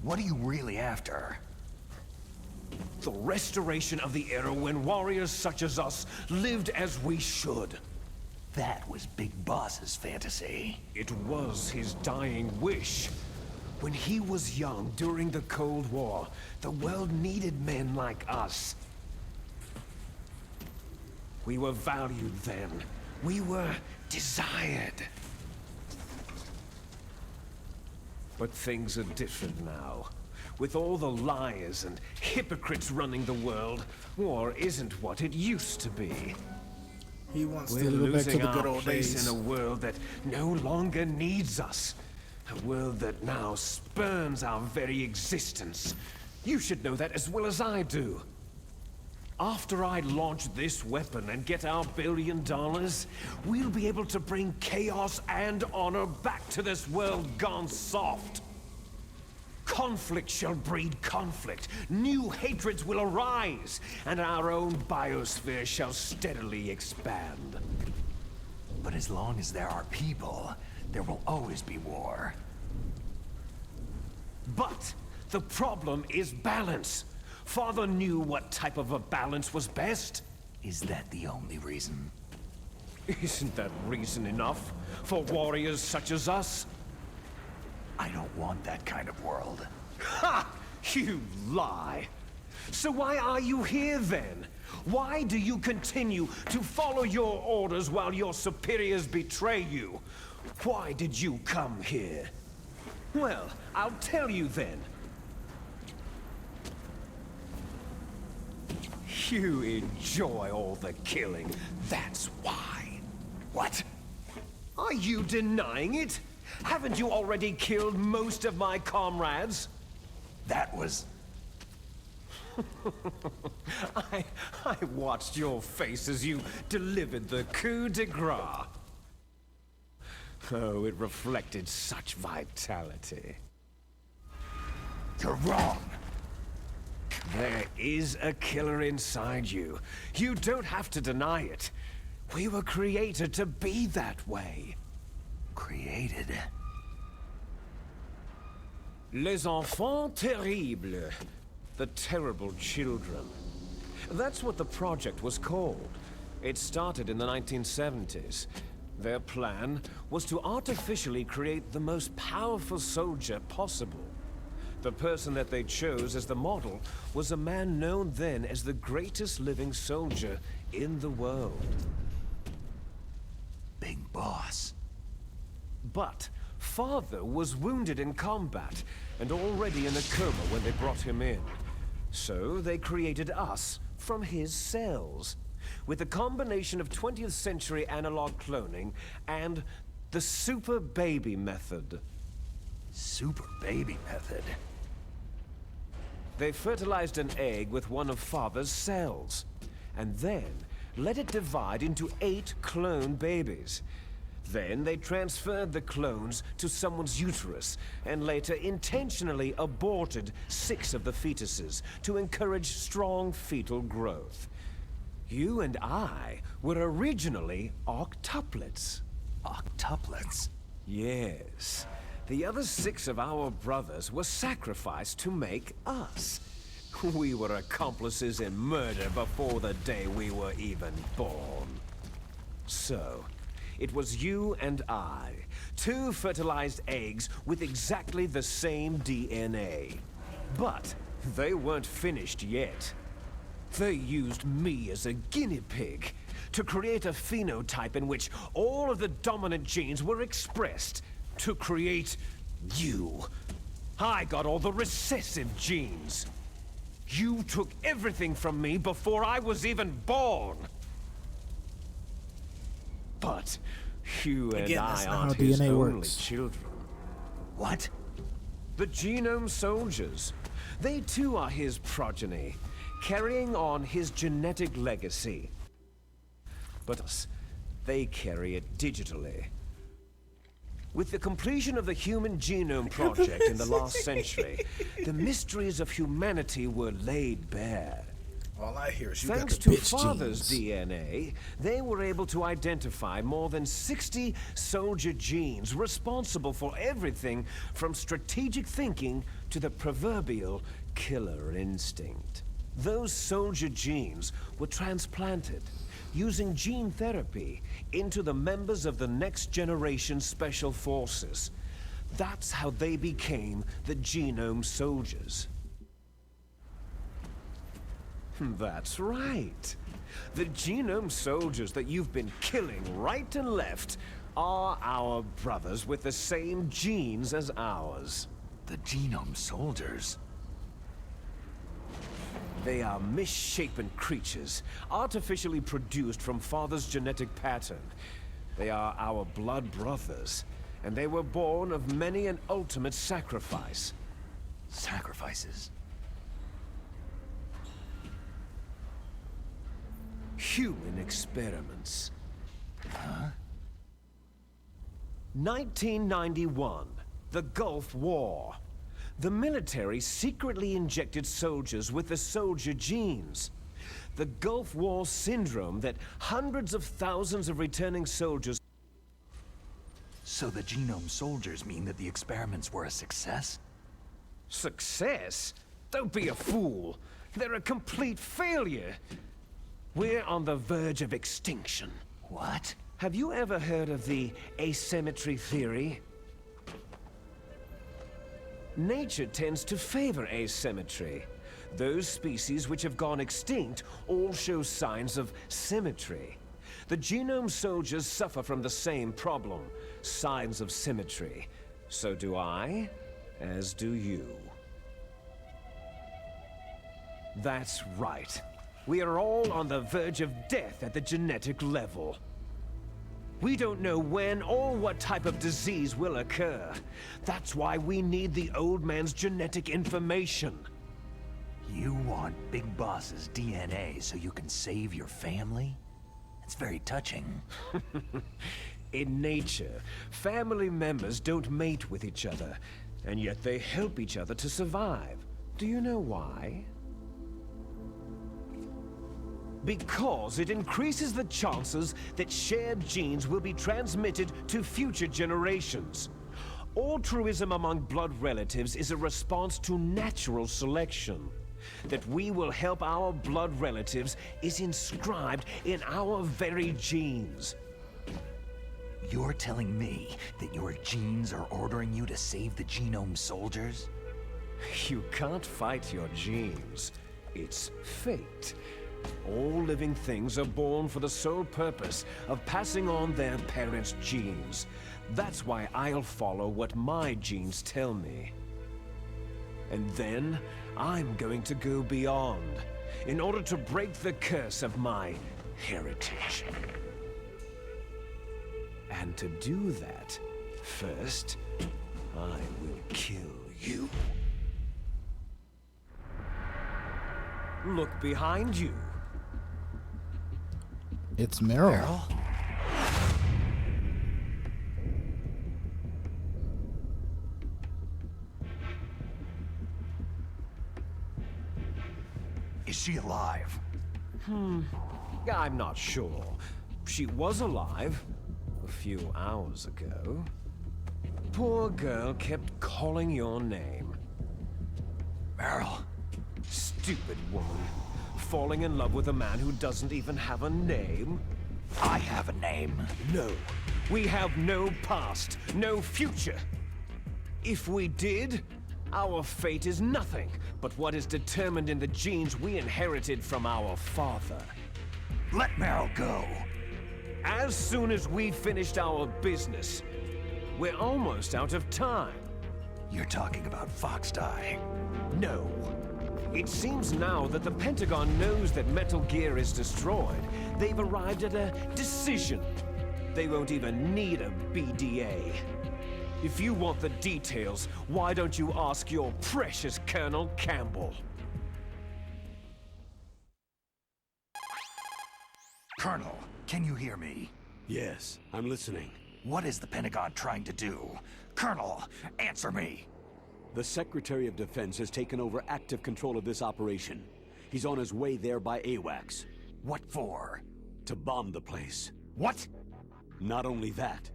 What are you really after? The restoration of the era when warriors such as us lived as we should. That was Big Boss's fantasy. It was his dying wish. When he was young during the Cold War, the world needed men like us. We were valued then. We were desired. But things are different now. With all the liars and hypocrites running the world, war isn't what it used to be. He wants We're to go back to losing the good our old place days. in a world that no longer needs us. A world that now spurns our very existence. You should know that as well as I do. After I launch this weapon and get our $1 billion, we'll be able to bring chaos and honor back to this world gone soft. Conflict shall breed conflict. New hatreds will arise, and our own biosphere shall steadily expand. But as long as there are people, there will always be war. But the problem is balance. Father knew what type of a balance was best. Is that the only reason? Isn't that reason enough for warriors such as us? I don't want that kind of world. Ha! You lie! So why are you here then? Why do you continue to follow your orders while your superiors betray you? Why did you come here? Well, I'll tell you then. You enjoy all the killing, that's why. What? Are you denying it? Haven't you already killed most of my comrades? That was... I watched your face as you delivered the coup de grace. Oh, it reflected such vitality. You're wrong. There is a killer inside you. You don't have to deny it. We were created to be that way. Created? Les enfants terribles. The terrible children. That's what the project was called. It started in the 1970s. Their plan was to artificially create the most powerful soldier possible. The person that they chose as the model was a man known then as the greatest living soldier in the world. Big Boss. But Father was wounded in combat and already in a coma when they brought him in. So they created us from his cells, with a combination of 20th century analog cloning and the Super Baby method. Super Baby method? They fertilized an egg with one of Father's cells, and then let it divide into 8 clone babies. Then they transferred the clones to someone's uterus, and later intentionally aborted 6 of the fetuses to encourage strong fetal growth. You and I were originally octuplets. Octuplets? Yes. The other 6 of our brothers were sacrificed to make us. We were accomplices in murder before the day we were even born. So, it was you and I, 2 fertilized eggs with exactly the same DNA. But they weren't finished yet. They used me as a guinea pig to create a phenotype in which all of the dominant genes were expressed to create you. I got all the recessive genes. You took everything from me before I was even born. But you and Again, that's I not aren't how his DNA only works. children. What? The Genome Soldiers. They too are his progeny, carrying on his genetic legacy. But they carry it digitally. With the completion of the Human Genome Project in the last century, the mysteries of humanity were laid bare. All I hear is you Thanks got the to bitch Father's genes. DNA, they were able to identify more than 60 soldier genes responsible for everything from strategic thinking to the proverbial killer instinct. Those soldier genes were transplanted using gene therapy into the members of the Next Generation Special Forces. That's how they became the Genome Soldiers. That's right. The Genome Soldiers that you've been killing right and left are our brothers with the same genes as ours. The Genome Soldiers? They are misshapen creatures, artificially produced from Father's genetic pattern. They are our blood brothers, and they were born of many an ultimate sacrifice. Sacrifices? Human experiments. Huh? 1991, the Gulf War. The military secretly injected soldiers with the soldier genes. The Gulf War syndrome that hundreds of thousands of returning soldiers... So the Genome Soldiers mean that the experiments were a success? Success? Don't be a fool. They're a complete failure. We're on the verge of extinction. What? Have you ever heard of the asymmetry theory? Nature tends to favor asymmetry. Those species which have gone extinct all show signs of symmetry. The Genome Soldiers suffer from the same problem, signs of symmetry. So do I, as do you. That's right. We are all on the verge of death at the genetic level. We don't know when or what type of disease will occur. That's why we need the old man's genetic information. You want Big Boss's DNA so you can save your family? It's very touching. In nature, family members don't mate with each other, and yet they help each other to survive. Do you know why? Because it increases the chances that shared genes will be transmitted to future generations. Altruism among blood relatives is a response to natural selection. That we will help our blood relatives is inscribed in our very genes. You're telling me that your genes are ordering you to save the Genome Soldiers? You can't fight your genes. It's fate. All living things are born for the sole purpose of passing on their parents' genes. That's why I'll follow what my genes tell me. And then, I'm going to go beyond, in order to break the curse of my heritage. And to do that, first, I will kill you. Look behind you. It's Meryl. Is she alive? I'm not sure. She was alive a few hours ago. Poor girl kept calling your name. Meryl. Stupid woman. Falling in love with a man who doesn't even have a name? I have a name. No. We have no past, no future. If we did, our fate is nothing but what is determined in the genes we inherited from our father. Let Meryl go. As soon as we finished our business, we're almost out of time. You're talking about Foxdie. No. It seems now that the Pentagon knows that Metal Gear is destroyed. They've arrived at a decision. They won't even need a BDA. If you want the details, why don't you ask your precious Colonel Campbell? Colonel, can you hear me? Yes, I'm listening. What is the Pentagon trying to do? Colonel, answer me! The Secretary of Defense has taken over active control of this operation. He's on his way there by AWACS. What for? To bomb the place. What? Not only that,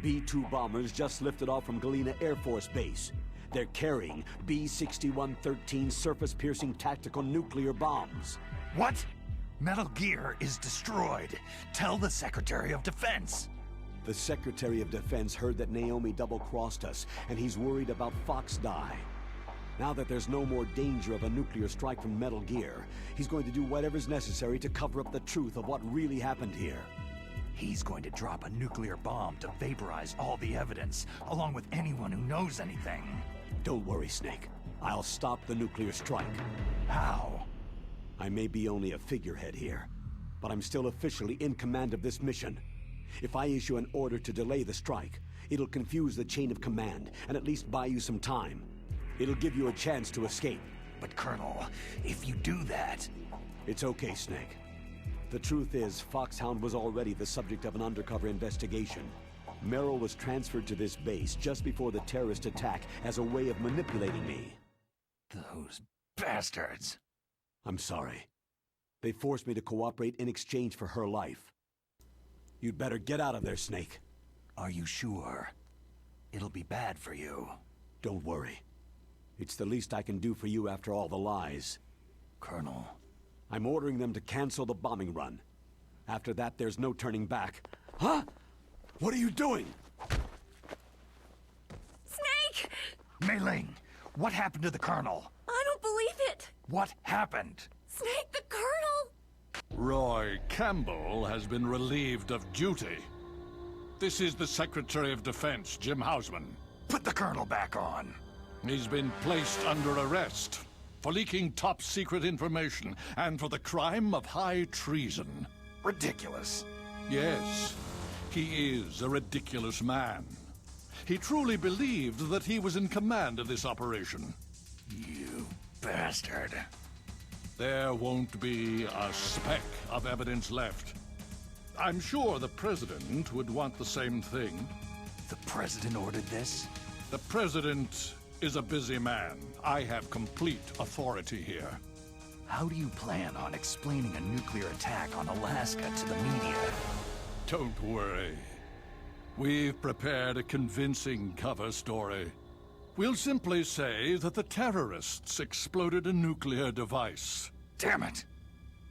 B-2 bombers just lifted off from Galena Air Force Base. They're carrying B-6113 surface-piercing tactical nuclear bombs. What? Metal Gear is destroyed. Tell the Secretary of Defense. The Secretary of Defense heard that Naomi double-crossed us, and he's worried about Fox Die. Now that there's no more danger of a nuclear strike from Metal Gear, he's going to do whatever's necessary to cover up the truth of what really happened here. He's going to drop a nuclear bomb to vaporize all the evidence, along with anyone who knows anything. Don't worry, Snake. I'll stop the nuclear strike. How? I may be only a figurehead here, but I'm still officially in command of this mission. If I issue an order to delay the strike, it'll confuse the chain of command and at least buy you some time. It'll give you a chance to escape. But Colonel, if you do that... It's okay, Snake. The truth is, Foxhound was already the subject of an undercover investigation. Merrill was transferred to this base just before the terrorist attack as a way of manipulating me. Those bastards. I'm sorry. They forced me to cooperate in exchange for her life. You'd better get out of there, Snake. Are you sure? It'll be bad for you. Don't worry. It's the least I can do for you after all the lies. Colonel. I'm ordering them to cancel the bombing run. After that, there's no turning back. Huh? What are you doing? Snake! Mei Ling, what happened to the Colonel? I don't believe it! What happened? Snake, the Colonel! Roy Campbell has been relieved of duty. This is the Secretary of Defense, Jim Hausman. Put the Colonel back on. He's been placed under arrest for leaking top-secret information and for the crime of high treason. Ridiculous. Yes, he is a ridiculous man. He truly believed that he was in command of this operation. You bastard. There won't be a speck of evidence left. I'm sure the President would want the same thing. The President ordered this? The President is a busy man. I have complete authority here. How do you plan on explaining a nuclear attack on Alaska to the media? Don't worry. We've prepared a convincing cover story. We'll simply say that the terrorists exploded a nuclear device. Damn it!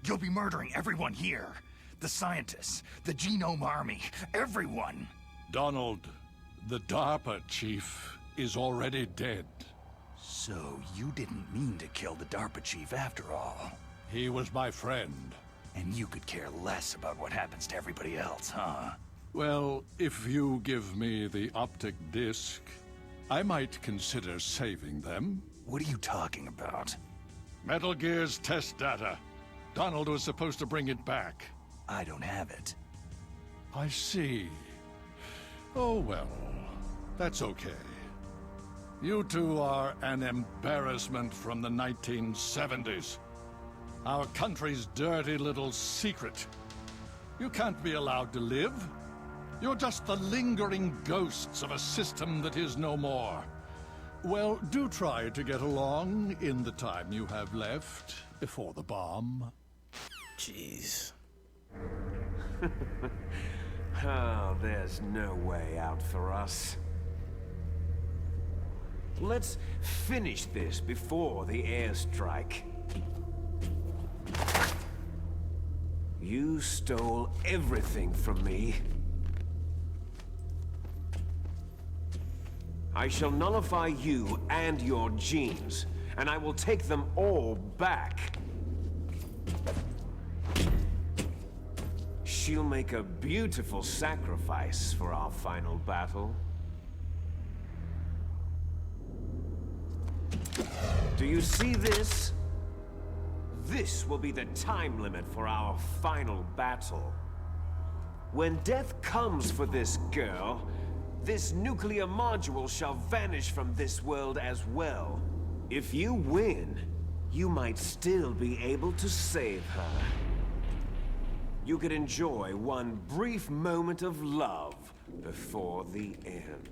You'll be murdering everyone here. The scientists, the Genome Army, everyone. Donald, the DARPA chief, is already dead. So you didn't mean to kill the DARPA chief after all. He was my friend. And you could care less about what happens to everybody else, huh? Well, if you give me the optic disc, I might consider saving them. What are you talking about? Metal Gear's test data. Donald was supposed to bring it back. I don't have it. I see. Oh well, that's okay. You two are an embarrassment from the 1970s. Our country's dirty little secret. You can't be allowed to live. You're just the lingering ghosts of a system that is no more. Well, do try to get along in the time you have left before the bomb. Jeez. Oh, there's no way out for us. Let's finish this before the airstrike. You stole everything from me. I shall nullify you and your genes, and I will take them all back. She'll make a beautiful sacrifice for our final battle. Do you see this? This will be the time limit for our final battle. When death comes for this girl, this nuclear module shall vanish from this world as well. If you win, you might still be able to save her. You could enjoy one brief moment of love before the end.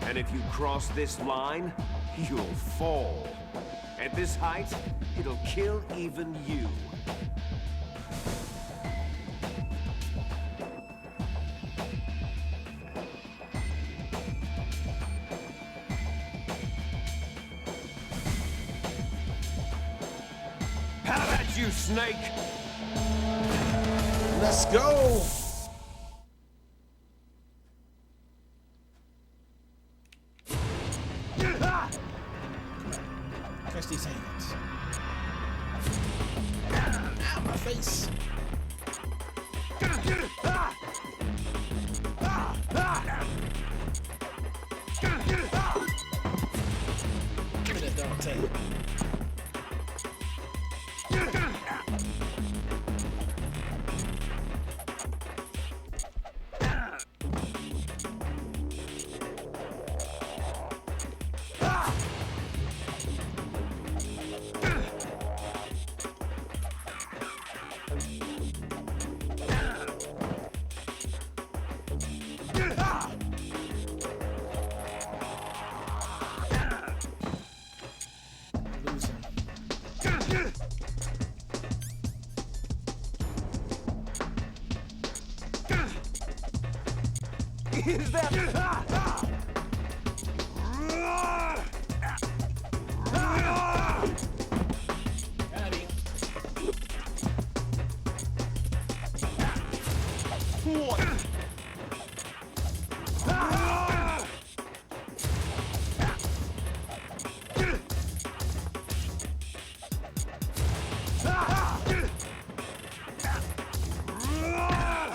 And if you cross this line, you'll fall. At this height, it'll kill even you. How about you, Snake? Let's go. Catch these hands. Ow, my face. Give me that dog tail. Is that...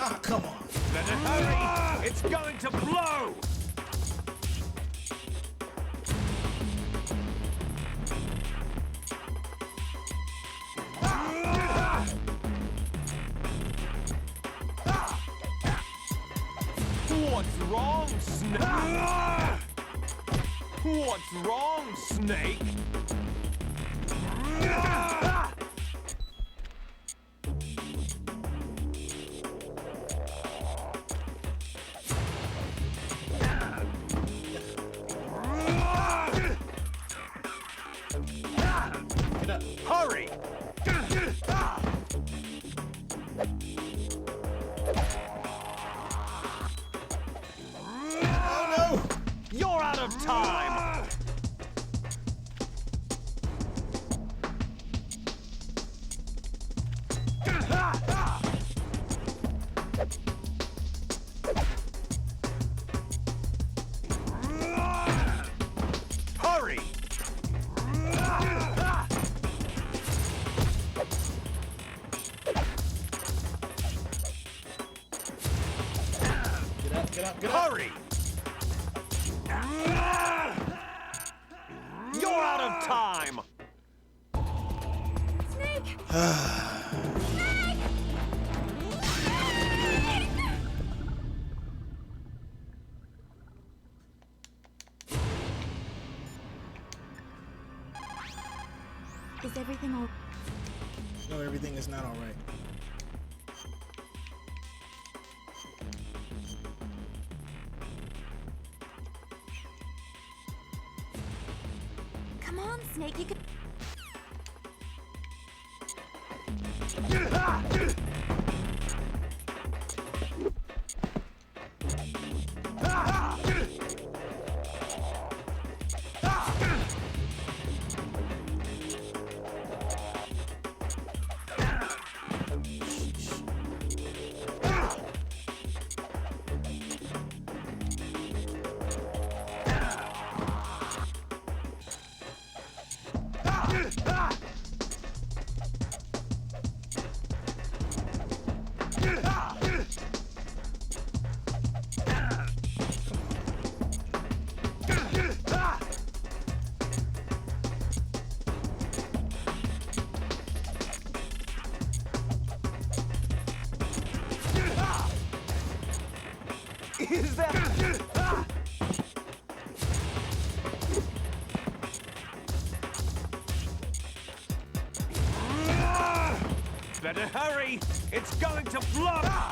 Ah, come on. Better hurry! It's going to blow! What's wrong, Snake? What's wrong, Snake? Hurry! Oh no! You're out of time! Hurry! Get up, get up, get up. Hurry! You're out of time! Snake! Is everything all... No, everything is not all right. Come on, Snake, you can... Better hurry! It's going to blow! I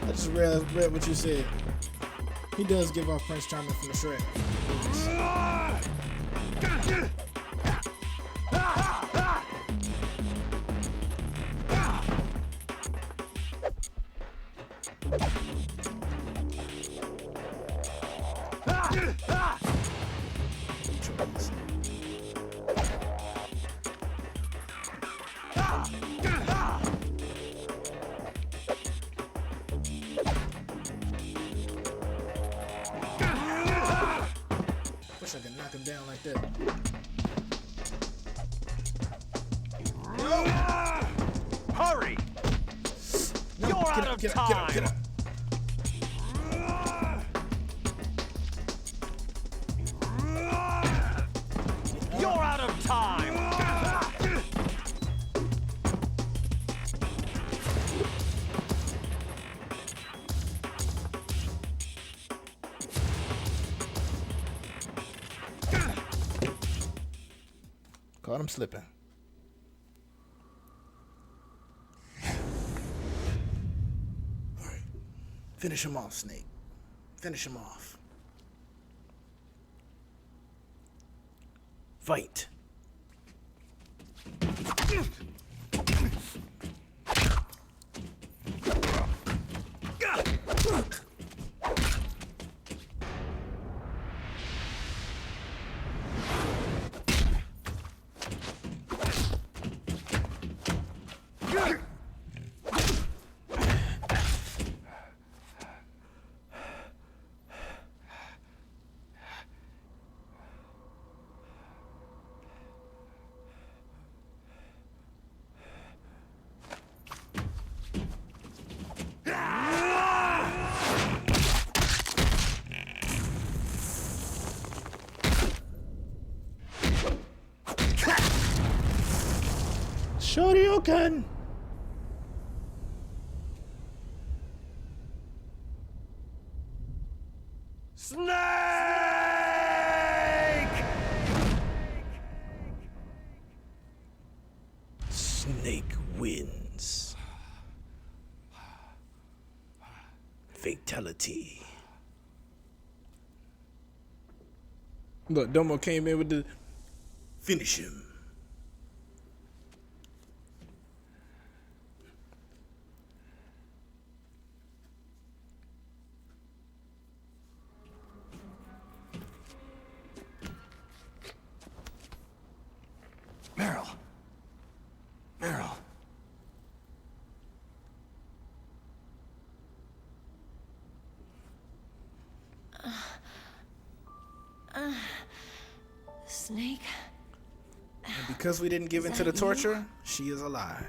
just read what you said. He does give off Prince Charming from the Shrek. Wish I could knock him down like that. Hurry! No, You're out of time! Get up. You're out of time! Caught him slipping. Alright. Finish him off, Snake. Finish him off. Fight. Shoryuken! Snake! Snake wins. Fatality. Look, Domo came in with the finish him. Meryl. Meryl. Snake? And because we didn't give in to the torture, she is alive.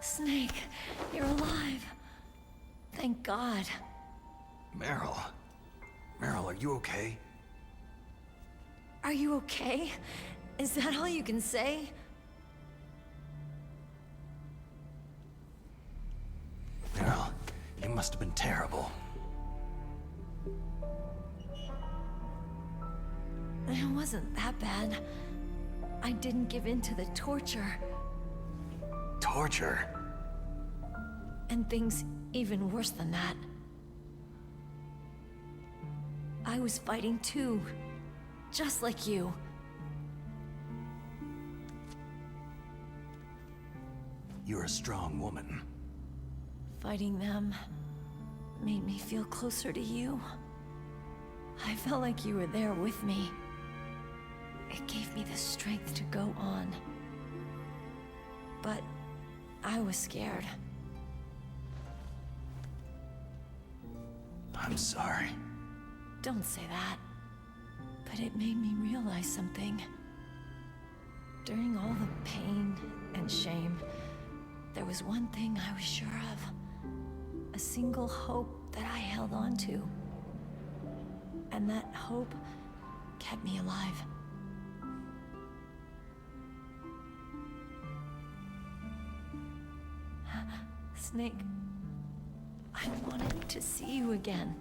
Snake, you're alive. Thank God. Meryl. Meryl, are you okay? Are you okay? Is that all you can say? Meryl, it must have been terrible. It wasn't that bad. I didn't give in to the torture. Torture? And things even worse than that. I was fighting too. Just like you. You're a strong woman. Fighting them made me feel closer to you. I felt like you were there with me. It gave me the strength to go on. But I was scared. I'm sorry. Don't say that. But it made me realize something. During all the pain and shame, there was one thing I was sure of. A single hope that I held on to. And that hope kept me alive. Snake, I wanted to see you again.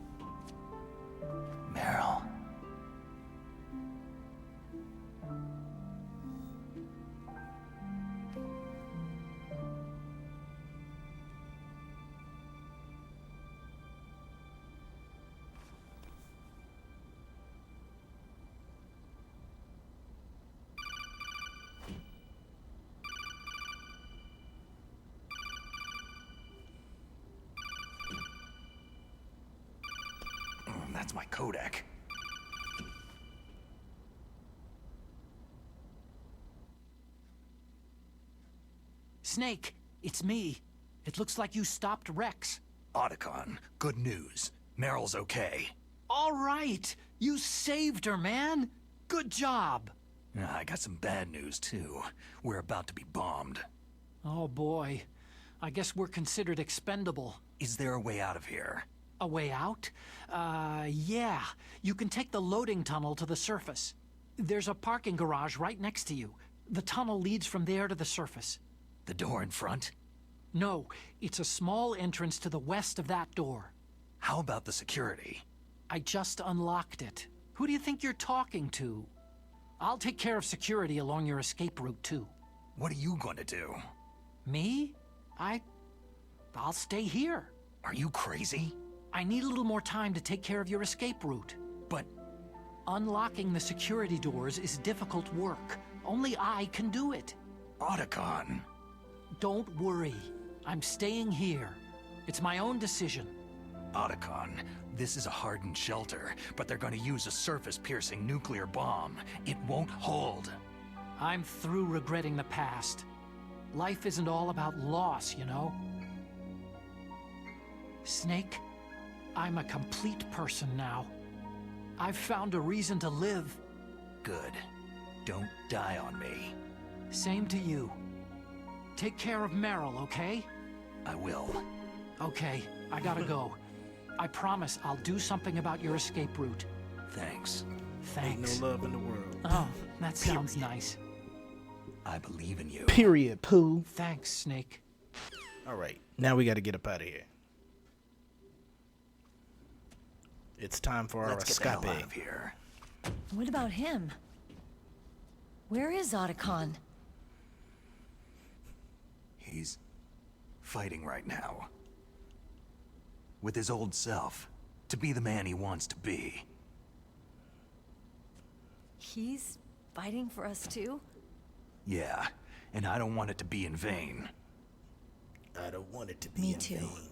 Meryl. That's my codec. Snake, it's me. It looks like you stopped Rex. Otacon, good news. Meryl's okay. All right. You saved her, man. Good job. I got some bad news, too. We're about to be bombed. Oh, boy. I guess we're considered expendable. Is there a way out of here? A way out? Yeah. You can take the loading tunnel to the surface. There's a parking garage right next to you. The tunnel leads from there to the surface. The door in front? No, it's a small entrance to the west of that door. How about the security? I just unlocked it. Who do you think you're talking to? I'll take care of security along your escape route, too. What are you going to do? Me? I'll stay here. Are you crazy? I need a little more time to take care of your escape route. But... unlocking the security doors is difficult work. Only I can do it. Otacon. Don't worry. I'm staying here. It's my own decision. Otacon, this is a hardened shelter, but they're going to use a surface-piercing nuclear bomb. It won't hold. I'm through regretting the past. Life isn't all about loss, you know? Snake, I'm a complete person now. I've found a reason to live. Good. Don't die on me. Same to you. Take care of Meryl, okay? I will. Okay, I gotta go. I promise I'll do something about your escape route. Thanks. Thanks. Ain't no love in the world. Oh, that sounds nice. I believe in you. Period, Pooh. Thanks, Snake. All right, now we got to get up out of here. It's time for our Let's get the hell escape. out of here. What about him? Where is Otacon? He's fighting right now. With his old self. To be the man he wants to be. He's fighting for us too? Yeah, and I don't want it to be in vain. I don't want it to be Me in too. vain.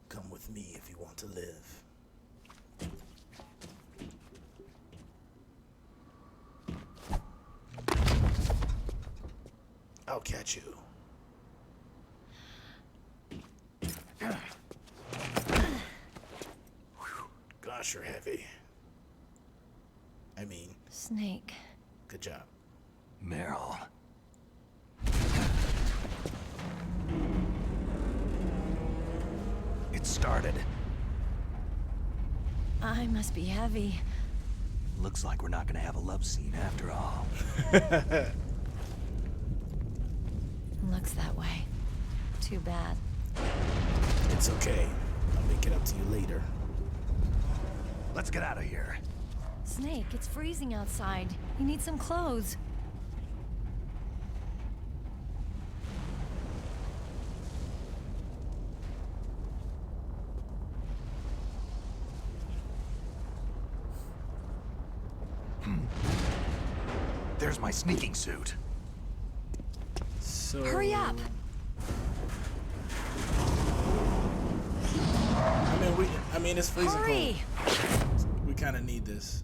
Come with me if you want to live. I'll catch you. Gosh, you're heavy. I mean... Snake. Good job. Meryl. It started. I must be heavy. Looks like we're not gonna have a love scene after all. Looks that way. Too bad. It's okay. I'll make it up to you later. Let's get out of here. Snake, it's freezing outside. You need some clothes. There's my sneaking suit. So... Hurry up! I mean, it's freezing Hurry! cold. We kind of need this.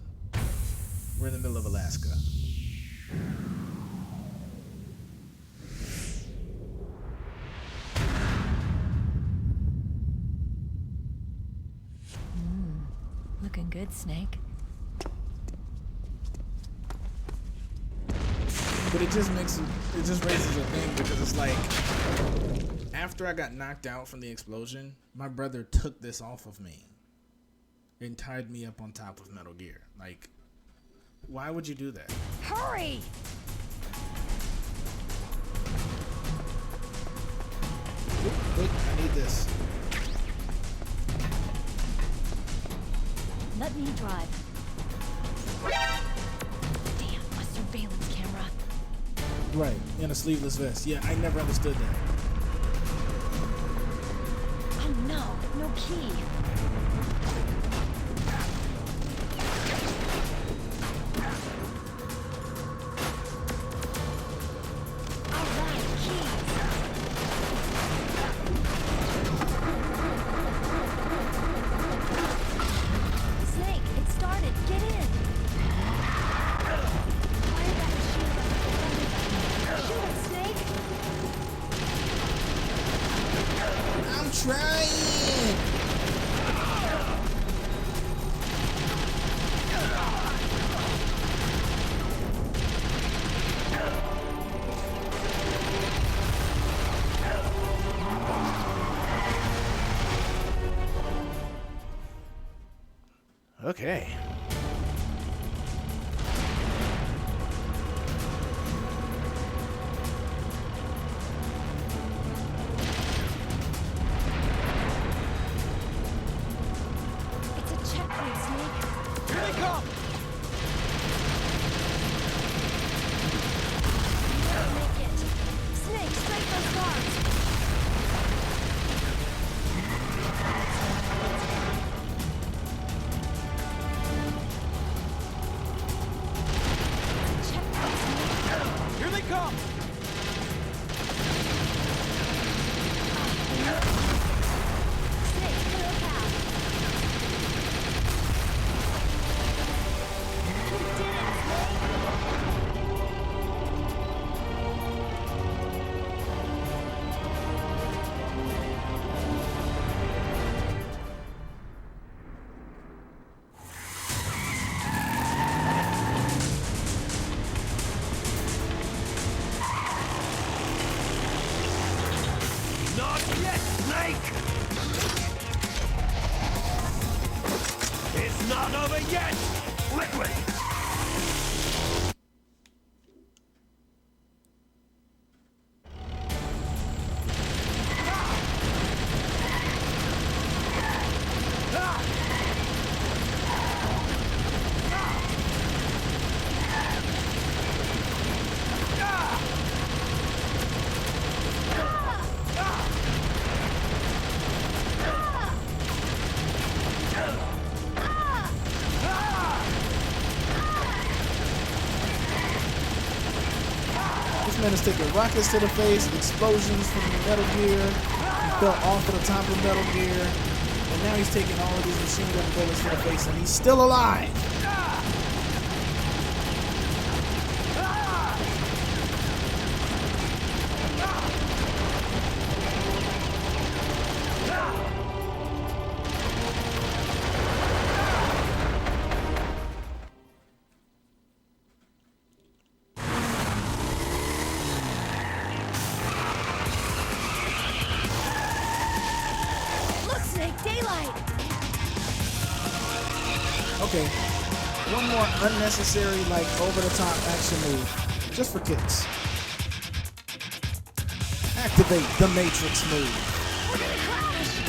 We're in the middle of Alaska. Looking good, Snake. But it just raises a thing because it's like, after I got knocked out from the explosion, my brother took this off of me and tied me up on top of Metal Gear. Like, why would you do that? Hurry! Wait, I need this. Let me drive. Damn, a surveillance camera. Right, in a sleeveless vest. Yeah, I never understood that. Oh no, no key. Snake, it started. Get in. Fire that machine gun. Shoot it, Snake. I'm trying. Okay. It's a checkpoint, Snake. Here they come! You gotta make it. Snake, strike those guards. Here they come! Snake, clear a path. You did it, Snake. Not yet, Snake! It's not over yet! Liquid! This man is taking rockets to the face, explosions from the Metal Gear. He fell off of the top of Metal Gear. And now he's taking all of these machine gun bullets to the face, and he's still alive. Look, Snake, daylight. Okay, one more unnecessary, like, over-the-top action move, just for kicks. Activate the Matrix move. We're gonna crash.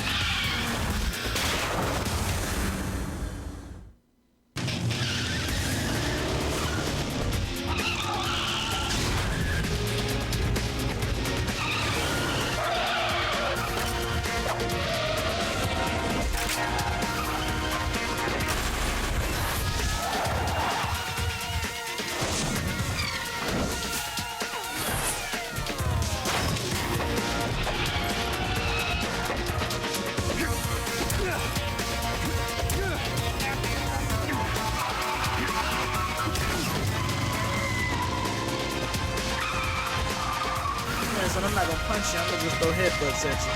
Yeah, so I'm not gonna punch you, I'm gonna just throw headbutts at you.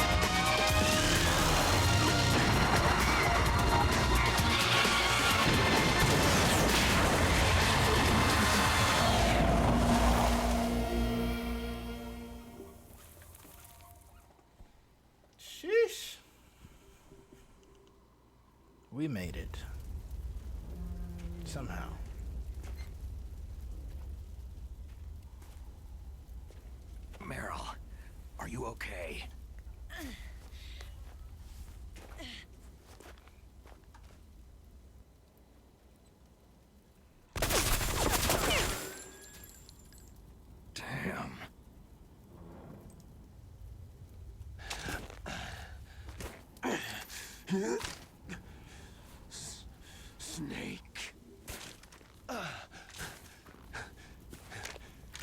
Sheesh. We made it. Somehow. Meryl, are you okay? Snake.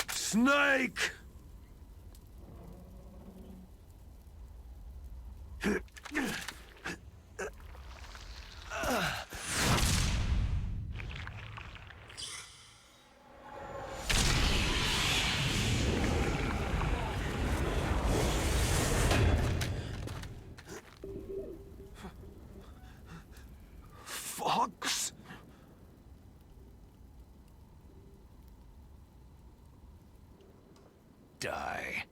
Snake! Fox? Die.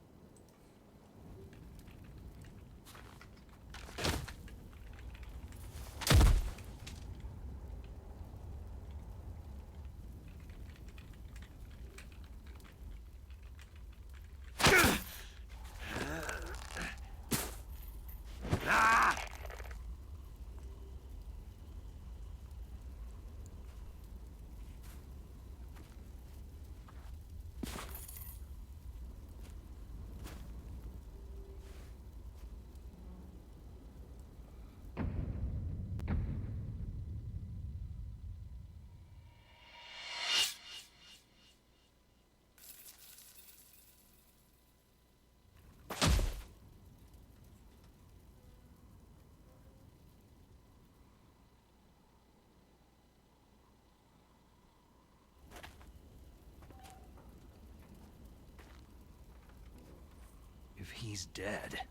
If he's dead,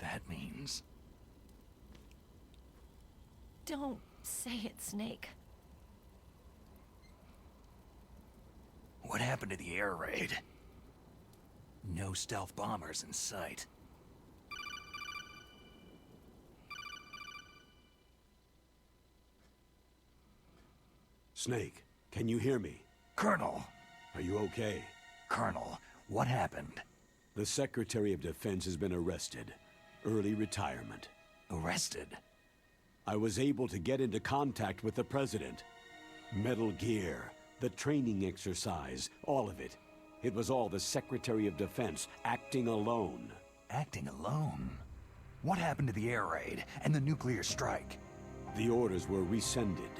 that means... Don't say it, Snake. What happened to the air raid? No stealth bombers in sight. Snake, can you hear me? Colonel! Are you okay? Colonel, what happened? The Secretary of Defense has been arrested. Early retirement. Arrested? I was able to get into contact with the President. Metal Gear, the training exercise, all of it. It was all the Secretary of Defense acting alone. Acting alone? What happened to the air raid and the nuclear strike? The orders were rescinded.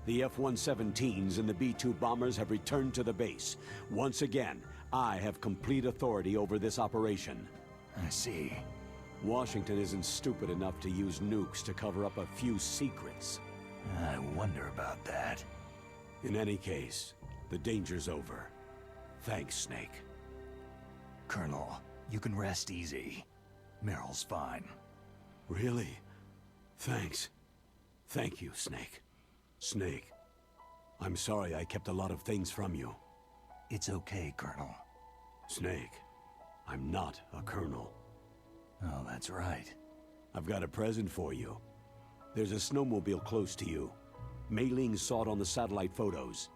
The F-117s and the B-2 bombers have returned to the base. Once again, I have complete authority over this operation. I see. Washington isn't stupid enough to use nukes to cover up a few secrets. I wonder about that. In any case, the danger's over. Thanks, Snake. Colonel, you can rest easy. Meryl's fine. Really? Thanks. Thank you, Snake. Snake, I'm sorry I kept a lot of things from you. It's okay, Colonel. Snake, I'm not a colonel. Oh, that's right. I've got a present for you. There's a snowmobile close to you. Mei Ling saw it on the satellite photos.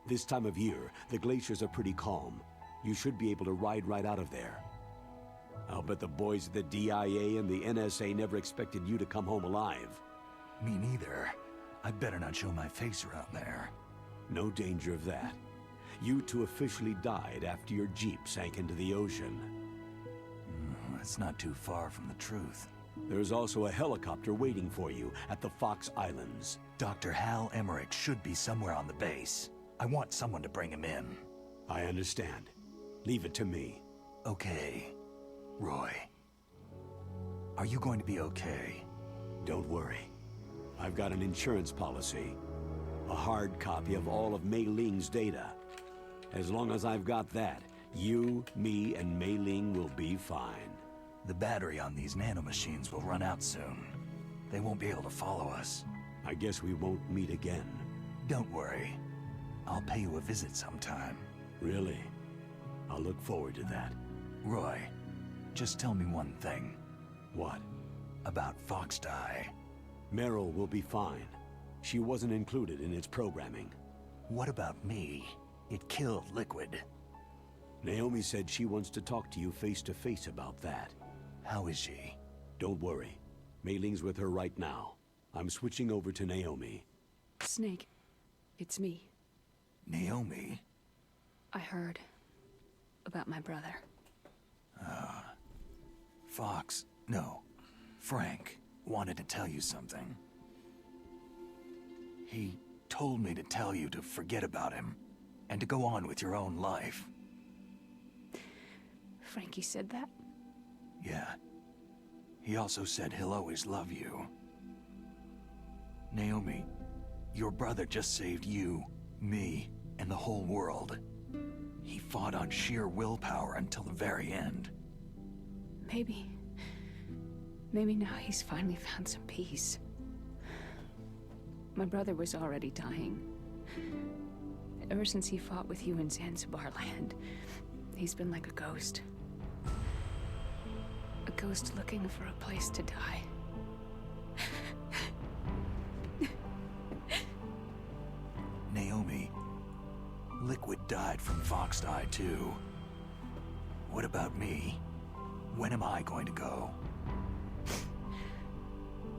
This time of year, the glaciers are pretty calm. You should be able to ride right out of there. I'll bet the boys at the DIA and the NSA never expected you to come home alive. Me neither. I'd better not show my face around there. No danger of that. You two officially died after your Jeep sank into the ocean. That's not too far from the truth. There's also a helicopter waiting for you at the Fox Islands. Dr. Hal Emmerich should be somewhere on the base. I want someone to bring him in. I understand. Leave it to me. Okay. Roy. Are you going to be okay? Don't worry. I've got an insurance policy. A hard copy of all of Mei Ling's data. As long as I've got that, you, me, and Mei Ling will be fine. The battery on these nanomachines will run out soon. They won't be able to follow us. I guess we won't meet again. Don't worry. I'll pay you a visit sometime. Really? I'll look forward to that. Roy, just tell me one thing. What? About Fox Die. Meryl will be fine. She wasn't included in its programming. What about me? It killed Liquid. Naomi said she wants to talk to you face to face about that. How is she? Don't worry. Mei Ling's with her right now. I'm switching over to Naomi. Snake, it's me. Naomi? I heard about my brother. Fox. No. Frank. wanted to tell you something. He told me to tell you to forget about him and to go on with your own life. Frankie said that? Yeah. He also said he'll always love you. Naomi, your brother just saved you, me, and the whole world. He fought on sheer willpower until the very end. Maybe now he's finally found some peace. My brother was already dying. Ever since he fought with you in Zanzibar land, he's been like a ghost. A ghost looking for a place to die. Naomi, Liquid died from Fox Die too. What about me? When am I going to go?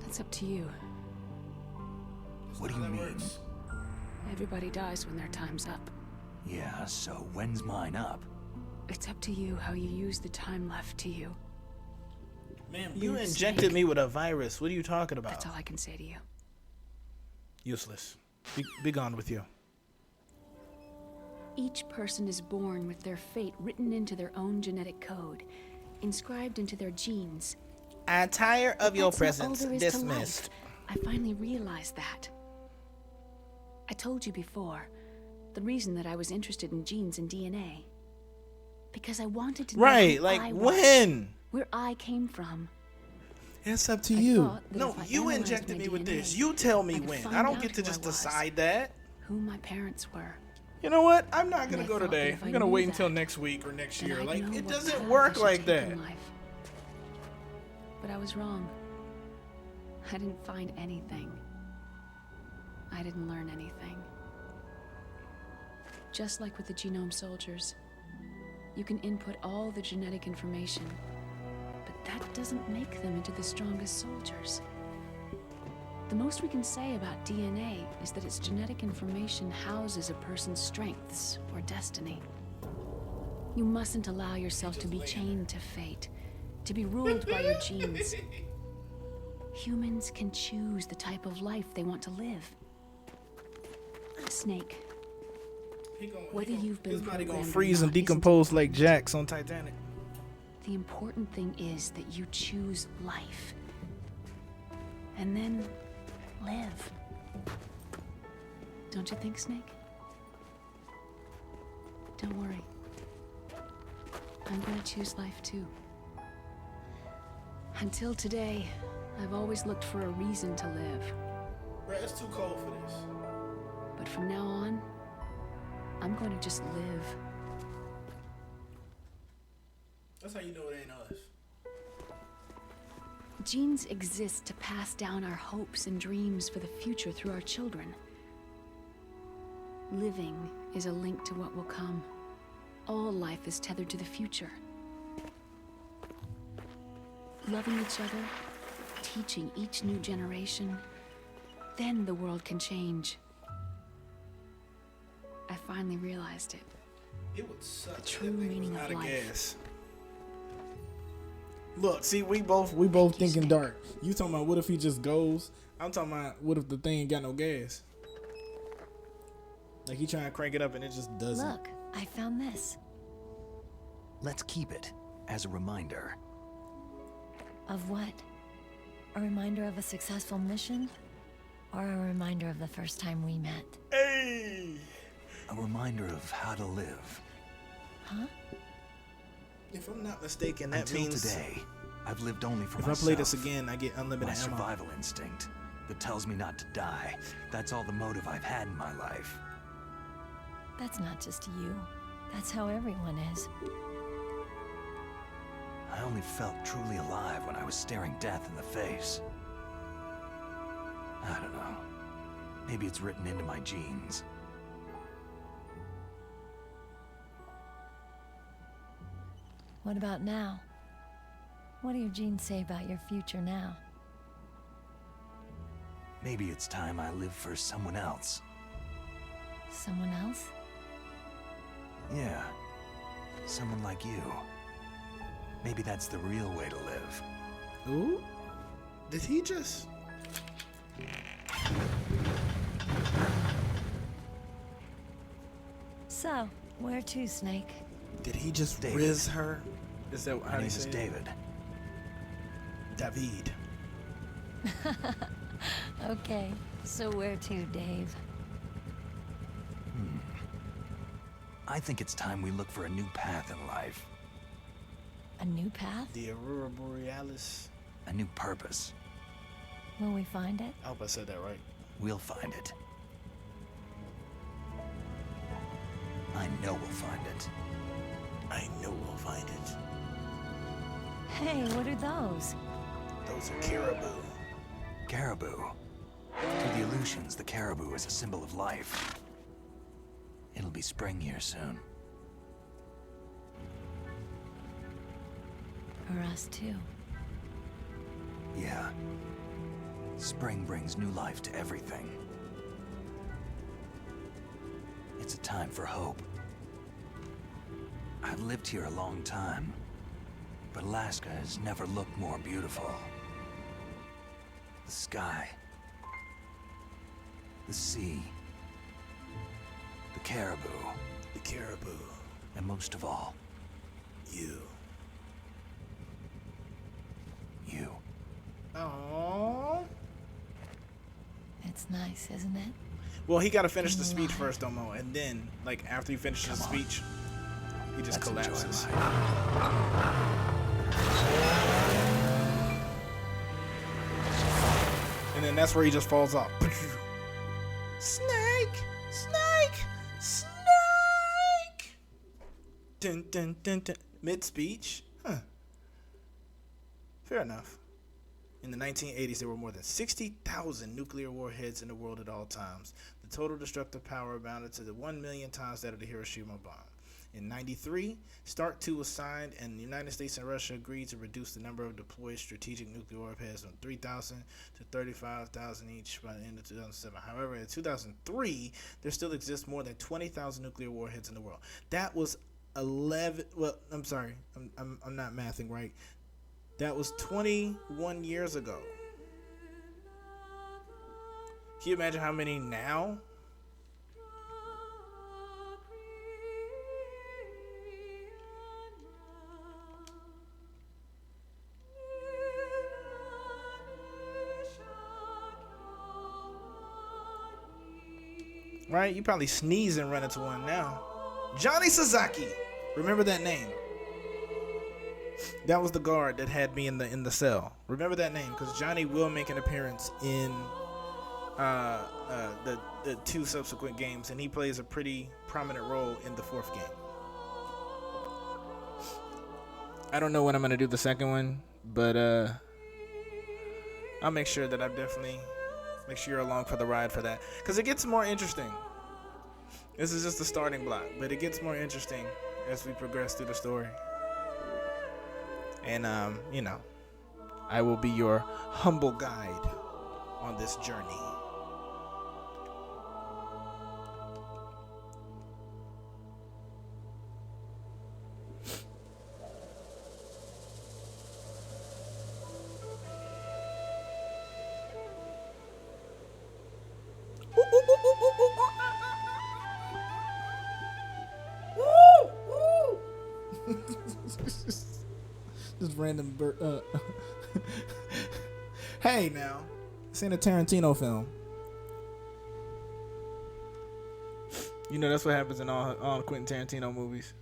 That's up to you. What do you mean? Everybody dies when their time's up. Yeah, so when's mine up? It's up to you how you use the time left to you. Man, you injected me with a virus. What are you talking about? That's all I can say to you. Useless. Be gone with you. Each person is born with their fate written into their own genetic code, inscribed into their genes. I'm tired of your That's not all presence. there is to Dismissed. life. I finally realized that. I told you before, the reason that I was interested in genes and DNA. Because I wanted to know who Like I was, when? where I came from. It's up to you. thought that No, if I you analyzed injected my me with DNA, this. You tell me I could when. find I don't out get to who just I was, decide that. Who my parents were. You know what? I'm not gonna And I go thought that today. if I'm I gonna knew wait that, until next week or next then year. I'd Like, know it what doesn't path I work should like take in that. life. But I was wrong. I didn't find anything. I didn't learn anything. Just like with the genome soldiers, you can input all the genetic information, but that doesn't make them into the strongest soldiers. The most we can say about DNA is that its genetic information houses a person's strengths or destiny. You mustn't allow yourself to be chained to fate, to be ruled by your genes. Humans can choose the type of life they want to live. Snake, whether you've been His body gonna programmed or freeze and not isn't decompose like Jax on Titanic. the important thing is that you choose life. And then live. Don't you think, Snake? Don't worry. I'm gonna choose life too. Until today, I've always looked for a reason to live. Bruh, it's too cold for this. But from now on, I'm going to just live. That's how you know it ain't us. Genes exist to pass down our hopes and dreams for the future through our children. Living is a link to what will come. All life is tethered to the future. Loving each other, teaching each new generation, then the world can change. I finally realized it. It would suck. The true meaning of Out of life. gas. Look, see, we both thinking dark. You talking about what if he just goes? I'm talking about what if the thing ain't got no gas? Like he trying to crank it up and it just doesn't. Look, I found this. Let's keep it as a reminder. Of what? A reminder of a successful mission? Or a reminder of the first time we met? Hey! A reminder of how to live. Huh? If I'm not mistaken, that Until means today, I've lived only for if myself. I play this again, I get unlimited My ammo. survival instinct that tells me not to die. That's all the motive I've had in my life. That's not just you. That's how everyone is. I only felt truly alive when I was staring death in the face. I don't know. Maybe it's written into my genes. What about now? What do your genes say about your future now? Maybe it's time I live for someone else. Someone else? Yeah. Someone like you. Maybe that's the real way to live. Ooh. Did he just? So, where to, Snake? Did he just David. riz her? Is that how My they name say is it? David. David. Okay, so where to, Dave? I think it's time we look for a new path in life. A new path? The Aurora Borealis. A new purpose. Will we find it? I hope I said that right. We'll find it. I know we'll find it. I know we'll find it. Hey, what are those? Those are caribou. Caribou. To the Aleutians, the caribou is a symbol of life. It'll be spring here soon. For us, too. Yeah. Spring brings new life to everything. It's a time for hope. I've lived here a long time, but Alaska has never looked more beautiful. The sky, the sea, the caribou, and most of all, you. You. Aww. It's nice, isn't it? Well, he got to finish the speech first, Domo, and then, like, after he finishes the speech, he just collapses. And then that's where he just falls off. Snake! Snake! Snake! Dun, dun, dun, dun. Mid-speech? Huh. Fair enough. In the 1980s, there were more than 60,000 nuclear warheads in the world at all times. The total destructive power amounted to 1 million times that of the Hiroshima bomb. In 93, START II was signed, and the United States and Russia agreed to reduce the number of deployed strategic nuclear warheads from 3,000 to 35,000 each by the end of 2007. However, in 2003, there still exists more than 20,000 nuclear warheads in the world. That was 11. Well, I'm sorry, I'm not mathing right. That was 21 years ago. Can you imagine how many now? Right? You probably sneeze and run into one now. Johnny Sasaki. Remember that name. That was the guard that had me in the cell. Remember that name, because Johnny will make an appearance in the two subsequent games, and he plays a pretty prominent role in the fourth game. I don't know when I'm gonna do the second one, but I'll make sure that I definitely make sure you're along for the ride for that, because it gets more interesting. This is just the starting block, but it gets more interesting as we progress through the story. And, you know, I will be your humble guide on this journey. Just random Hey now, this ain't a Tarantino film. You know that's what happens in all Quentin Tarantino movies.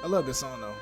I love this song though.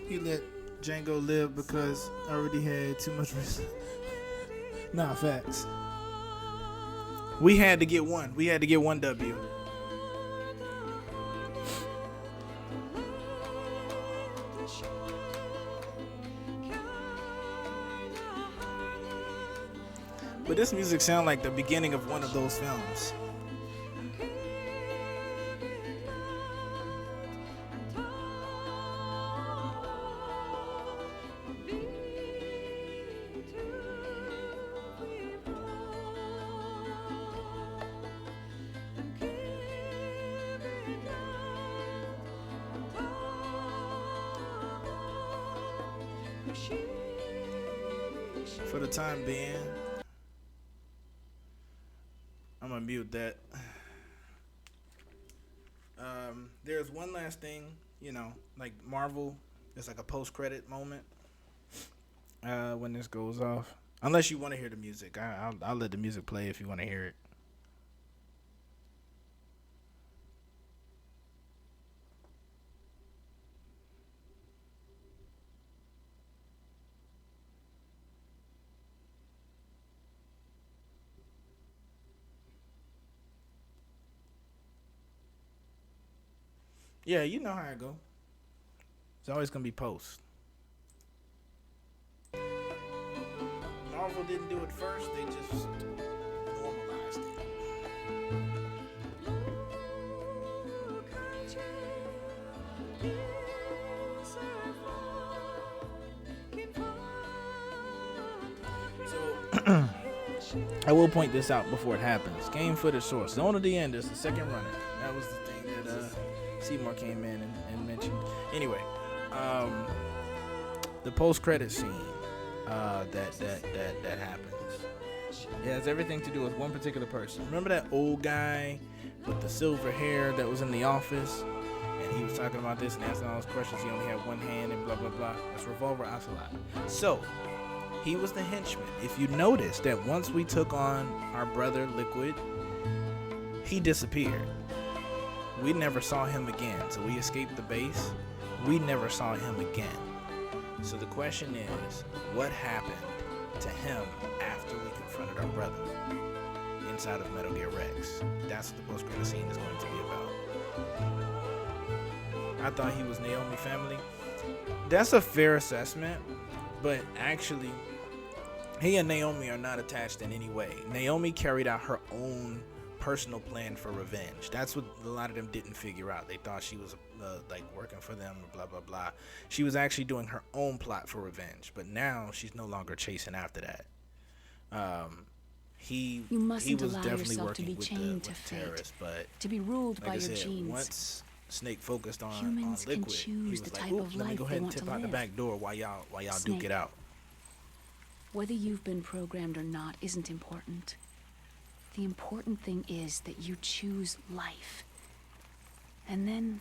He let Django live because I already had too much risk. Nah, facts. We had to get one. We had to get one W. But this music sounds like the beginning of one of those films. For the time being, I'm gonna mute that. There's one last thing, you know, like Marvel, it's like a post-credit moment when this goes off. Unless you want to hear the music, I'll let the music play if you want to hear it. Yeah, you know how it go. It's always gonna be post. Marvel didn't do it first; they just normalized it. So, I will point this out before it happens. Game footage source. Zone of the End is the second runner. That was the thing that Seymour came in and mentioned. Anyway, the post-credit scene that happens. It has everything to do with one particular person. Remember that old guy with the silver hair that was in the office? And he was talking about this and asking all those questions. He only had one hand and blah, blah, blah. That's Revolver Ocelot. So, he was the henchman. If you notice that once we took on our brother Liquid, he disappeared. We never saw him again. So we escaped the base. We never saw him again. So the question is, what happened to him after we confronted our brother inside of Metal Gear Rex? That's what the post-credit scene is going to be about. I thought he was Naomi family. That's a fair assessment, but actually, he and Naomi are not attached in any way. Naomi carried out her own personal plan for revenge. That's what a lot of them didn't figure out. They thought she was like working for them, blah blah blah. She was actually doing her own plot for revenge, but now she's no longer chasing after that. He was definitely working with the terrorists, but to be ruled like by I your said, genes. once Snake focused on Humans Liquid, can he choose was the like, type of let me life go they ahead and want tip to out the live. back door while y'all Snake. duke it out. Whether you've been programmed or not isn't important. The important thing is that you choose life. And then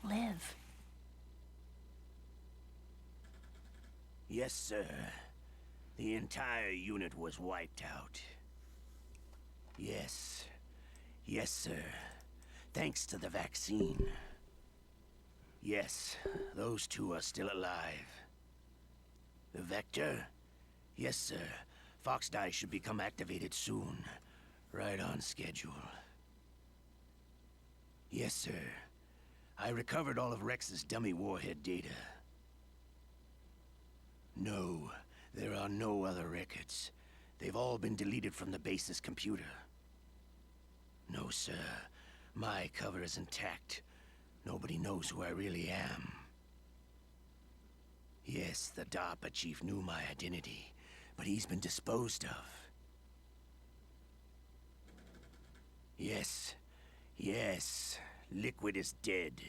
live. Yes, sir. The entire unit was wiped out. Yes. Yes, sir. Thanks to the vaccine. Yes, those two are still alive. The Vector? Yes, sir. Fox Die should become activated soon. Right on schedule. Yes, sir. I recovered all of Rex's dummy warhead data. No, there are no other records. They've all been deleted from the base's computer. No, sir. My cover is intact. Nobody knows who I really am. Yes, the DARPA chief knew my identity, but he's been disposed of. Yes. Yes. Liquid is dead.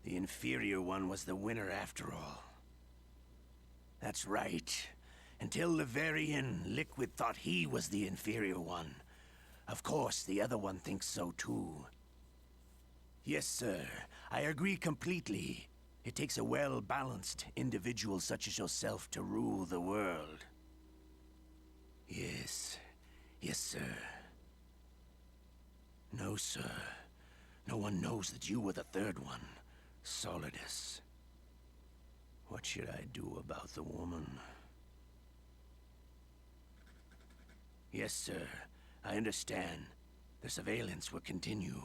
The inferior one was the winner after all. That's right. Until the very end, Liquid thought he was the inferior one. Of course, the other one thinks so too. Yes, sir. I agree completely. It takes a well-balanced individual such as yourself to rule the world. Yes. Yes, sir. No, sir. No one knows that you were the third one, Solidus. What should I do about the woman? Yes, sir. I understand. The surveillance will continue.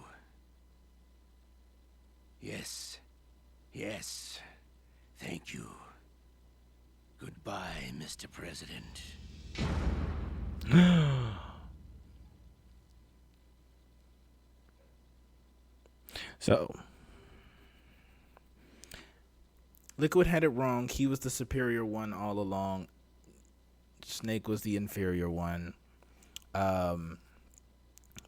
Yes. Yes. Thank you. Goodbye, Mr. President. So, Liquid had it wrong. He was the superior one all along. Snake was the inferior one. The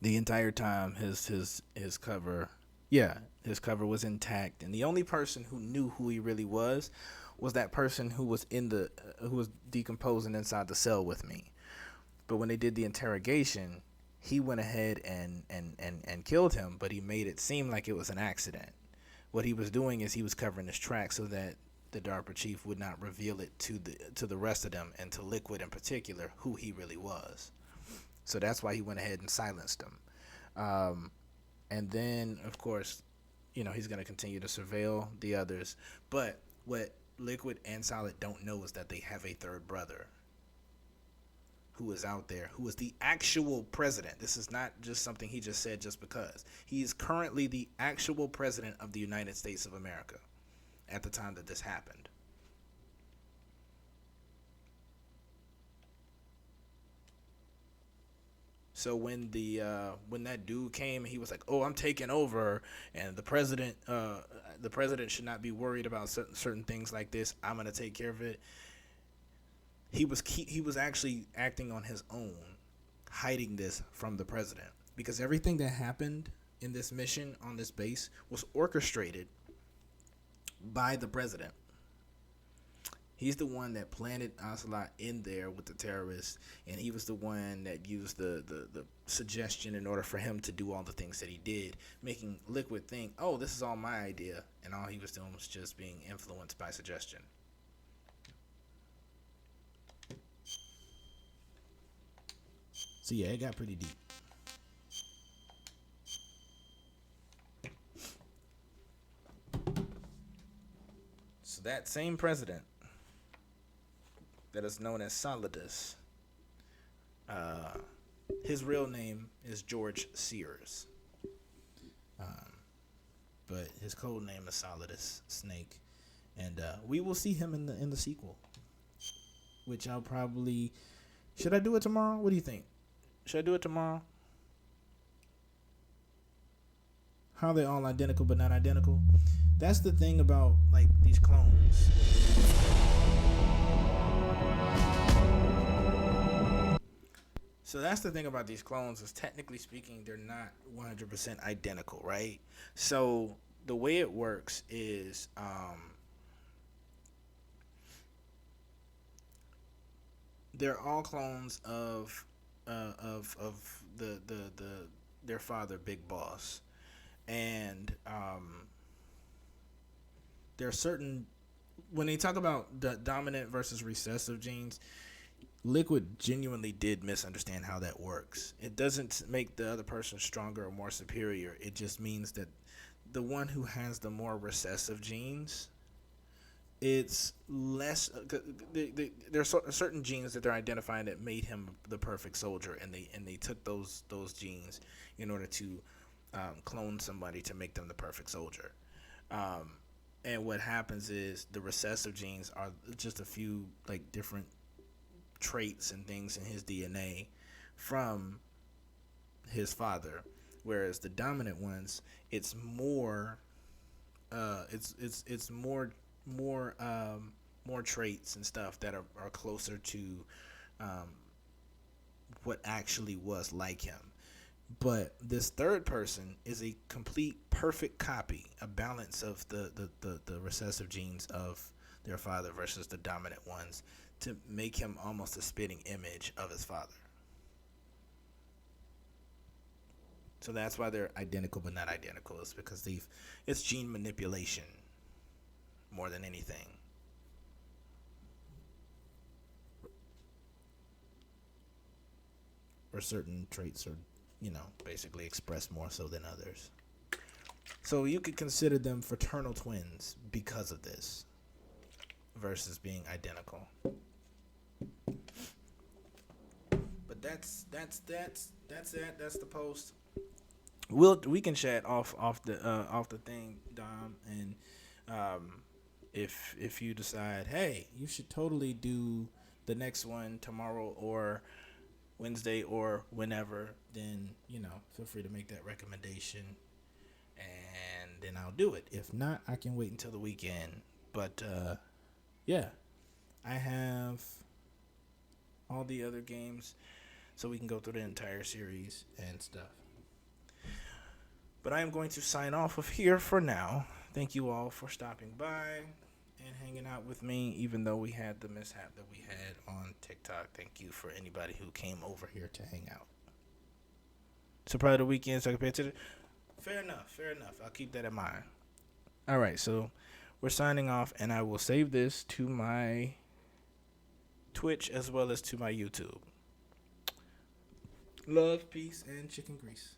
entire time, his cover, his cover was intact, and the only person who knew who he really was that person who was who was decomposing inside the cell with me. But when they did the interrogation, he went ahead and killed him, but he made it seem like it was an accident. What he was doing is he was covering his tracks so that the DARPA chief would not reveal it to the rest of them, and to Liquid in particular, who he really was. So that's why he went ahead and silenced him. And then, of course, he's going to continue to surveil the others. But what Liquid and Solid don't know is that they have a third brother who is out there, who is the actual president. This is not just something he just said just because. He is currently the actual president of the United States of America at the time that this happened. So when that dude came, he was like, "Oh, I'm taking over, and the president should not be worried about certain things like this. I'm gonna take care of it." He was actually acting on his own, hiding this from the president, because everything that happened in this mission on this base was orchestrated by the president. He's the one that planted Ocelot in there with the terrorists, and he was the one that used the suggestion in order for him to do all the things that he did, making Liquid think, "Oh, this is all my idea," and all he was doing was just being influenced by suggestion. So yeah, it got pretty deep. So that same president that is known as Solidus, his real name is George Sears, but his code name is Solidus Snake, and we will see him in the sequel, which I'll probably... Should I do it tomorrow? What do you think? Should I do it tomorrow? How they all identical but not identical? That's the thing about these clones. So that's the thing about these clones, is technically speaking, they're not 100% identical, right? So the way it works is they're all clones of their father, Big Boss, and there are certain, when they talk about the dominant versus recessive genes, Liquid genuinely did misunderstand how that works. It doesn't make the other person stronger or more superior. It just means that the one who has the more recessive genes, it's less. There are certain genes that they're identifying that made him the perfect soldier, and they took those genes in order to clone somebody to make them the perfect soldier. And what happens is the recessive genes are just a few different traits and things in his DNA from his father, whereas the dominant ones, it's more it's more traits and stuff that are closer to what actually was like him. But this third person is a complete perfect copy, a balance of the recessive genes of their father versus the dominant ones, to make him almost a spitting image of his father. So that's why they're identical but not identical. It's because it's gene manipulation more than anything. Or certain traits are, basically expressed more so than others. So you could consider them fraternal twins because of this. versus being identical. But that's it. That's the post. We can chat off the thing, Dom, and if you decide, hey, you should totally do the next one tomorrow or Wednesday or whenever, then feel free to make that recommendation, and then I'll do it. If not, I can wait until the weekend. But yeah, I have all the other games, so we can go through the entire series and stuff. But I am going to sign off of here for now. Thank you all for stopping by and hanging out with me, even though we had the mishap that we had on TikTok. Thank you for anybody who came over here to hang out. So probably the weekend, so I can pay attention. Fair enough. I'll keep that in mind. All right, so we're signing off, and I will save this to my Twitch as well as to my YouTube. Love, peace, and chicken grease.